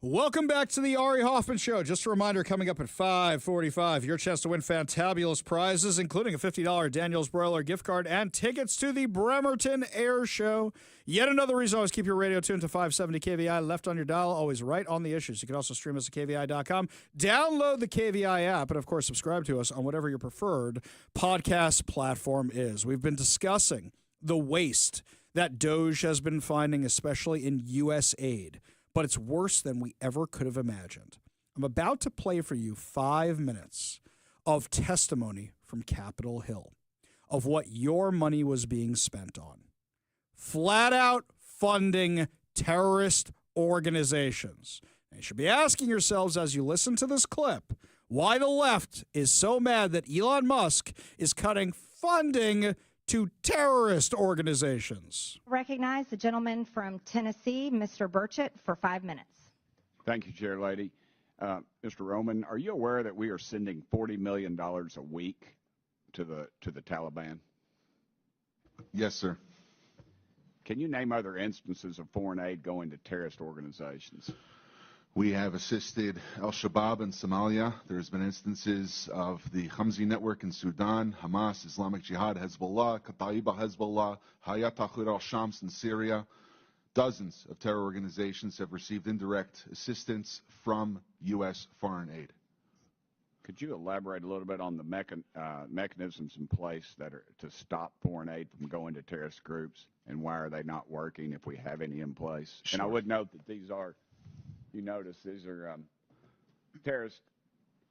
Welcome back to the Ari Hoffman Show. Just a reminder, coming up at 5:45, your chance to win fantabulous prizes, including a $50 Daniel's Broiler gift card and tickets to the Bremerton Air Show. Yet another reason always keep your radio tuned to 570 KVI, left on your dial, always right on the issues. You can also stream us at KVI.com, download the KVI app, and, of course, subscribe to us on whatever your preferred podcast platform is. We've been discussing the waste that DOJ has been finding, especially in U.S. aid. But it's worse than we ever could have imagined. I'm about to play for you 5 minutes of testimony from Capitol Hill of what your money was being spent on. Flat out funding terrorist organizations. And you should be asking yourselves as you listen to this clip why the left is so mad that Elon Musk is cutting funding to terrorist organizations. Recognize the gentleman from Tennessee, Mr. Burchett, for 5 minutes. Thank you, Chair Lady. Mr. Roman, are you aware that we are sending $40 million a week to the Taliban? Yes, sir. Can you name other instances of foreign aid going to terrorist organizations? We have assisted al-Shabaab in Somalia. There's been instances of the Hamzi Network in Sudan, Hamas, Islamic Jihad, Hezbollah, Kata'iba Hezbollah, Hayat Tahrir al-Shams in Syria. Dozens of terror organizations have received indirect assistance from U.S. foreign aid. Could you elaborate a little bit on the mechanisms in place that are to stop foreign aid from going to terrorist groups, and why are they not working if we have any in place? Sure. And I would note that these are, you notice these are terrorist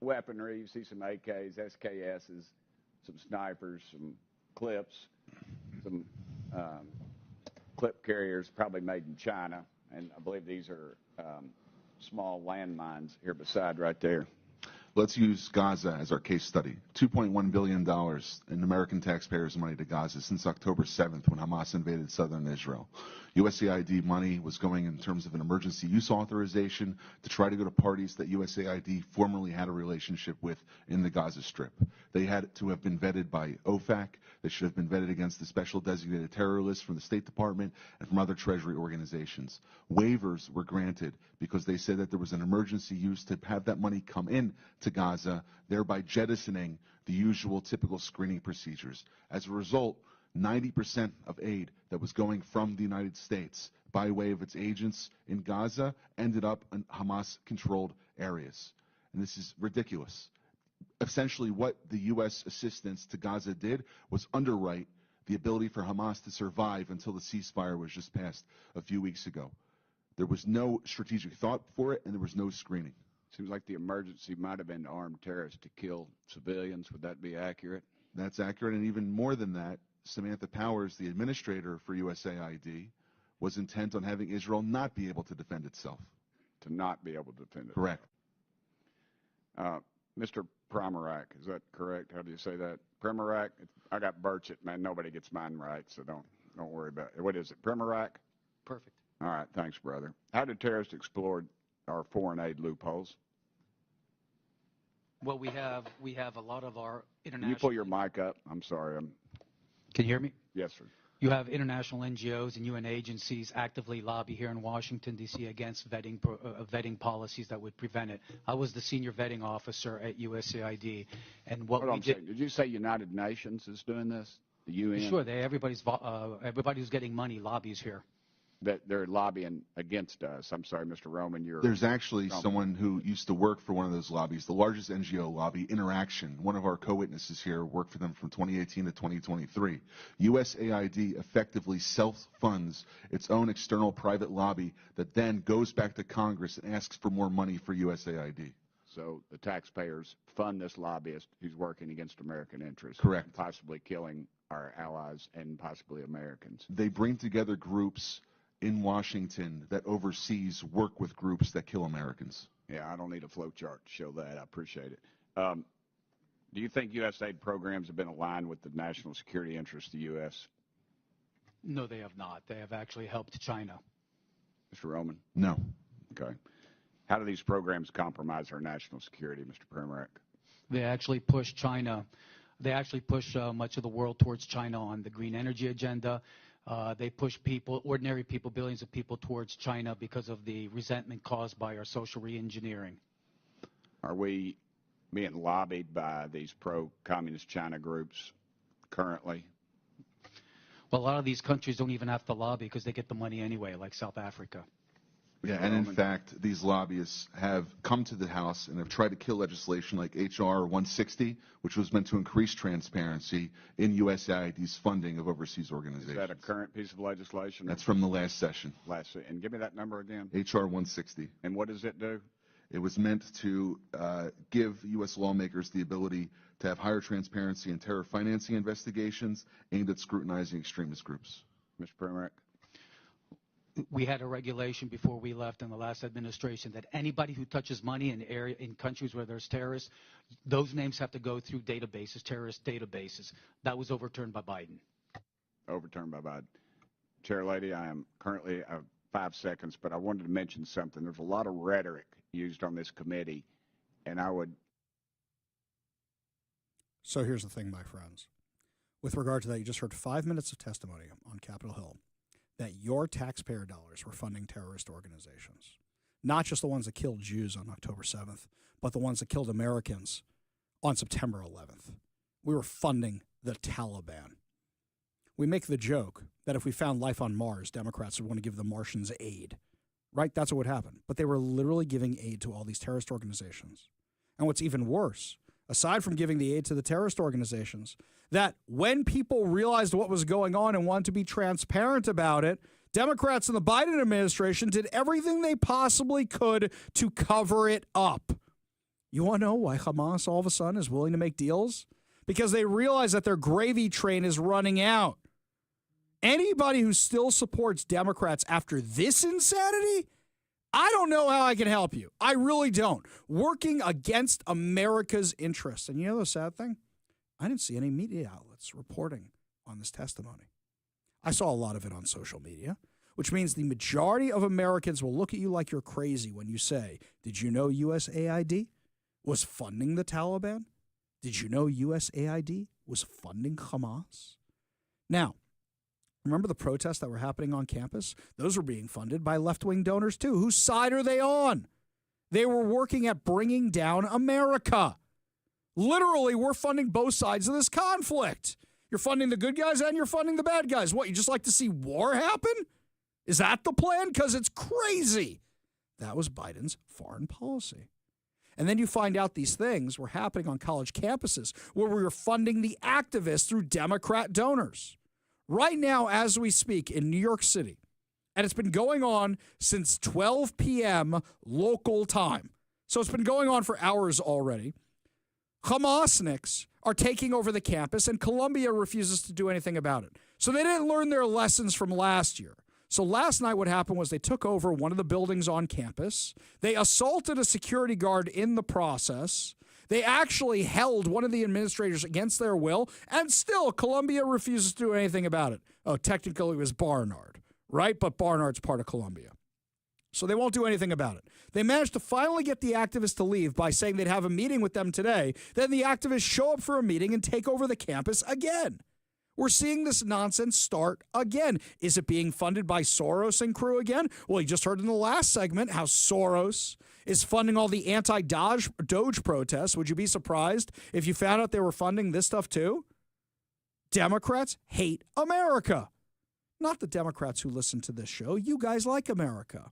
weaponry. You see some AKs, SKSs, some snipers, some clips, some clip carriers probably made in China. And I believe these are small landmines here beside right there. Let's use Gaza as our case study. $2.1 billion in American taxpayers' money to Gaza since October 7th when Hamas invaded southern Israel. USAID money was going in terms of an emergency use authorization to try to go to parties that USAID formerly had a relationship with in the Gaza Strip. They had to have been vetted by OFAC. They should have been vetted against the special designated terror list from the State Department and from other Treasury organizations. Waivers were granted because they said that there was an emergency use to have that money come in to Gaza, thereby jettisoning the usual typical screening procedures. As a result, 90% of aid that was going from the United States by way of its agents in Gaza ended up in Hamas-controlled areas. And this is ridiculous. Essentially, what the U.S. assistance to Gaza did was underwrite the ability for Hamas to survive until the ceasefire was just passed a few weeks ago. There was no strategic thought for it, and there was no screening. Seems like the emergency might have been armed terrorists to kill civilians. Would that be accurate? That's accurate, and even more than that, Samantha Powers, the administrator for USAID, was intent on having Israel not be able to defend itself. To not be able to defend it. Correct. Mr. Primorak, is that correct? How do you say that? Primorak? I got Burchett, man. Nobody gets mine right, so don't worry about it. What is it, Primorak? Perfect. All right, thanks, brother. How do terrorists exploit our foreign aid loopholes? Well, we have a lot of our international. Can you pull your mic up? I'm sorry. Can you hear me? Yes, sir. You have international NGOs and UN agencies actively lobby here in Washington, D.C. against vetting policies that would prevent it. I was the senior vetting officer at USAID, and what we did. Did you say United Nations is doing this? The UN? Sure, everybody who's getting money lobbies here. That they're lobbying against us. I'm sorry, Mr. Roman. There's actually someone who used to work for one of those lobbies, the largest NGO lobby, Interaction. One of our co-witnesses here worked for them from 2018 to 2023. USAID effectively self-funds its own external private lobby that then goes back to Congress and asks for more money for USAID. So the taxpayers fund this lobbyist who's working against American interests. Correct. Possibly killing our allies and possibly Americans. They bring together groups in Washington that oversees work with groups that kill Americans. Yeah, I don't need a flow chart to show that. I appreciate it. Do you think USAID programs have been aligned with the national security interests of the U.S.? No, they have not. They have actually helped China. Mr. Roman? No. Okay. How do these programs compromise our national security, Mr. Primorak? They actually push China. They actually push much of the world towards China on the green energy agenda. They push people, ordinary people, billions of people towards China because of the resentment caused by our social reengineering. Are we being lobbied by these pro-communist China groups currently? Well, a lot of these countries don't even have to lobby because they get the money anyway, like South Africa. Yeah, and in fact, these lobbyists have come to the House and have tried to kill legislation like H.R. 160, which was meant to increase transparency in USAID's funding of overseas organizations. Is that a current piece of legislation? That's from the last session. And give me that number again. H.R. 160. And what does it do? It was meant to give U.S. lawmakers the ability to have higher transparency in terror financing investigations aimed at scrutinizing extremist groups. Mr. Premack? We had a regulation before we left in the last administration that anybody who touches money in countries where there's terrorists, those names have to go through databases, terrorist databases. That was overturned by Biden. Overturned by Biden. Chair Lady, I am currently 5 seconds, but I wanted to mention something. There's a lot of rhetoric used on this committee, and I would... So here's the thing, my friends. With regard to that, you just heard 5 minutes of testimony on Capitol Hill that your taxpayer dollars were funding terrorist organizations. Not just the ones that killed Jews on October 7th, but the ones that killed Americans on September 11th. We were funding the Taliban. We make the joke that if we found life on Mars, Democrats would want to give the Martians aid. Right? That's what would happen. But they were literally giving aid to all these terrorist organizations. And what's even worse, aside from giving the aid to the terrorist organizations, that when people realized what was going on and wanted to be transparent about it, Democrats in the Biden administration did everything they possibly could to cover it up. You want to know why Hamas all of a sudden is willing to make deals? Because they realize that their gravy train is running out. Anybody who still supports Democrats after this insanity, I don't know how I can help you. I really don't. Working against America's interests. And you know the sad thing? I didn't see any media outlets reporting on this testimony. I saw a lot of it on social media, which means the majority of Americans will look at you like you're crazy when you say, did you know USAID was funding the Taliban? Did you know USAID was funding Hamas? Now, remember the protests that were happening on campus? Those were being funded by left-wing donors too. Whose side are they on? They were working at bringing down America. Literally, we're funding both sides of this conflict. You're funding the good guys and you're funding the bad guys. What, you just like to see war happen? Is that the plan? Because it's crazy. That was Biden's foreign policy. And then you find out these things were happening on college campuses where we were funding the activists through Democrat donors. Right now, as we speak, in New York City, and it's been going on since 12 p.m. local time. So it's been going on for hours already. Hamasniks are taking over the campus, and Columbia refuses to do anything about it. So they didn't learn their lessons from last year. So last night what happened was they took over one of the buildings on campus. They assaulted a security guard in the process. They actually held one of the administrators against their will, and still Columbia refuses to do anything about it. Oh, technically it was Barnard, right? But Barnard's part of Columbia. So they won't do anything about it. They managed to finally get the activists to leave by saying they'd have a meeting with them today. Then the activists show up for a meeting and take over the campus again. We're seeing this nonsense start again. Is it being funded by Soros and crew again? Well, you just heard in the last segment how Soros is funding all the anti-Doge protests. Would you be surprised if you found out they were funding this stuff too? Democrats hate America. Not the Democrats who listen to this show. You guys like America.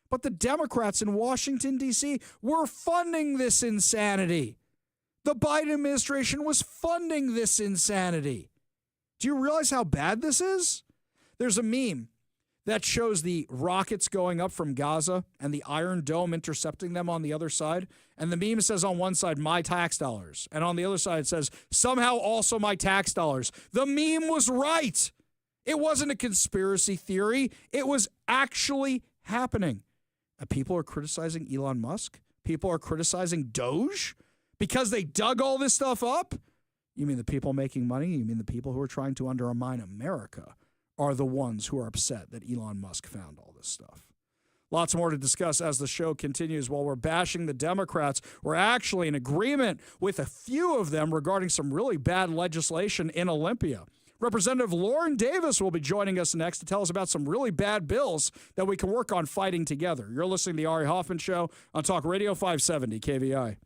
But the Democrats in Washington, D.C. were funding this insanity. The Biden administration was funding this insanity. Do you realize how bad this is? There's a meme that shows the rockets going up from Gaza and the Iron Dome intercepting them on the other side. And the meme says on one side, my tax dollars. And on the other side, it says, somehow also my tax dollars. The meme was right. It wasn't a conspiracy theory. It was actually happening. And people are criticizing Elon Musk. People are criticizing Doge because they dug all this stuff up. You mean the people making money? You mean the people who are trying to undermine America are the ones who are upset that Elon Musk found all this stuff? Lots more to discuss as the show continues. While we're bashing the Democrats, we're actually in agreement with a few of them regarding some really bad legislation in Olympia. Representative Lauren Davis will be joining us next to tell us about some really bad bills that we can work on fighting together. You're listening to the Ari Hoffman Show on Talk Radio 570 KVI.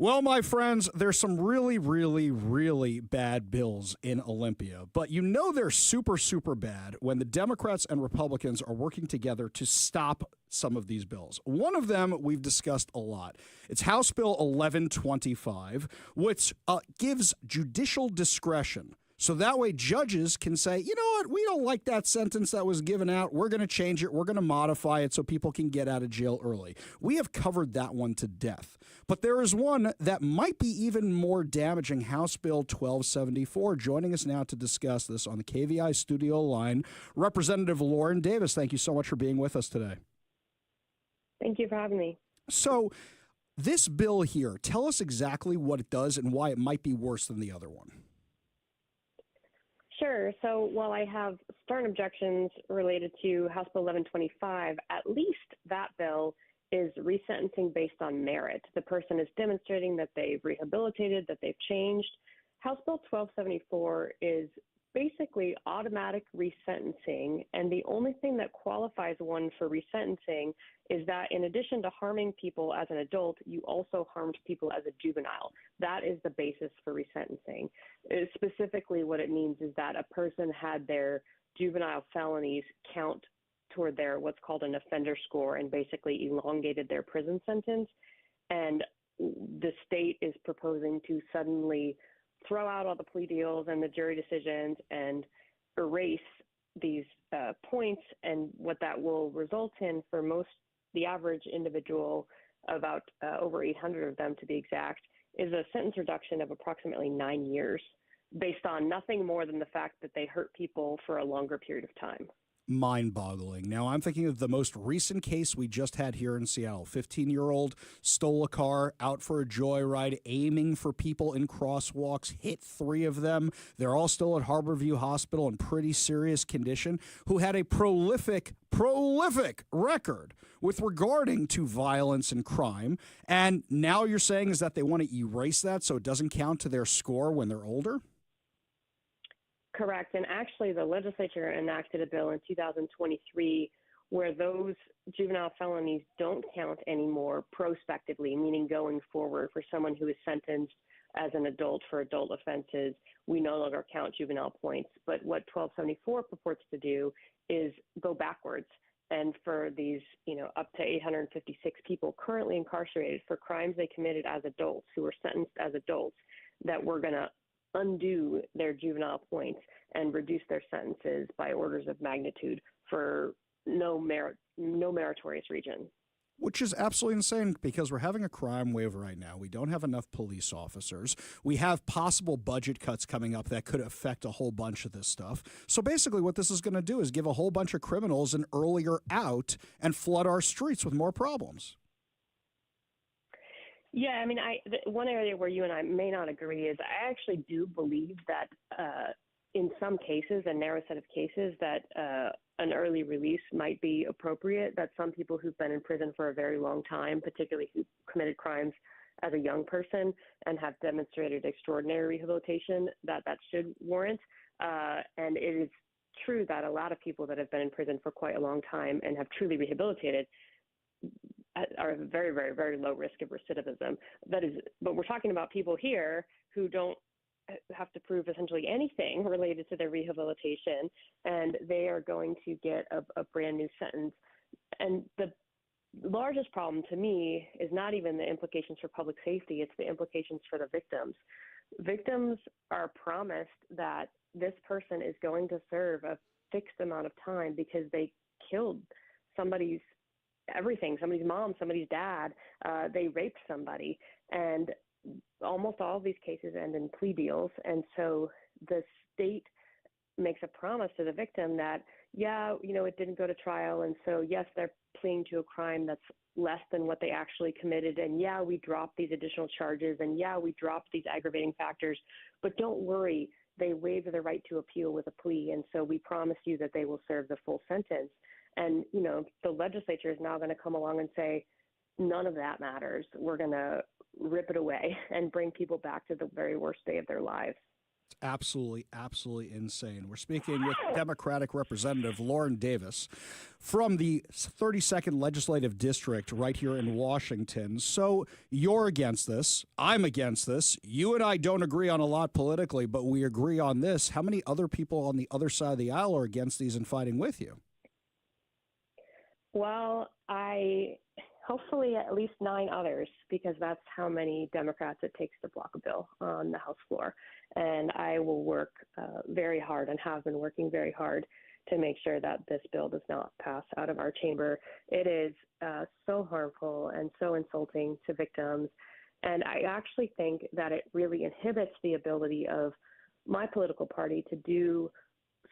Well, my friends, there's some really, really, really bad bills in Olympia, but you know they're super, super bad when the Democrats and Republicans are working together to stop some of these bills. One of them we've discussed a lot. It's House Bill 1125, which gives judicial discretion. So that way judges can say, you know what, we don't like that sentence that was given out. We're going to change it. We're going to modify it so people can get out of jail early. We have covered that one to death. But there is one that might be even more damaging, House Bill 1274. Joining us now to discuss this on the KVI studio line, Representative Lauren Davis. Thank you so much for being with us today. Thank you for having me. So this bill here, tell us exactly what it does and why it might be worse than the other one. Sure. So while I have stern objections related to House Bill 1125, at least that bill is resentencing based on merit. The person is demonstrating that they've rehabilitated, that they've changed. House Bill 1274 is basically automatic resentencing, and the only thing that qualifies one for resentencing is that in addition to harming people as an adult, you also harmed people as a juvenile. That is the basis for resentencing. Specifically, what it means is that a person had their juvenile felonies count toward their what's called an offender score and basically elongated their prison sentence. And the state is proposing to suddenly throw out all the plea deals and the jury decisions and erase these points. And what that will result in for the average individual, about over 800 of them to be exact, is a sentence reduction of approximately 9 years based on nothing more than the fact that they hurt people for a longer period of time. Mind-boggling. Now, I'm thinking of the most recent case we just had here in Seattle. 15-year-old stole a car, out for a joyride, aiming for people in crosswalks, hit 3 of them. They're all still at Harborview Hospital in pretty serious condition, who had a prolific record with regarding to violence and crime. And now you're saying is that they want to erase that so it doesn't count to their score when they're older? Correct. And actually, the legislature enacted a bill in 2023 where those juvenile felonies don't count anymore prospectively, meaning going forward for someone who is sentenced as an adult for adult offenses, we no longer count juvenile points. But what 1274 purports to do is go backwards. And for these, up to 856 people currently incarcerated for crimes they committed as adults, who were sentenced as adults, that we're going to undo their juvenile points and reduce their sentences by orders of magnitude for no meritorious reason. Which is absolutely insane because we're having a crime wave right now. We don't have enough police officers. We have possible budget cuts coming up that could affect a whole bunch of this stuff. So basically what this is going to do is give a whole bunch of criminals an earlier out and flood our streets with more problems. Yeah, I mean, one area where you and I may not agree is I actually do believe that in some cases, a narrow set of cases, that an early release might be appropriate, that some people who've been in prison for a very long time, particularly who committed crimes as a young person and have demonstrated extraordinary rehabilitation, that should warrant. And it is true that a lot of people that have been in prison for quite a long time and have truly rehabilitated are at a very, very, very low risk of recidivism. But we're talking about people here who don't have to prove essentially anything related to their rehabilitation, and they are going to get a brand new sentence. And the largest problem to me is not even the implications for public safety, it's the implications for the victims. Victims are promised that this person is going to serve a fixed amount of time because they killed somebody's everything, somebody's mom, somebody's dad, they raped somebody. And almost all of these cases end in plea deals. And so the state makes a promise to the victim that, it didn't go to trial. And so, yes, they're pleading to a crime that's less than what they actually committed. And we dropped these additional charges. And we dropped these aggravating factors. But don't worry, they waive the right to appeal with a plea. And so we promise you that they will serve the full sentence. And, the legislature is now going to come along and say, none of that matters. We're going to rip it away and bring people back to the very worst day of their lives. It's absolutely, absolutely insane. We're speaking with Democratic Representative Lauren Davis from the 32nd Legislative District right here in Washington. So you're against this. I'm against this. You and I don't agree on a lot politically, but we agree on this. How many other people on the other side of the aisle are against these and fighting with you? Well, hopefully at least 9 others, because that's how many Democrats it takes to block a bill on the House floor. And I will work very hard and have been working very hard to make sure that this bill does not pass out of our chamber. It is so harmful and so insulting to victims. And I actually think that it really inhibits the ability of my political party to do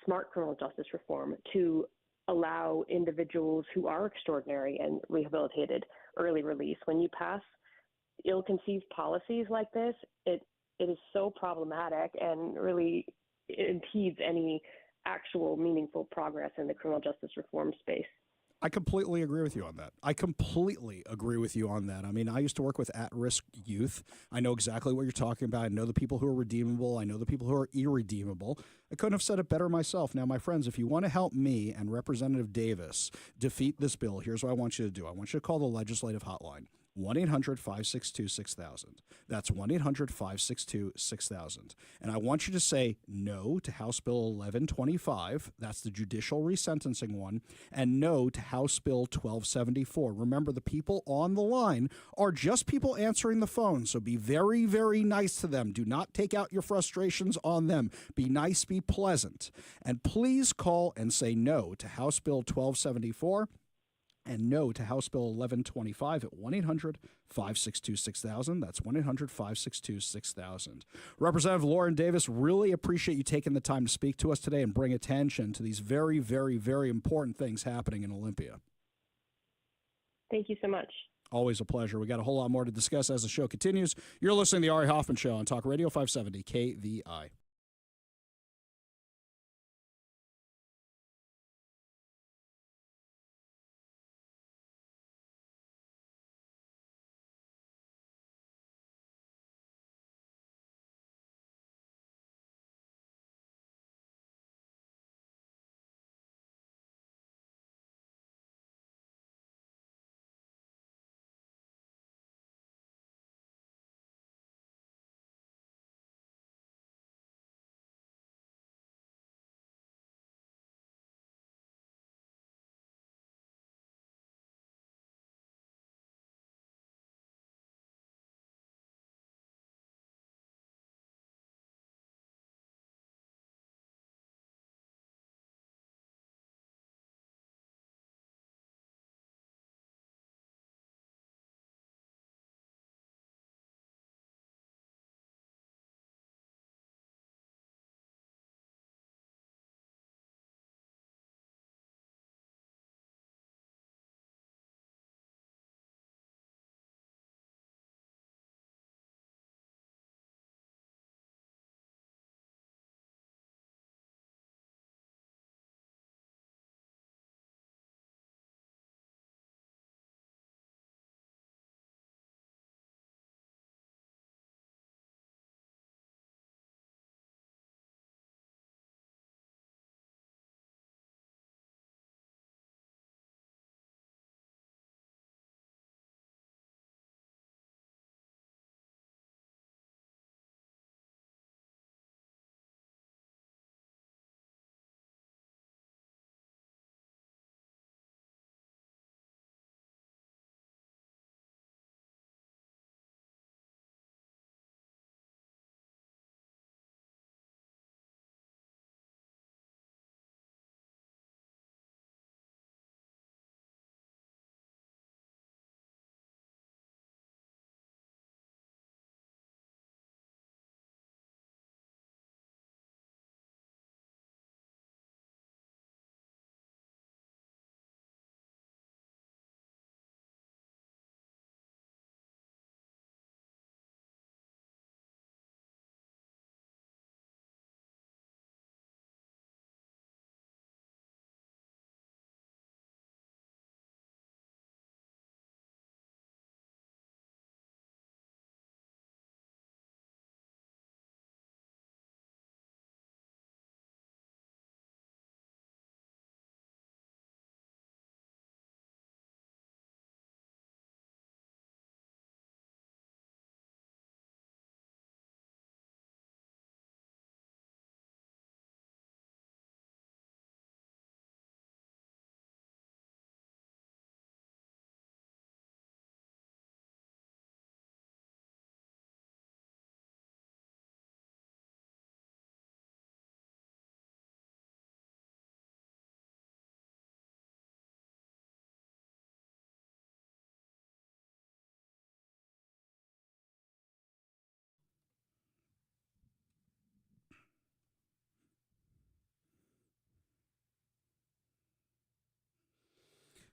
smart criminal justice reform, to allow individuals who are extraordinary and rehabilitated early release. When you pass ill-conceived policies like this, it is so problematic and really impedes any actual meaningful progress in the criminal justice reform space. I completely agree with you on that. I completely agree with you on that. I mean, I used to work with at-risk youth. I know exactly what you're talking about. I know the people who are redeemable. I know the people who are irredeemable. I couldn't have said it better myself. Now, my friends, if you want to help me and Representative Davis defeat this bill, here's what I want you to do. I want you to call the legislative hotline. 1-800-562-6000. That's 1-800-562-6000. And I want you to say no to House Bill 1125. That's the judicial resentencing one. And no to House Bill 1274. Remember, the people on the line are just people answering the phone. So be very, very nice to them. Do not take out your frustrations on them. Be nice, be pleasant. And please call and say no to House Bill 1274. And no to House Bill 1125 at 1-800-562-6000. That's 1-800-562-6000. Representative Lauren Davis, really appreciate you taking the time to speak to us today and bring attention to these very, very, very important things happening in Olympia. Thank you so much. Always a pleasure. We got a whole lot more to discuss as the show continues. You're listening to the Ari Hoffman Show on Talk Radio 570 KVI.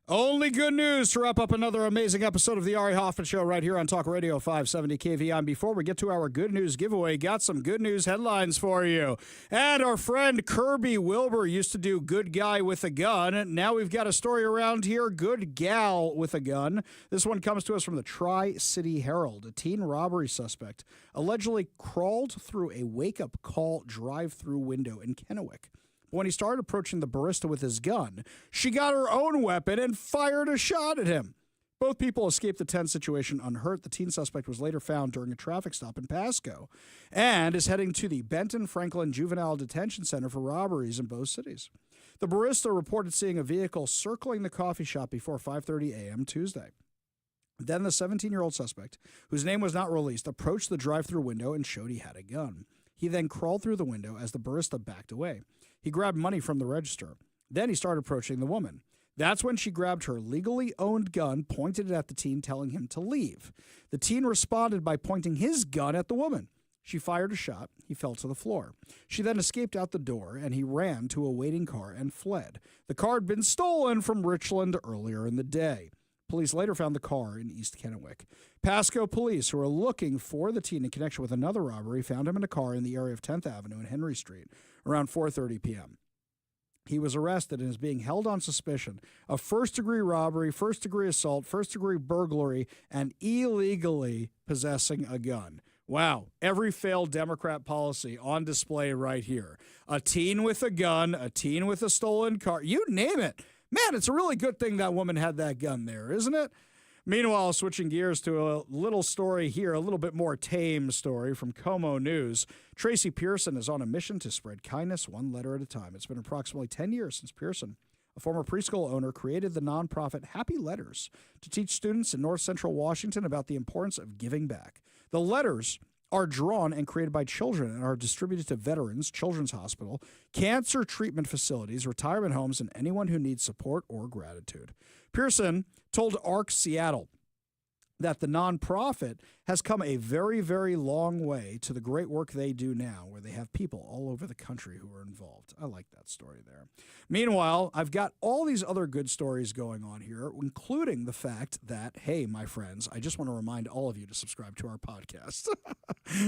Only good news to wrap up another amazing episode of the Ari Hoffman Show right here on Talk Radio 570 KVI. Before we get to our good news giveaway, got some good news headlines for you. And our friend Kirby Wilbur used to do Good Guy with a Gun. Now we've got a story around here, Good Gal with a Gun. This one comes to us from the Tri-City Herald. A teen robbery suspect allegedly crawled through a wake-up call drive-through window in Kennewick. When he started approaching the barista with his gun, she got her own weapon and fired a shot at him. Both people escaped the tense situation unhurt. The teen suspect was later found during a traffic stop in Pasco and is heading to the Benton Franklin Juvenile Detention Center for robberies in both cities. The barista reported seeing a vehicle circling the coffee shop before 5:30 a.m. Tuesday. Then the 17-year-old suspect, whose name was not released, approached the drive-through window and showed he had a gun. He then crawled through the window as the barista backed away. He grabbed money from the register. Then he started approaching the woman. That's when she grabbed her legally owned gun, pointed it at the teen, telling him to leave. The teen responded by pointing his gun at the woman. She fired a shot. He fell to the floor. She then escaped out the door, and he ran to a waiting car and fled. The car had been stolen from Richland earlier in the day. Police later found the car in East Kennewick. Pasco police, who were looking for the teen in connection with another robbery, found him in a car in the area of 10th Avenue and Henry Street around 4:30 p.m. He was arrested and is being held on suspicion of first-degree robbery, first-degree assault, first-degree burglary, and illegally possessing a gun. Wow, every failed Democrat policy on display right here. A teen with a gun, a teen with a stolen car, you name it. Man, it's a really good thing that woman had that gun there, isn't it? Meanwhile, switching gears to a little story here, a little bit more tame story from Como News. Tracy Pearson is on a mission to spread kindness one letter at a time. It's been approximately 10 years since Pearson, a former preschool owner, created the nonprofit Happy Letters to teach students in North Central Washington about the importance of giving back. The letters are drawn and created by children and are distributed to veterans, Children's Hospital, cancer treatment facilities, retirement homes, and anyone who needs support or gratitude. Pearson told ARC Seattle that the nonprofit has come a very, very long way to the great work they do now, where they have people all over the country who are involved. I like that story there. Meanwhile, I've got all these other good stories going on here, including the fact that, hey, my friends, I just want to remind all of you to subscribe to our podcast.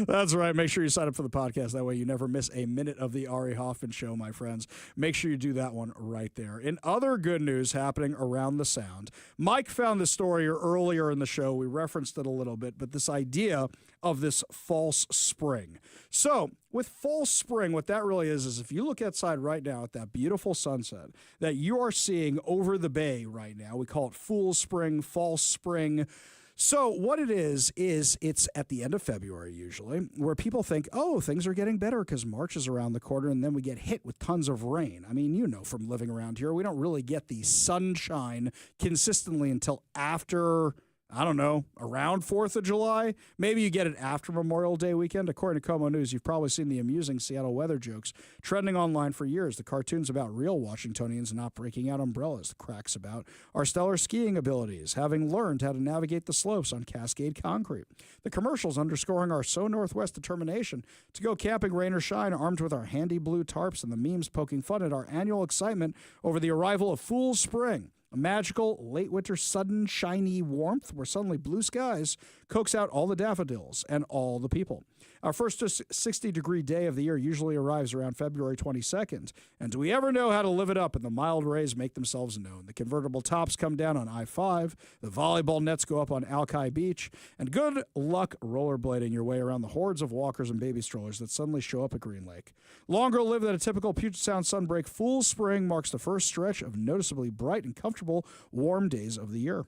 That's right. Make sure you sign up for the podcast. That way you never miss a minute of the Ari Hoffman Show, my friends. Make sure you do that one right there. In other good news happening around the sound, Mike found this story earlier in the show. We referenced it a little bit, but this idea of this false spring. So with false spring, what that really is if you look outside right now at that beautiful sunset that you are seeing over the bay right now, we call it fool's spring, false spring. So what it is it's at the end of February usually, where people think, oh, things are getting better because March is around the corner, and then we get hit with tons of rain. I mean, you know, from living around here, we don't really get the sunshine consistently until after, I don't know, around 4th of July. Maybe you get it after Memorial Day weekend. According to Como News, you've probably seen the amusing Seattle weather jokes trending online for years. The cartoons about real Washingtonians not breaking out umbrellas. The cracks about our stellar skiing abilities, having learned how to navigate the slopes on Cascade concrete. The commercials underscoring our so Northwest determination to go camping rain or shine, armed with our handy blue tarps, and the memes poking fun at our annual excitement over the arrival of Fool's Spring. A magical, late winter, sudden, shiny warmth where suddenly blue skies coax out all the daffodils and all the people. Our first 60-degree day of the year usually arrives around February 22nd. And do we ever know how to live it up? And the mild rays make themselves known. The convertible tops come down on I-5. The volleyball nets go up on Alki Beach. And good luck rollerblading your way around the hordes of walkers and baby strollers that suddenly show up at Green Lake. Longer lived than a typical Puget Sound sunbreak, Fool's Spring marks the first stretch of noticeably bright and comfortable warm days of the year.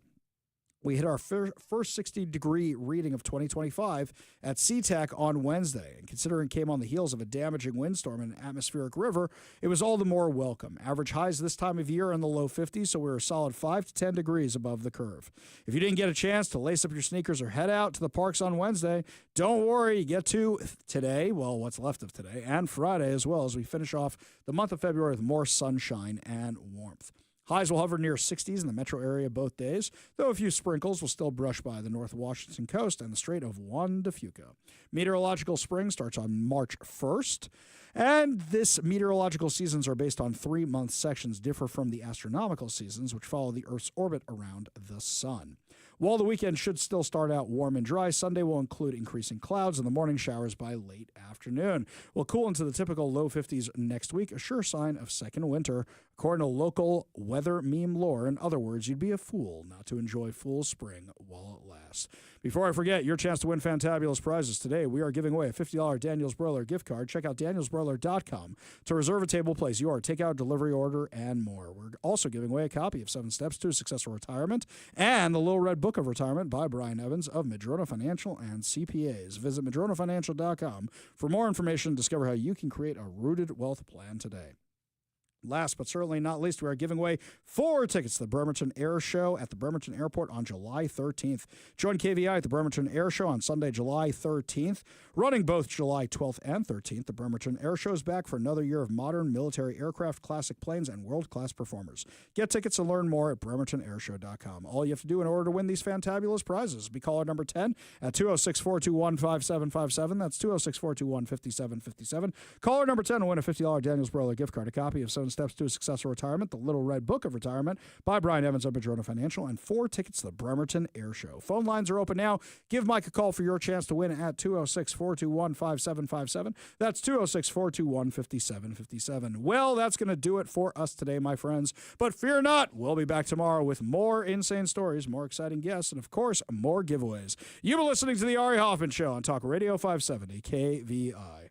We hit our first 60-degree reading of 2025 at SeaTac on Wednesday. And considering it came on the heels of a damaging windstorm in an atmospheric river, it was all the more welcome. Average highs this time of year are in the low 50s, so we were a solid 5 to 10 degrees above the curve. If you didn't get a chance to lace up your sneakers or head out to the parks on Wednesday, don't worry. You get to today, well, what's left of today, and Friday as well, as we finish off the month of February with more sunshine and warmth. Highs will hover near 60s in the metro area both days, though a few sprinkles will still brush by the North Washington coast and the Strait of Juan de Fuca. Meteorological spring starts on March 1st, and this meteorological seasons are based on 3-month sections, differ from the astronomical seasons, which follow the Earth's orbit around the sun. While the weekend should still start out warm and dry, Sunday will include increasing clouds and the morning showers by late afternoon. We'll cool into the typical low 50s next week, a sure sign of second winter. According to local weather meme lore, in other words, you'd be a fool not to enjoy full spring while it lasts. Before I forget, your chance to win fantabulous prizes today, we are giving away a $50 Daniel's Broiler gift card. Check out danielsbroiler.com to reserve a table, place your takeout, delivery order, and more. We're also giving away a copy of 7 Steps to a Successful Retirement and the Little Red Book of Retirement by Brian Evans of Madrona Financial and CPAs. Visit madronafinancial.com for more information and discover how you can create a rooted wealth plan today. Last but certainly not least, we are giving away 4 tickets to the Bremerton Air Show at the Bremerton Airport on July 13th. Join KVI at the Bremerton Air Show on Sunday, July 13th. Running both July 12th and 13th, the Bremerton Air Show is back for another year of modern military aircraft, classic planes, and world-class performers. Get tickets and learn more at bremertonairshow.com. All you have to do in order to win these fantabulous prizes is be caller number 10 at 206-421-5757. That's 206-421-5757. Caller number 10 will win a $50 Daniel's Broiler gift card, a copy of 7 Steps to a Successful Retirement, the Little Red Book of Retirement by Brian Evans of Madrona Financial, and 4 tickets to the Bremerton Air Show. Phone lines are open now. Give Mike a call for your chance to win at 206-421-5757. That's 206-421-5757. Well, that's going to do it for us today, my friends. But fear not, we'll be back tomorrow with more insane stories, more exciting guests, and of course, more giveaways. You've been listening to the Ari Hoffman Show on Talk Radio 570 KVI.